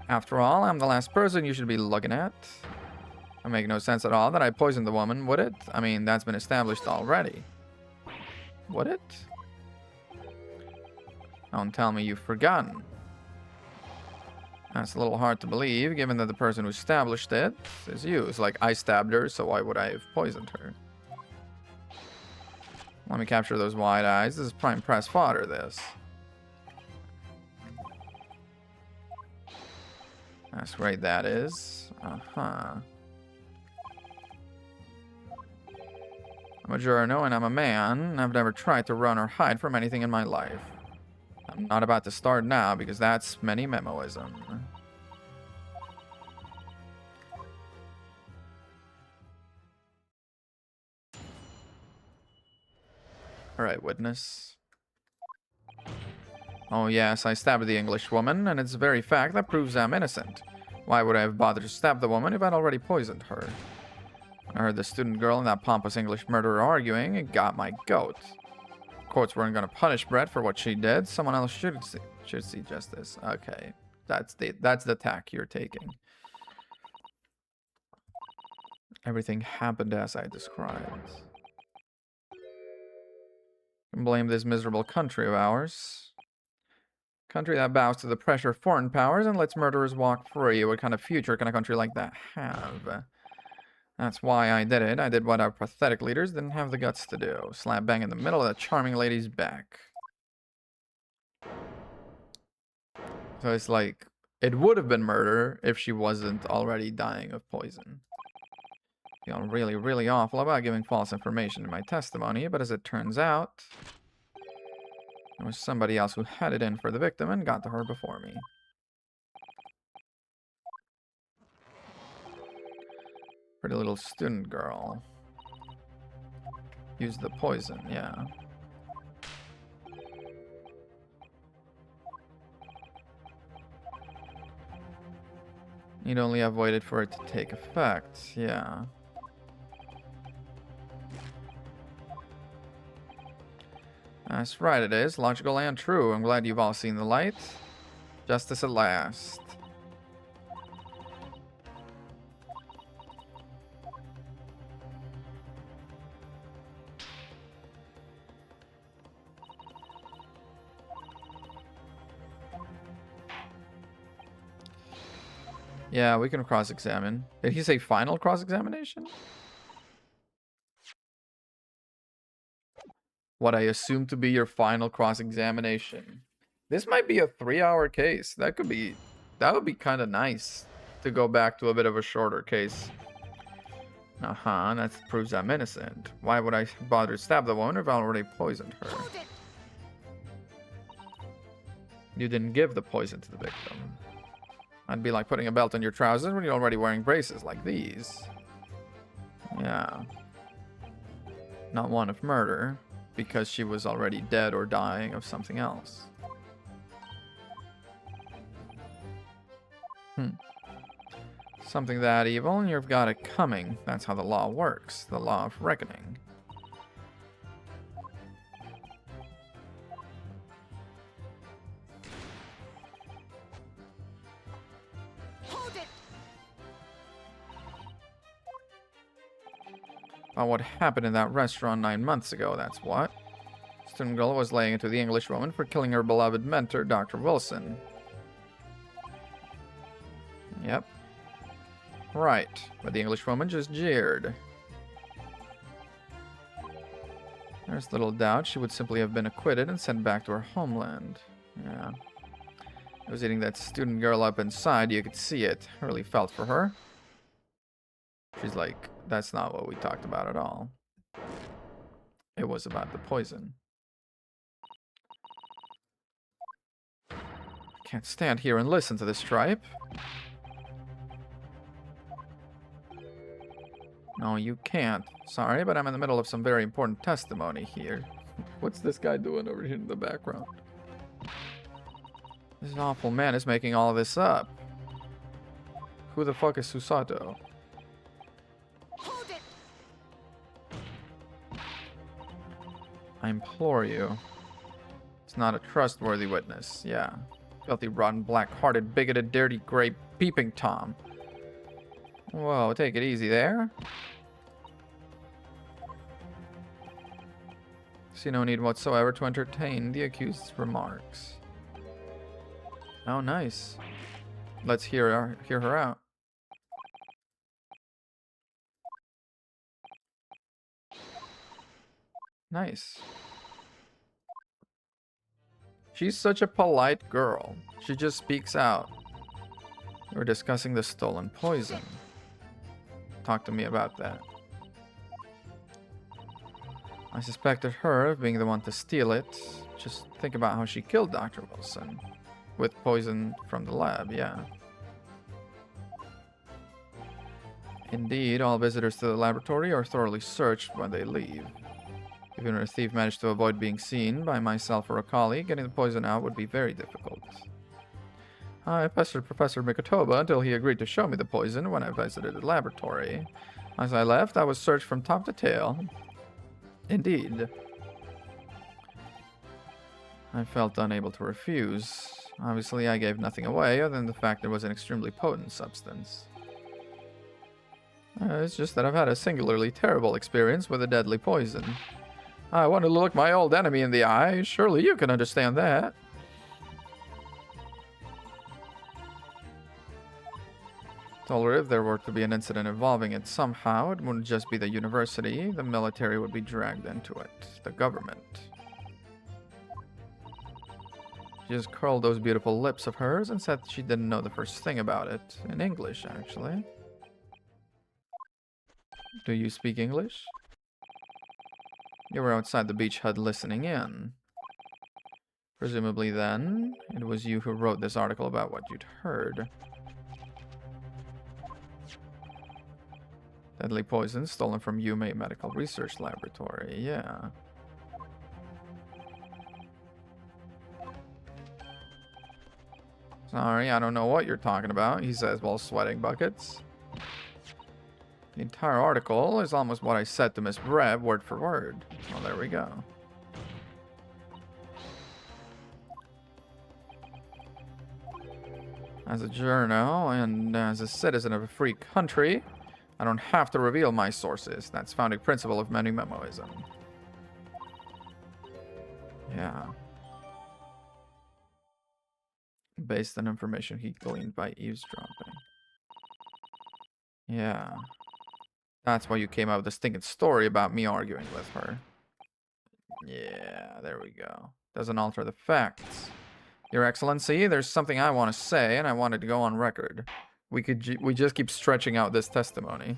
After all, I'm the last person you should be looking at. It would make no sense at all that I poisoned the woman, would it? I mean, that's been established already. Would it? Don't tell me you've forgotten. That's a little hard to believe, given that the person who established it is you. It's like, I stabbed her, so why would I have poisoned her? Let me capture those wide eyes. This is prime press fodder, this. That's right, that is. Uh-huh. I'm a Giorno and I'm a man. I've never tried to run or hide from anything in my life. I'm not about to start now because that's many memoism. Alright, witness. Oh yes, I stabbed the English woman, and it's the very fact that proves I'm innocent. Why would I have bothered to stab the woman if I'd already poisoned her? When I heard the student girl and that pompous English murderer arguing, it got my goat. Courts weren't gonna punish Brett for what she did. Someone else should see justice. Okay, that's the tack you're taking. Everything happened as I described. Can blame this miserable country of ours. Country that bows to the pressure of foreign powers and lets murderers walk free. What kind of future can a country like that have? That's why I did it. I did what our pathetic leaders didn't have the guts to do. Slap bang in the middle of that charming lady's back. So it's like, it would have been murder if she wasn't already dying of poison. I feel really, really awful about giving false information in my testimony, but as it turns out, there was somebody else who had it in for the victim and got to her before me. Pretty little student girl. Used the poison, yeah. You'd only have waited for it to take effect, yeah. That's right, it is. Logical and true. I'm glad you've all seen the light. Justice at last. Yeah, we can cross-examine. Did he say final cross-examination? What I assume to be your final cross-examination. This might be a 3-hour case. That would be kind of nice to go back to a bit of a shorter case. That proves I'm innocent. Why would I bother to stab the woman if I already poisoned her? You didn't give the poison to the victim. I'd be like putting a belt on your trousers when you're already wearing braces like these. Yeah. Not one of murder, because she was already dead or dying of something else. Something that evil, and you've got it coming. That's how the law works. The law of reckoning. Hold it! About what happened in that restaurant 9 months ago, that's what. Student girl was laying into the English woman for killing her beloved mentor, Dr. Wilson. Yep. Right, but the English woman just jeered. There's little doubt she would simply have been acquitted and sent back to her homeland. Yeah. It was eating that student girl up inside, you could see it. I really felt for her. She's like, that's not what we talked about at all. It was about the poison. I can't stand here and listen to this stripe. No, you can't. Sorry, but I'm in the middle of some very important testimony here. What's this guy doing over here in the background? This awful man is making all of this up. Who the fuck is Susato? Hold it! I implore you. It's not a trustworthy witness. Yeah. Filthy, rotten, black-hearted, bigoted, dirty, gray, peeping Tom. Whoa, take it easy there. See no need whatsoever to entertain the accused's remarks. Oh, nice. Let's hear her out. Nice. She's such a polite girl. She just speaks out. We're discussing the stolen poison. Talk to me about that. I suspected her of being the one to steal it. Just think about how she killed Dr. Wilson. With poison from the lab, yeah. Indeed, all visitors to the laboratory are thoroughly searched when they leave. Even if a thief managed to avoid being seen by myself or a colleague, getting the poison out would be very difficult. I pestered Professor Mikotoba until he agreed to show me the poison when I visited the laboratory. As I left, I was searched from top to tail. Indeed. I felt unable to refuse. Obviously, I gave nothing away other than the fact it was an extremely potent substance. It's just that I've had a singularly terrible experience with a deadly poison. I wanted to look my old enemy in the eye. Surely you can understand that. Told her if there were to be an incident involving it somehow, it wouldn't just be the university. The military would be dragged into it. The government. She just curled those beautiful lips of hers and said she didn't know the first thing about it. In English, actually. Do you speak English? You were outside the beach hut listening in. Presumably then, it was you who wrote this article about what you'd heard. Deadly poison stolen from Yume Medical Research Laboratory, yeah. Sorry, I don't know what you're talking about, he says while sweating buckets. The entire article is almost what I said to Miss Breb, word for word. Well, there we go. As a journo and as a citizen of a free country, I don't have to reveal my sources. That's founding principle of many memoism. Yeah. Based on information he gleaned by eavesdropping. Yeah. That's why you came up with this stinking story about me arguing with her. Yeah, there we go. Doesn't alter the facts. Your Excellency, there's something I want to say, and I wanted to go on record. We just keep stretching out this testimony.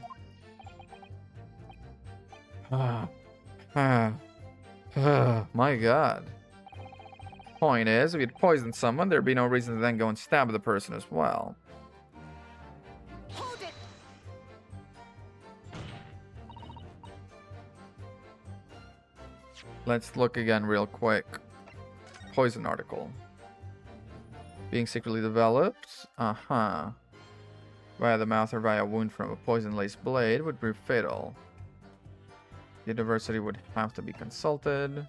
My God. Point is, if you'd poisoned someone, there'd be no reason to then go and stab the person as well. Hold it! Let's look again real quick. Poison article. Being secretly developed? Uh-huh. Via the mouth or via a wound from a poison-laced blade would be fatal. The university would have to be consulted.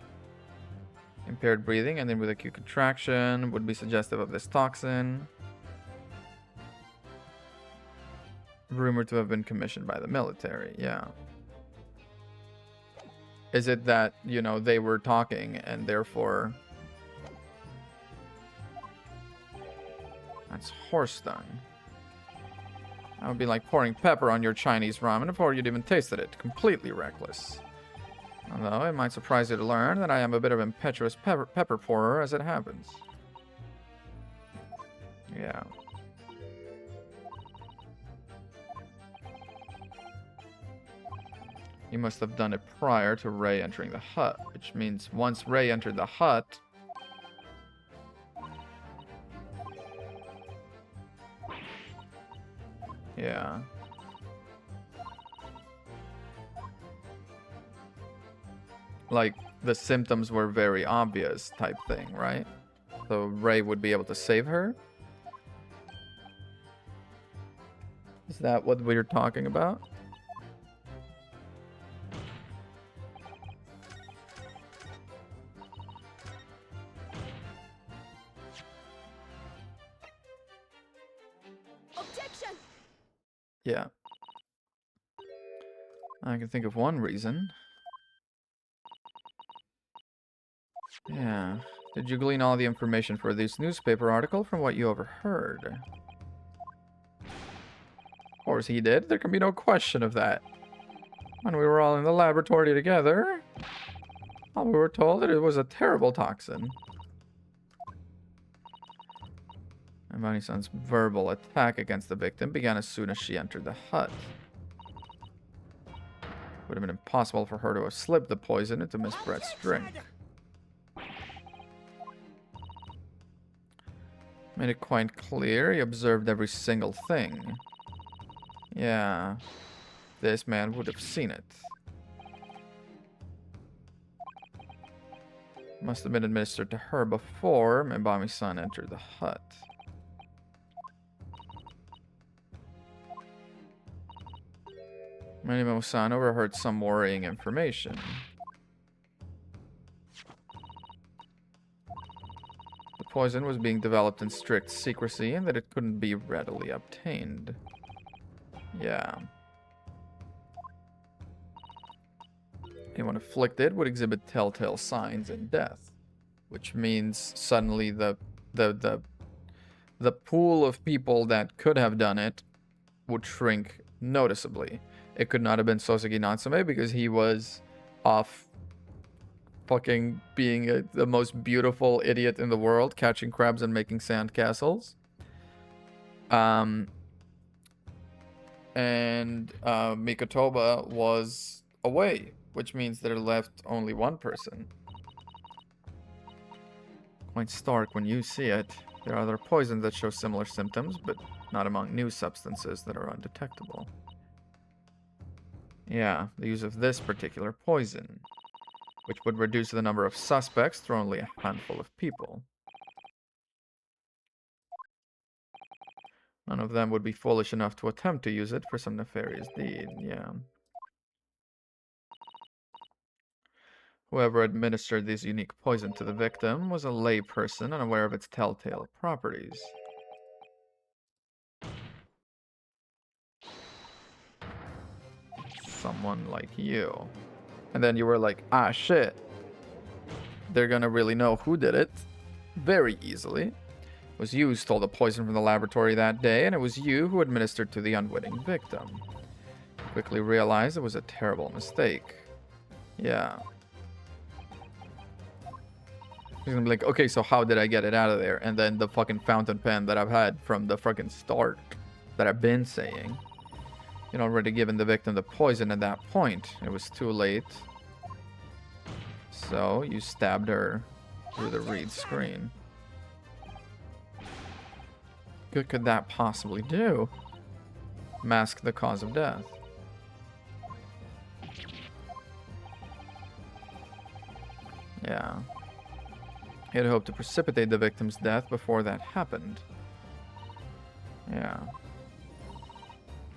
Impaired breathing and then with acute contraction would be suggestive of this toxin. Rumored to have been commissioned by the military, yeah. Is it that, you know, they were talking and therefore... That's horse dung. That would be like pouring pepper on your Chinese ramen before you'd even tasted it. Completely reckless. Although, it might surprise you to learn that I am a bit of impetuous pepper pourer as it happens. Yeah. You must have done it prior to Ray entering the hut, which means once Ray entered the hut... Yeah. Like, the symptoms were very obvious type thing, right? So Ray would be able to save her? Is that what we're talking about? Objection! Yeah. I can think of one reason. Yeah. Did you glean all the information for this newspaper article from what you overheard? Of course he did. There can be no question of that. When we were all in the laboratory together, we were told that it was a terrible toxin. Imani-san's verbal attack against the victim began as soon as she entered the hut. It would have been impossible for her to have slipped the poison into Miss Brett's drink. Made it quite clear he observed every single thing. Yeah, this man would have seen it. Must have been administered to her before Mibami-san entered the hut. Manimo-san overheard some worrying information. The poison was being developed in strict secrecy and that it couldn't be readily obtained. Yeah. Anyone afflicted would exhibit telltale signs in death, which means suddenly the pool of people that could have done it would shrink noticeably. It could not have been Soseki Natsume because he was off fucking being the most beautiful idiot in the world, catching crabs and making sandcastles. And Mikotoba was away, which means there left only one person. Quite stark when you see it. There are other poisons that show similar symptoms, but not among new substances that are undetectable. Yeah, the use of this particular poison, which would reduce the number of suspects through only a handful of people. None of them would be foolish enough to attempt to use it for some nefarious deed, yeah. Whoever administered this unique poison to the victim was a lay person unaware of its telltale properties. Someone like you. And then you were like, ah, shit. They're gonna really know who did it very easily. It was you who stole the poison from the laboratory that day, and it was you who administered to the unwitting victim. Quickly realized it was a terrible mistake. Yeah. He's gonna be like, okay, so how did I get it out of there? And then the fucking fountain pen that I've had from the fucking start, that I've been saying. You'd already given the victim the poison at that point. It was too late. So you stabbed her through the read screen. What could that possibly do? Mask the cause of death. Yeah. He had hoped to precipitate the victim's death before that happened. Yeah.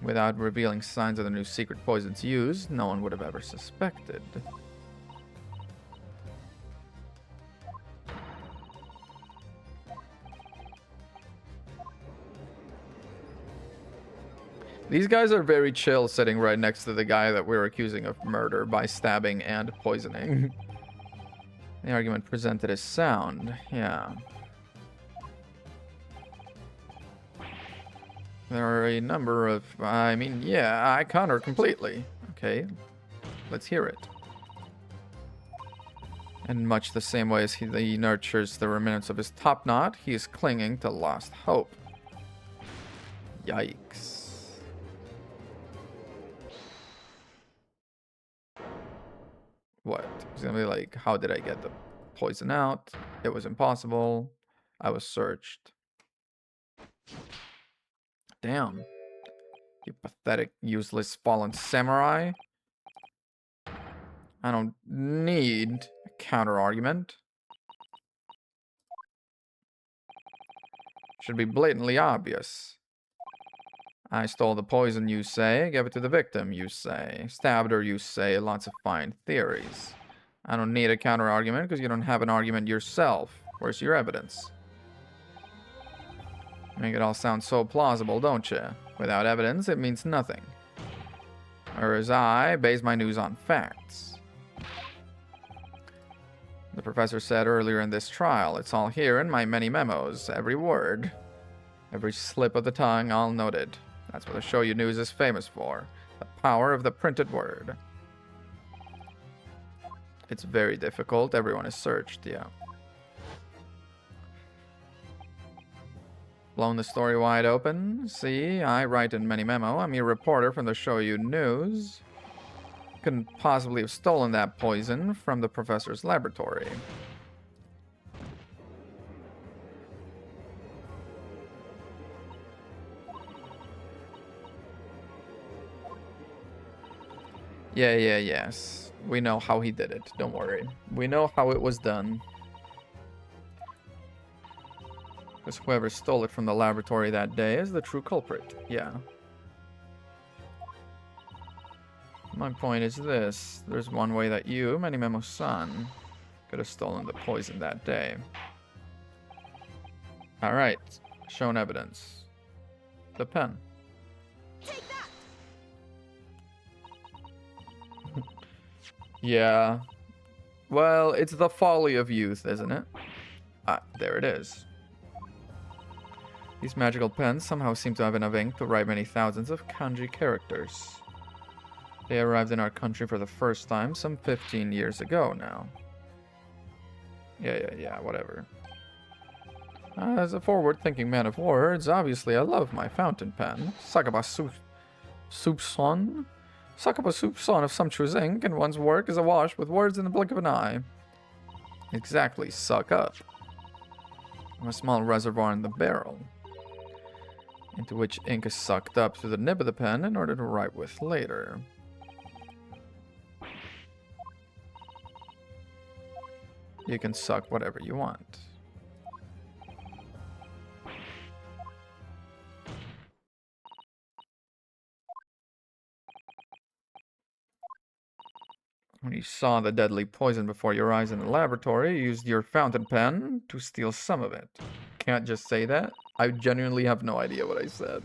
Without revealing signs of the new secret poisons used, no one would have ever suspected. These guys are very chill sitting right next to the guy that we're accusing of murder by stabbing and poisoning. The argument presented is sound, yeah. There are a number of, yeah, I counter completely. Okay, let's hear it. In much the same way as he nurtures the remnants of his top knot, he is clinging to lost hope. Yikes. What? He's gonna be like, how did I get the poison out? It was impossible. I was searched. Damn. You pathetic, useless, fallen samurai. I don't need a counter argument. Should be blatantly obvious. I stole the poison, you say. Gave it to the victim, you say. Stabbed her, you say. Lots of fine theories. I don't need a counter argument because you don't have an argument yourself. Where's your evidence? Make it all sound so plausible, don't you? Without evidence, it means nothing. Whereas I base my news on facts. The professor said earlier in this trial, it's all here in my many memos, every word. Every slip of the tongue, all noted. That's what the Show You News is famous for. The power of the printed word. It's very difficult. Everyone is searched, yeah. Blown the story wide open. See, I write in many memo. I'm your reporter from the Show You News. Couldn't possibly have stolen that poison from the professor's laboratory. Yes. We know how he did it. Don't worry. We know how it was done. Because whoever stole it from the laboratory that day is the true culprit. Yeah. My point is this. There's one way that you, Many Memo-san, could have stolen the poison that day. Alright. Shown evidence. The pen. Take that! Yeah. Well, it's the folly of youth, isn't it? Ah, there it is. These magical pens somehow seem to have enough ink to write many thousands of kanji characters. They arrived in our country for the first time some 15 years ago now. Yeah, whatever. As a forward-thinking man of words, obviously I love my fountain pen. Sakaba Soupçon. Sakaba Soupçon of sumptuous ink, and one's work is awash with words in the blink of an eye. Exactly, suck up. A small reservoir in the barrel, into which ink is sucked up through the nib of the pen in order to write with later. You can suck whatever you want. When you saw the deadly poison before your eyes in the laboratory, you used your fountain pen to steal some of it. Can't just say that. I genuinely have no idea what I said.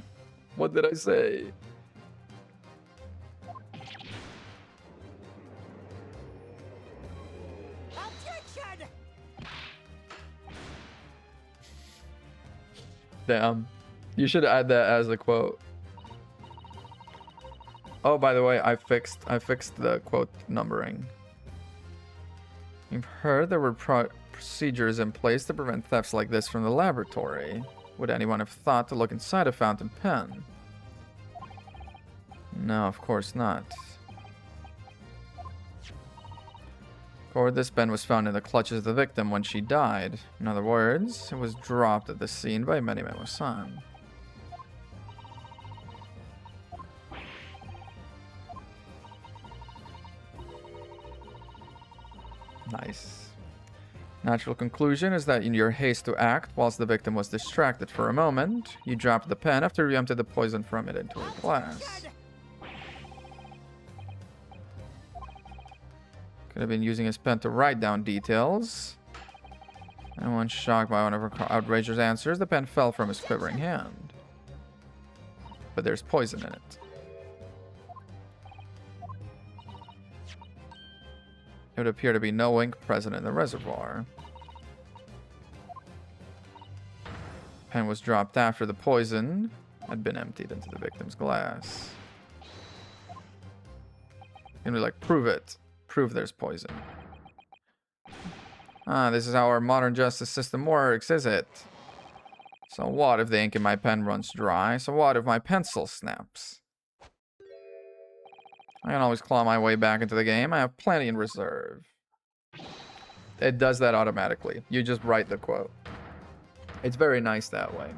What did I say? Objection! Damn. You should add that as a quote. Oh, by the way, I fixed the quote numbering. You've heard there were procedures in place to prevent thefts like this from the laboratory. Would anyone have thought to look inside a fountain pen? No, of course not. Or this pen was found in the clutches of the victim when she died. In other words, it was dropped at the scene by Menime-san. Nice. Natural conclusion is that in your haste to act, whilst the victim was distracted for a moment, you dropped the pen after you emptied the poison from it into a glass. Could have been using his pen to write down details. And when shocked by one of her outrageous answers, the pen fell from his quivering hand. But there's poison in it. It would appear to be no ink present in the reservoir. Pen was dropped after the poison had been emptied into the victim's glass. And we're like, prove it. Prove there's poison. Ah, this is how our modern justice system works, is it? So what if the ink in my pen runs dry? So what if my pencil snaps? I can always claw my way back into the game. I have plenty in reserve. It does that automatically. You just write the quote. It's very nice that way.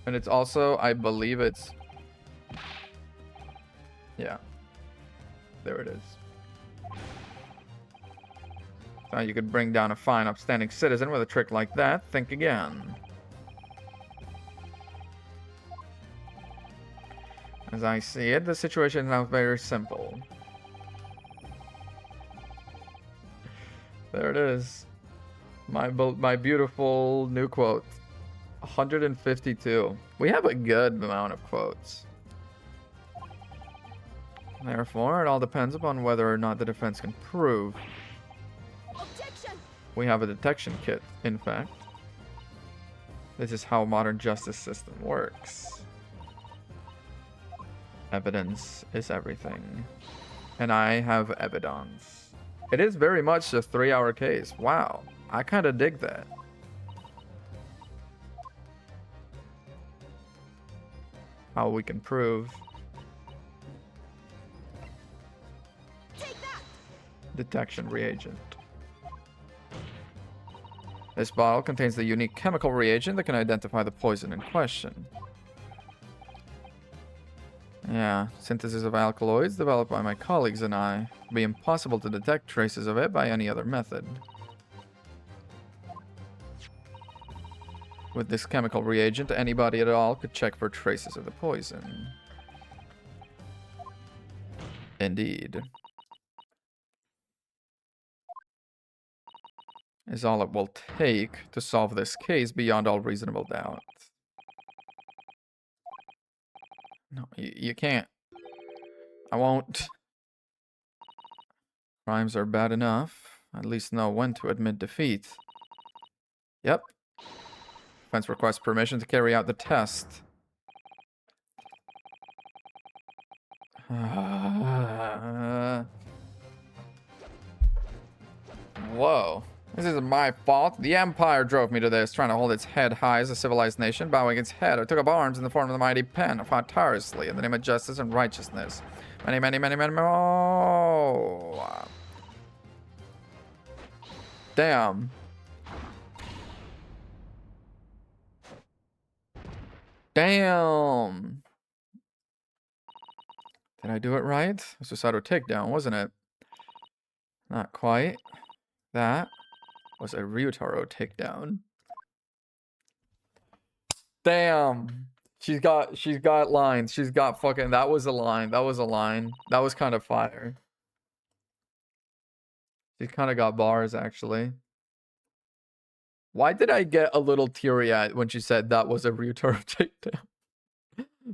And it's also, I believe it's... Yeah. There it is. So you could bring down a fine, upstanding citizen with a trick like that. Think again. As I see it, the situation is now very simple. There it is. My beautiful new quote. 152. We have a good amount of quotes. Therefore, it all depends upon whether or not the defense can prove. Objection! We have a detection kit, in fact. This is how modern justice system works. Evidence is everything. And I have evidence. It is very much a 3-hour case. Wow. I kind of dig that. How we can prove. Take that! Detection reagent. This bottle contains the unique chemical reagent that can identify the poison in question. Yeah, synthesis of alkaloids developed by my colleagues and I. It would be impossible to detect traces of it by any other method. With this chemical reagent, anybody at all could check for traces of the poison. Indeed. Is all it will take to solve this case beyond all reasonable doubt. No, you can't. I won't. Crimes are bad enough. At least know when to admit defeat. Yep. Defense requests permission to carry out the test. Whoa. This isn't my fault. The Empire drove me to this, trying to hold its head high as a civilized nation. Bowing its head, I took up arms in the form of the mighty pen. I fought tirelessly in the name of justice and righteousness. Many more. Damn. Damn. Did I do it right? A suicidal takedown, wasn't it? Not quite. That was a Ryutaro takedown. Damn. She's got lines. She's got fucking, that was a line. That was a line. That was kind of fire. She kind of got bars, actually. Why did I get a little teary-eyed when she said that was a Ryutaro takedown?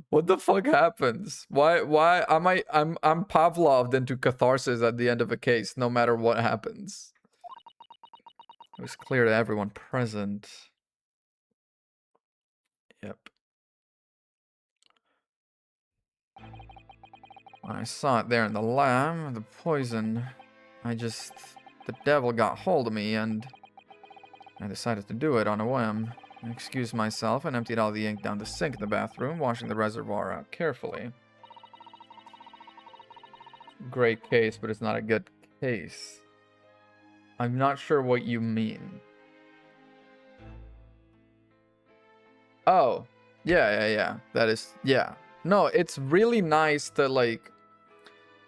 What the fuck happens? Why I'm Pavloved into catharsis at the end of a case, no matter what happens. It was clear to everyone present. Yep. When I saw it there in the lab, the poison, the devil got hold of me and I decided to do it on a whim. I excused myself and emptied all the ink down the sink in the bathroom, washing the reservoir out carefully. Great case, but it's not a good case. I'm not sure what you mean. Oh, yeah. That is, yeah. No, it's really nice to, like,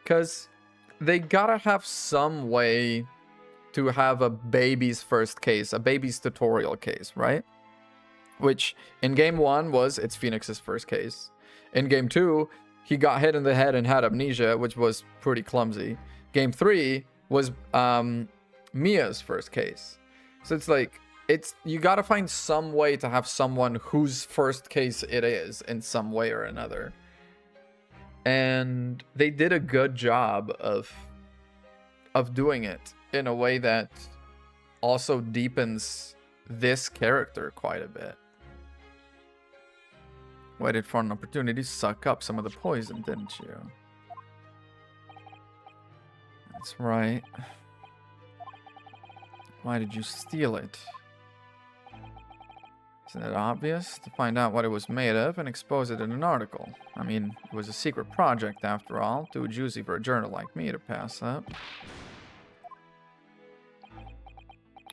because they gotta have some way to have a baby's first case, a baby's tutorial case, right? Which in game 1 was it's Phoenix's first case. In game 2, he got hit in the head and had amnesia, which was pretty clumsy. Game 3 was Mia's first case. So it's like, you gotta find some way to have someone whose first case it is in some way or another. And they did a good job of doing it in a way that also deepens this character quite a bit. Waited for an opportunity to suck up some of the poison, didn't you? That's right. Why did you steal it? Isn't it obvious? To find out what it was made of and expose it in an article. I mean, it was a secret project after all, too juicy for a journal like me to pass up.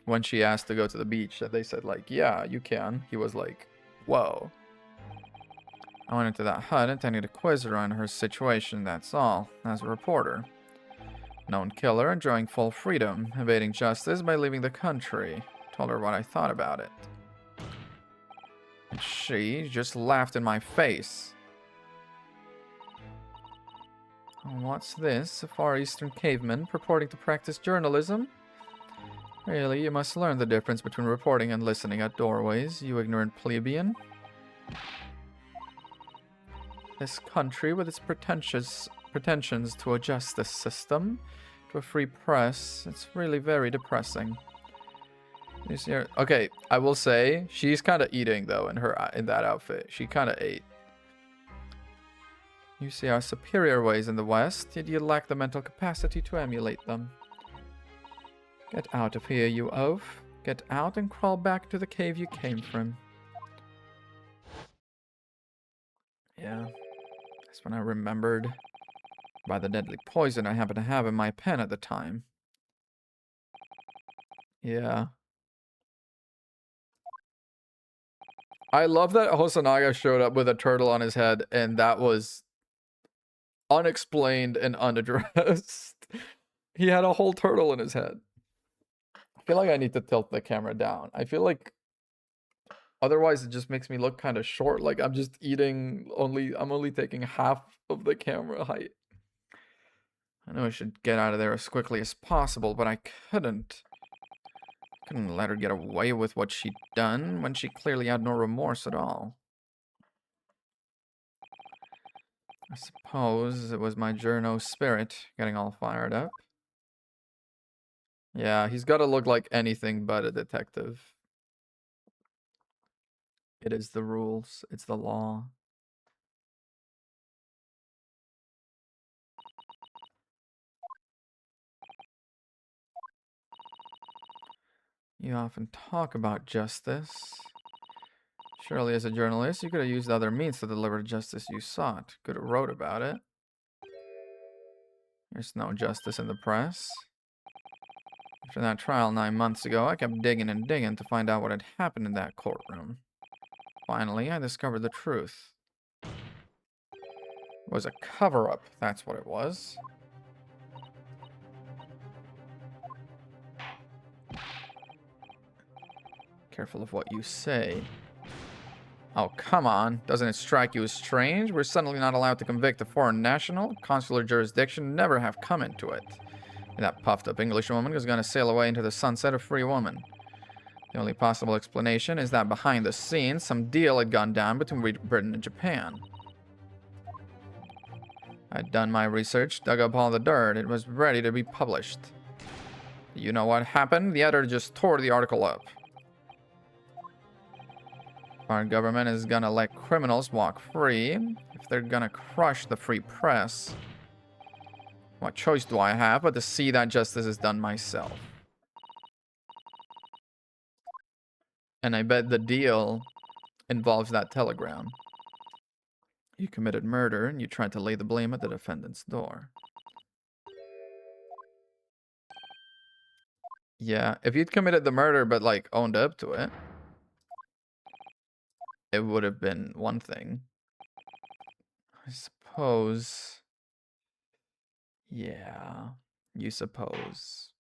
When she asked to go to the beach, they said like, yeah, you can. He was like, whoa. I went into that hut intending to quiz her on her situation, that's all, as a reporter. Known killer, enjoying full freedom, evading justice by leaving the country. Told her what I thought about it. And she just laughed in my face. What's this? A Far Eastern caveman purporting to practice journalism? Really, you must learn the difference between reporting and listening at doorways, you ignorant plebeian. This country, with its pretensions to a justice system, to a free press, it's really very depressing. Okay, I will say she's kind of eating though in that outfit. She kind of ate. You see our superior ways in the West, yet you lack the mental capacity to emulate them. Get out of here, you oaf. Get out and crawl back to the cave you came from. Yeah. That's when I remembered by the deadly poison I happened to have in my pen at the time. Yeah. I love that Hosonaga showed up with a turtle on his head, and that was unexplained and unaddressed. He had a whole turtle in his head. I feel like I need to tilt the camera down. I feel like otherwise it just makes me look kind of short. Like I'm just eating I'm only taking half of the camera height. I know I should get out of there as quickly as possible, but I couldn't. Couldn't let her get away with what she'd done when she clearly had no remorse at all. I suppose it was my journo spirit getting all fired up. Yeah, he's got to look like anything but a detective. It is the rules. It's the law. You often talk about justice. Surely as a journalist, you could have used other means to deliver the justice you sought. Could have wrote about it. There's no justice in the press. After that trial 9 months ago, I kept digging and digging to find out what had happened in that courtroom. Finally, I discovered the truth. It was a cover-up, that's what it was. Careful of what you say. Oh, come on. Doesn't it strike you as strange? We're suddenly not allowed to convict a foreign national. Consular jurisdiction never have come into it. That puffed-up Englishwoman is going to sail away into the sunset a free woman. The only possible explanation is that behind the scenes, some deal had gone down between Britain and Japan. I'd done my research, dug up all the dirt. It was ready to be published. You know what happened? The editor just tore the article up. Our government is gonna let criminals walk free. If they're gonna crush the free press, what choice do I have but to see that justice is done myself? And I bet the deal involves that telegram. You committed murder and you tried to lay the blame at the defendant's door. Yeah, if you'd committed the murder but like owned up to it, it would have been one thing. I suppose. Yeah, you suppose.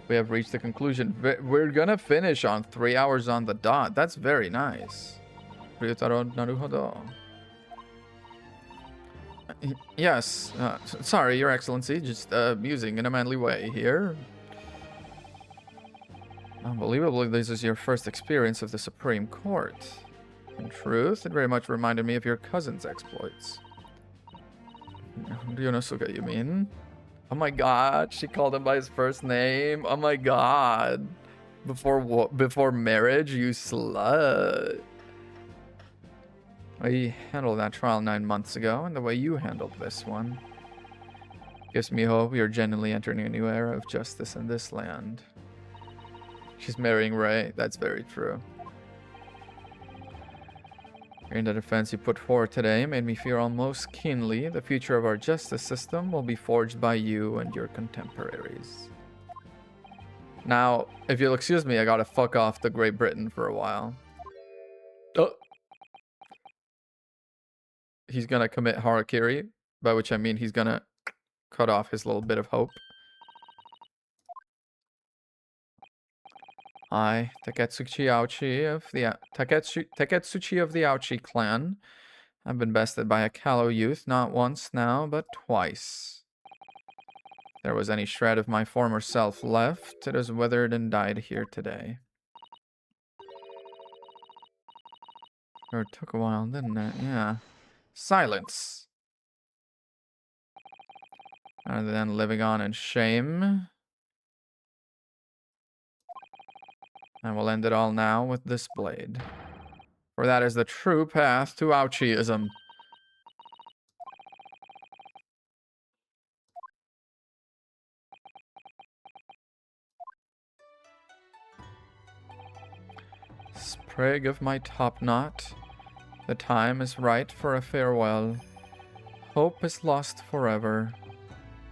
We have reached the conclusion. We're gonna finish on 3 hours on the dot. That's very nice. Ryutaro Naruhodo. Yes, sorry, Your Excellency. Just musing in a manly way here. Unbelievably, this is your first experience of the Supreme Court. In truth, it very much reminded me of your cousin's exploits. Ryunosuke, you mean? Oh my god, she called him by his first name. Oh my god. Before marriage, you slut. We handled that trial 9 months ago, and the way you handled this one gives me hope you're genuinely entering a new era of justice in this land. She's marrying Ray. That's very true. Hearing the defense you put forward today made me fear almost keenly the future of our justice system will be forged by you and your contemporaries. Now, if you'll excuse me, I gotta fuck off to Great Britain for a while. Oh. He's gonna commit harakiri, by which I mean he's gonna cut off his little bit of hope. I, Taketsuchi Aochi of the Taketsuchi of the Aochi clan, have been bested by a callow youth not once now, but twice. If there was any shred of my former self left, it has withered and died here today. Sure, it took a while, didn't it? Yeah. Silence. Rather than living on in shame, I will end it all now with this blade. For that is the true path to Aochiism. Sprig of my top knot, the time is right for a farewell. Hope is lost forever.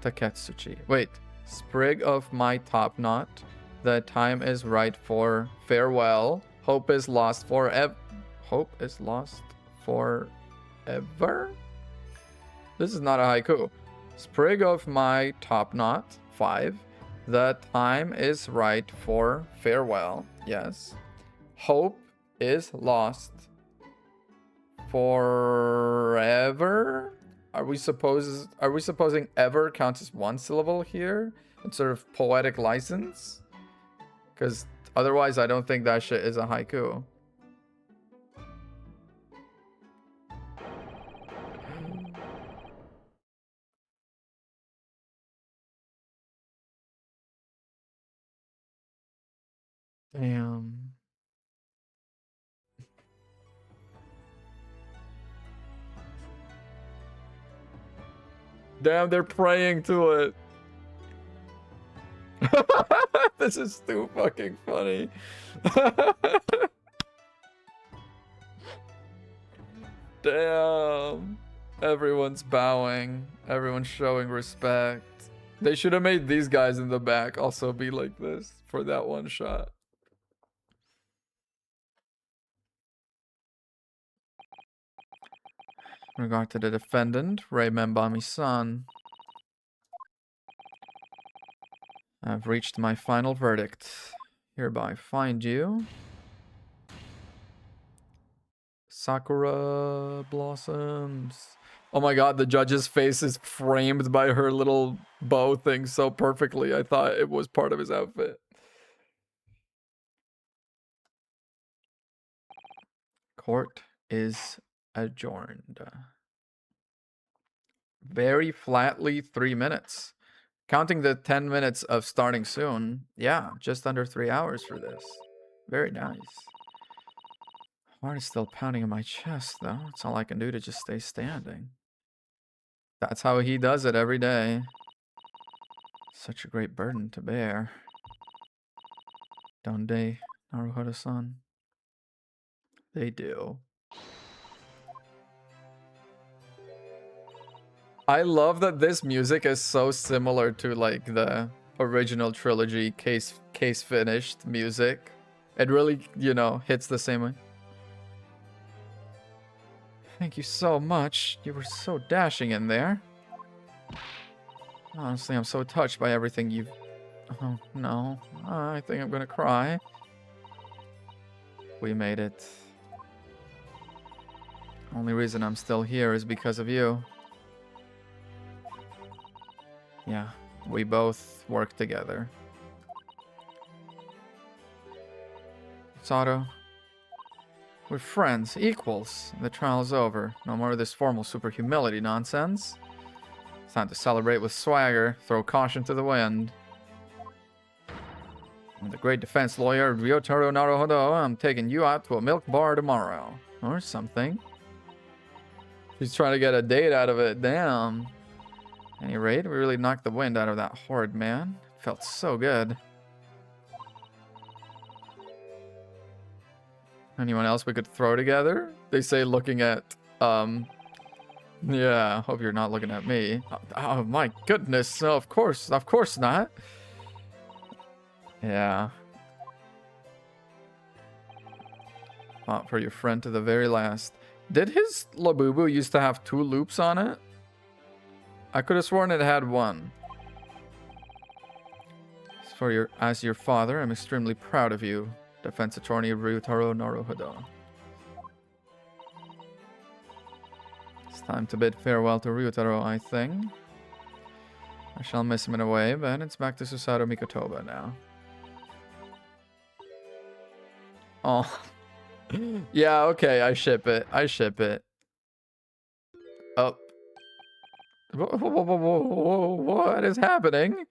Taketsuchi. Wait, sprig of my top knot, the time is right for farewell. Hope is lost forever. Hope is lost forever? This is not a haiku. Sprig of my top knot, 5. The time is right for farewell. Yes. Hope is lost forever? Are we supposing ever counts as one syllable here? It's sort of poetic license? Because otherwise I don't think that shit is a haiku. Damn. Damn, they're praying to it. This is too fucking funny. Damn. Everyone's bowing. Everyone's showing respect. They should have made these guys in the back also be like this for that one shot. In regard to the defendant, Ray Membami-san, I've reached my final verdict. Hereby find you Sakura blossoms. Oh my god, the judge's face is framed by her little bow thing so perfectly. I thought it was part of his outfit. Court is adjourned. Very flatly 3 minutes. Counting the 10 minutes of starting soon, yeah, just under 3 hours for this. Very nice. Heart is still pounding in my chest, though. It's all I can do to just stay standing. That's how he does it every day. Such a great burden to bear. Don't they, Naruhodo-san? They do. I love that this music is so similar to like the original trilogy case finished music. It really, you know, hits the same way. Thank you so much. You were so dashing in there. Honestly, I'm so touched by everything you've... Oh, no. I think I'm gonna cry. We made it. Only reason I'm still here is because of you. Yeah, we both work together. Sato, we're friends, equals. The trial's over. No more of this formal super humility nonsense. It's time to celebrate with swagger, throw caution to the wind. I'm the great defense lawyer, Ryotaro Naruhodo. I'm taking you out to a milk bar tomorrow. Or something. She's trying to get a date out of it, damn. At any rate, we really knocked the wind out of that horrid man. It felt so good. Anyone else we could throw together? They say looking at, yeah, hope you're not looking at me. Oh my goodness, no, of course not. Yeah. Fought for your friend to the very last. Did his Labubu used to have 2 loops on it? I could have sworn it had 1. As your father, I'm extremely proud of you, defense attorney Ryutaro Naruhodo. It's time to bid farewell to Ryutaro, I think. I shall miss him in a way, but it's back to Susato Mikotoba now. Oh. Yeah, okay, I ship it. Oh. What is happening?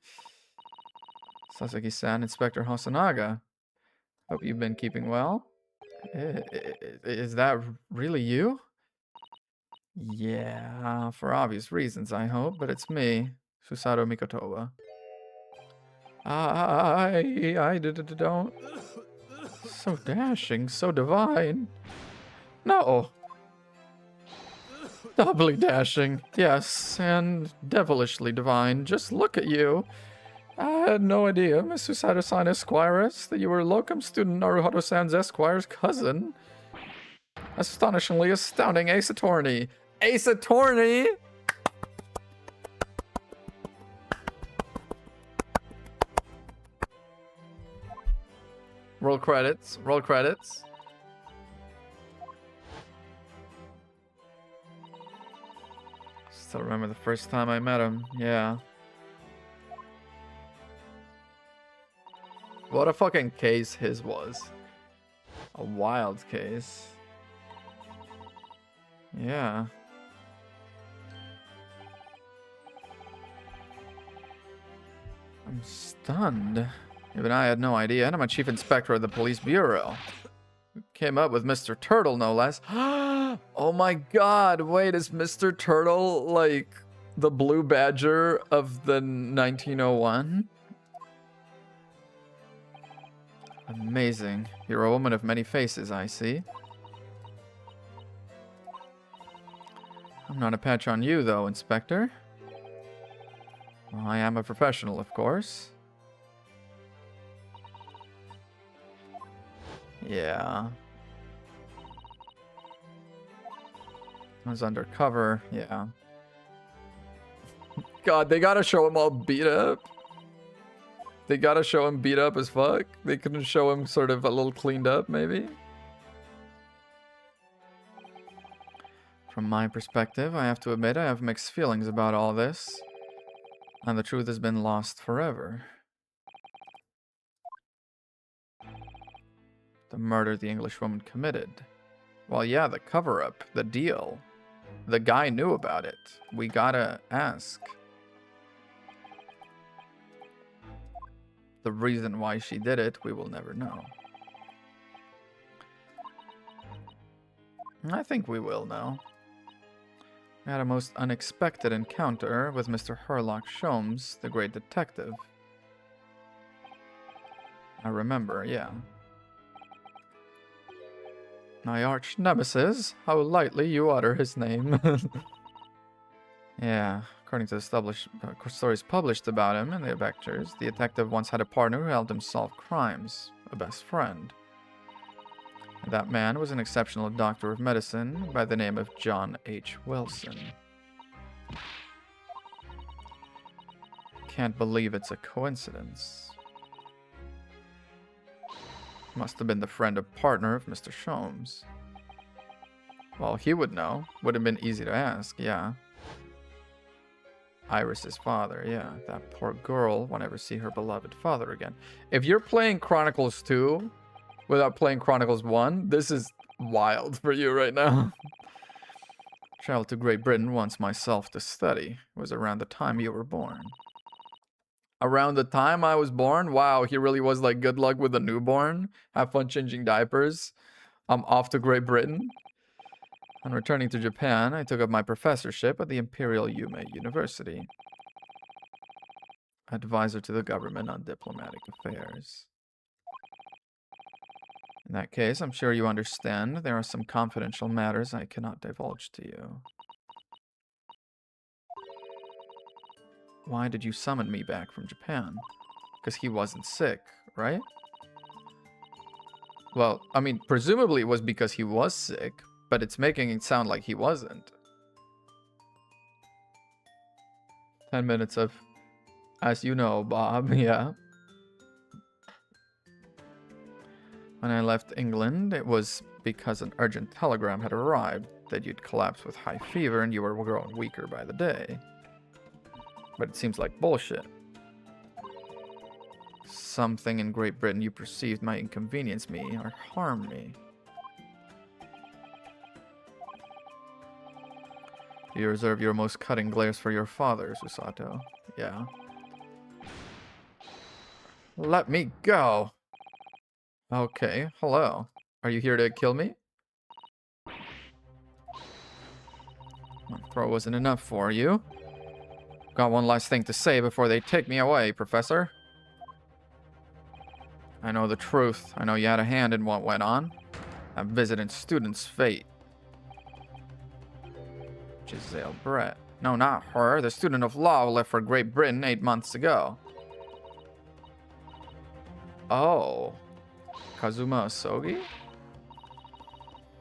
Sasaki-san, Inspector Hosonaga. Hope you've been keeping well. Is that really you? Yeah, for obvious reasons, I hope, but it's me, Susato Mikotoba. I don't... So dashing, so divine. No. Doubly dashing, yes, and devilishly divine. Just look at you. I had no idea, Miss Susato-san Esquires, that you were locum student Naruhodo-san's Esquire's cousin. Astonishingly astounding, Ace Attorney. Ace Attorney? Roll credits. Roll credits. Still remember the first time I met him. Yeah. What a fucking case his was. A wild case. Yeah. I'm stunned. Even I had no idea. And I'm a chief inspector of the police bureau. Came up with Mr. Turtle, no less. Oh my god, wait, is Mr. Turtle like the Blue Badger of the 1901? Amazing. You're a woman of many faces, I see. I'm not a patch on you, though, Inspector. Well, I am a professional, of course. Yeah. I was undercover, yeah. God, they gotta show him all beat up. They gotta show him beat up as fuck. They couldn't show him sort of a little cleaned up, maybe. From my perspective, I have to admit I have mixed feelings about all this. And the truth has been lost forever. The murder the Englishwoman committed. Well, yeah, the cover-up, the deal. The guy knew about it. We gotta ask. The reason why she did it, we will never know. I think we will now. We had a most unexpected encounter with Mr. Herlock Sholmes, the great detective. I remember, yeah. My arch nemesis, how lightly you utter his name. Yeah, according to the stories published about him in the Vectors, the detective once had a partner who helped him solve crimes, a best friend. And that man was an exceptional doctor of medicine by the name of John H. Wilson. Can't believe it's a coincidence. Must have been the friend or partner of Mr. Sholmes. Well, he would know. Would have been easy to ask, yeah. Iris's father, yeah. That poor girl will never see her beloved father again. If you're playing Chronicles 2 without playing Chronicles 1, this is wild for you right now. Traveled to Great Britain once myself to study. It was around the time you were born. Around the time I was born? Wow, he really was like, good luck with the newborn. Have fun changing diapers. I'm off to Great Britain. On returning to Japan, I took up my professorship at the Imperial Yume University. Advisor to the government on diplomatic affairs. In that case, I'm sure you understand there are some confidential matters I cannot divulge to you. Why did you summon me back from Japan? Because he wasn't sick, right? Well, I mean, presumably it was because he was sick, but it's making it sound like he wasn't. 10 minutes of, as you know, Bob, yeah. When I left England, it was because an urgent telegram had arrived that you'd collapsed with high fever and you were growing weaker by the day. But it seems like bullshit. Something in Great Britain you perceived might inconvenience me or harm me. You reserve your most cutting glares for your father, Susato. Yeah. Let me go! Okay, hello. Are you here to kill me? My throw wasn't enough for you. Got one last thing to say before they take me away, Professor. I know the truth. I know you had a hand in what went on. That visiting student's fate. Giselle Brett. No, not her. The student of law who left for Great Britain 8 months ago. Oh. Kazuma Asogi?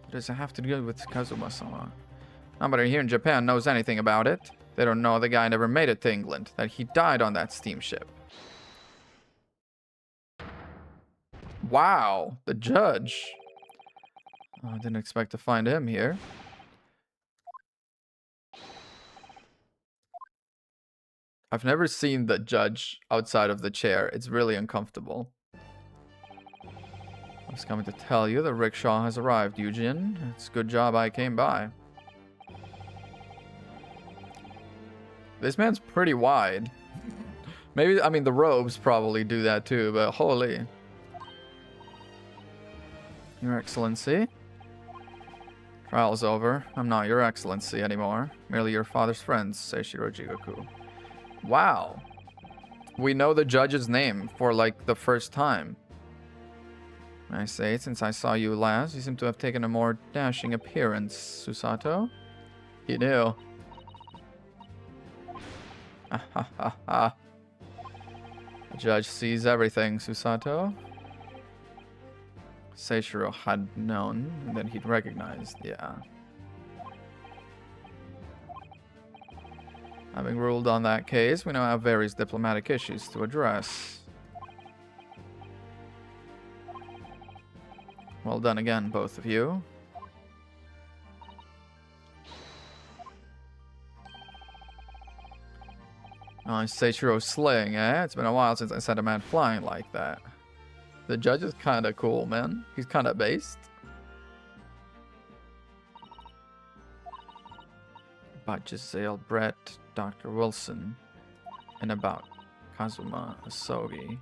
What does it have to do with Kazuma-sama? Nobody here in Japan knows anything about it. They don't know the guy never made it to England, that he died on that steamship. Wow, the judge. Oh, I didn't expect to find him here. I've never seen the judge outside of the chair. It's really uncomfortable. I was coming to tell you the rickshaw has arrived, Eugene. It's a good job I came by. This man's pretty wide. Maybe, I mean, the robes probably do that too, but holy. Your Excellency. Trial's over. I'm not your Excellency anymore. Merely your father's friend, Seishiro Jigoku. Wow. We know the judge's name for like the first time. I say, since I saw you last, you seem to have taken a more dashing appearance, Susato. You knew. Ha ha ha ha. The judge sees everything, Susato. Seishiro had known, and then he'd recognized, yeah. Having ruled on that case, we now have various diplomatic issues to address. Well done again, both of you. Oh, Seishiro slaying, eh? It's been a while since I sent a man flying like that. The judge is kinda cool, man. He's kinda based. About Giselle Brett, Dr. Wilson, and about Kazuma Asogi.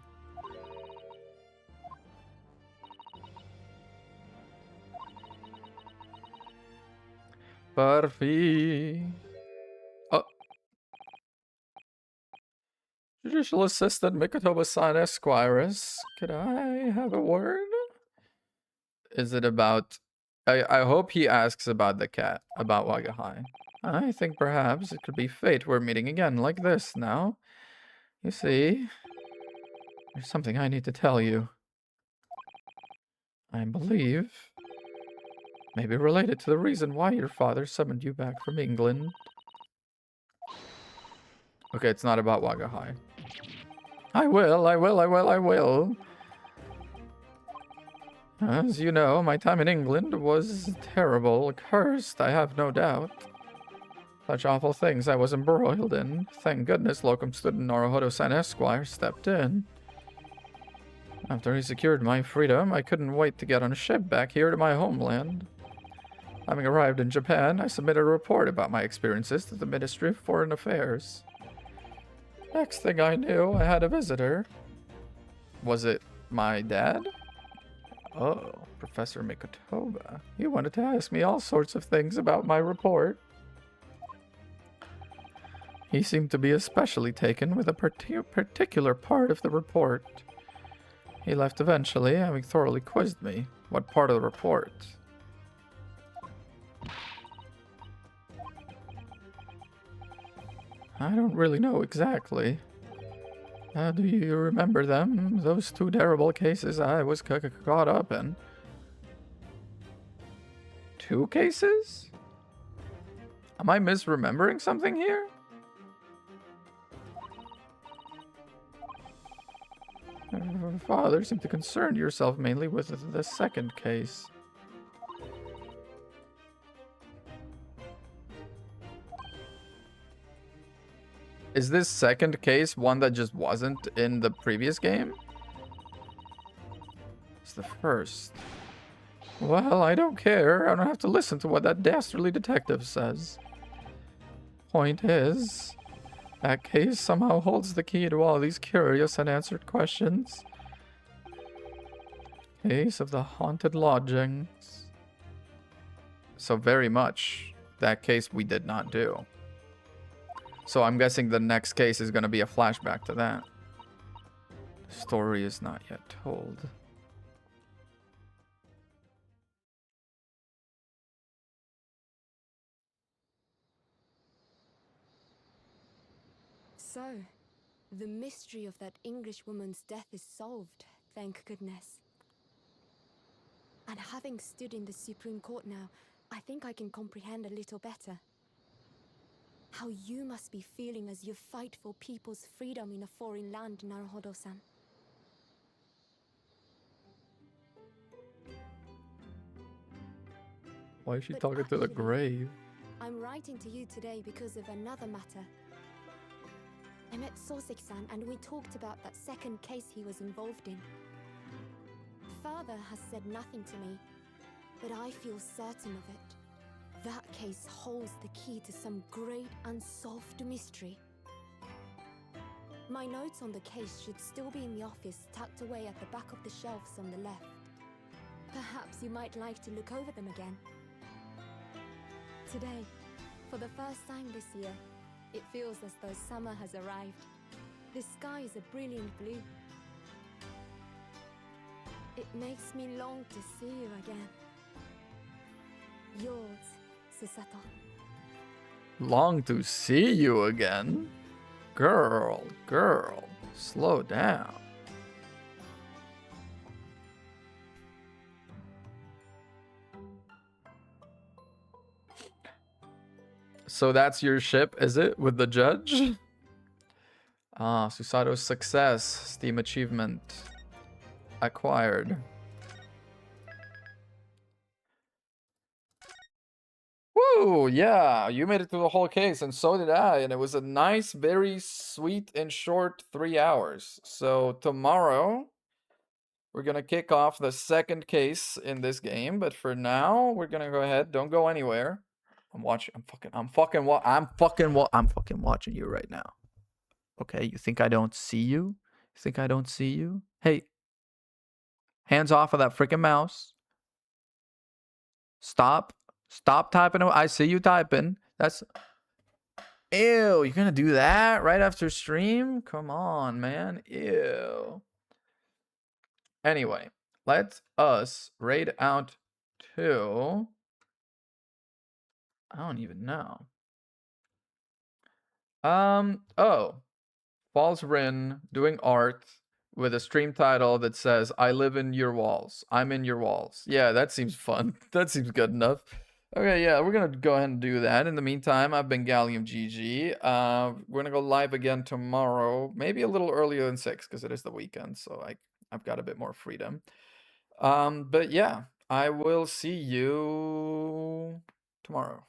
Barfi. Oh. Judicial Assistant Mikotoba-san Esquires. Could I have a word? Is it about... I hope he asks about the cat, about Wagahai. I think perhaps it could be fate we're meeting again like this now. You see, there's something I need to tell you. I believe maybe related to the reason why your father summoned you back from England. Okay, it's not about Wagahai. I will. As you know, my time in England was terrible, cursed, I have no doubt. Such awful things I was embroiled in. Thank goodness Locum student Naruhodo-san Esquire stepped in. After he secured my freedom, I couldn't wait to get on a ship back here to my homeland. Having arrived in Japan, I submitted a report about my experiences to the Ministry of Foreign Affairs. Next thing I knew, I had a visitor. Was it my dad? Oh, Professor Mikotoba. He wanted to ask me all sorts of things about my report. He seemed to be especially taken with a particular part of the report. He left eventually, having thoroughly quizzed me. What part of the report? I don't really know exactly. Do you remember them? Those two terrible cases I was caught up in. 2 cases? Am I misremembering something here? Father seemed to concern yourself mainly with the second case. Is this second case one that just wasn't in the previous game? It's the first. Well, I don't care. I don't have to listen to what that dastardly detective says. Point is, that case somehow holds the key to all these curious unanswered questions. Case of the haunted lodgings. So very much, that case we did not do. So I'm guessing the next case is going to be a flashback to that. The story is not yet told. So, the mystery of that English woman's death is solved, thank goodness. And having stood in the Supreme Court now, I think I can comprehend a little better. How you must be feeling as you fight for people's freedom in a foreign land, Naruhodo-san. Why is she But talking to the actually, grave? I'm writing to you today because of another matter. I met Soseki-san and we talked about that second case he was involved in. Father has said nothing to me, but I feel certain of it. That case holds the key to some great unsolved mystery. My notes on the case should still be in the office, tucked away at the back of the shelves on the left. Perhaps you might like to look over them again. Today, for the first time this year, it feels as though summer has arrived. The sky is a brilliant blue. It makes me long to see you again. Yours, Susato. Long to see you again? Girl, slow down. So that's your ship, is it, with the judge? Ah, Susato's success. Steam achievement. Acquired. Woo, yeah, you made it through the whole case, and so did I, and it was a nice, very sweet and short 3 hours. So tomorrow, we're gonna kick off the second case in this game, but for now, we're gonna go ahead. Don't go anywhere. I'm fucking watching you right now. Okay, you think I don't see you? You think I don't see you? Hey, hands off of that freaking mouse. Stop Stop typing. I see you typing. That's. Ew, you're gonna do that right after stream? Come on, man. Ew. Anyway, let us raid out to. I don't even know. Oh. Falls Rin doing art with a stream title that says, I live in your walls. I'm in your walls. Yeah, that seems fun. That seems good enough. Okay, yeah, we're gonna go ahead and do that. In the meantime, I've been Gallium GG. We're gonna go live again tomorrow, maybe a little earlier than 6 because it is the weekend, so I've got a bit more freedom. But yeah, I will see you tomorrow.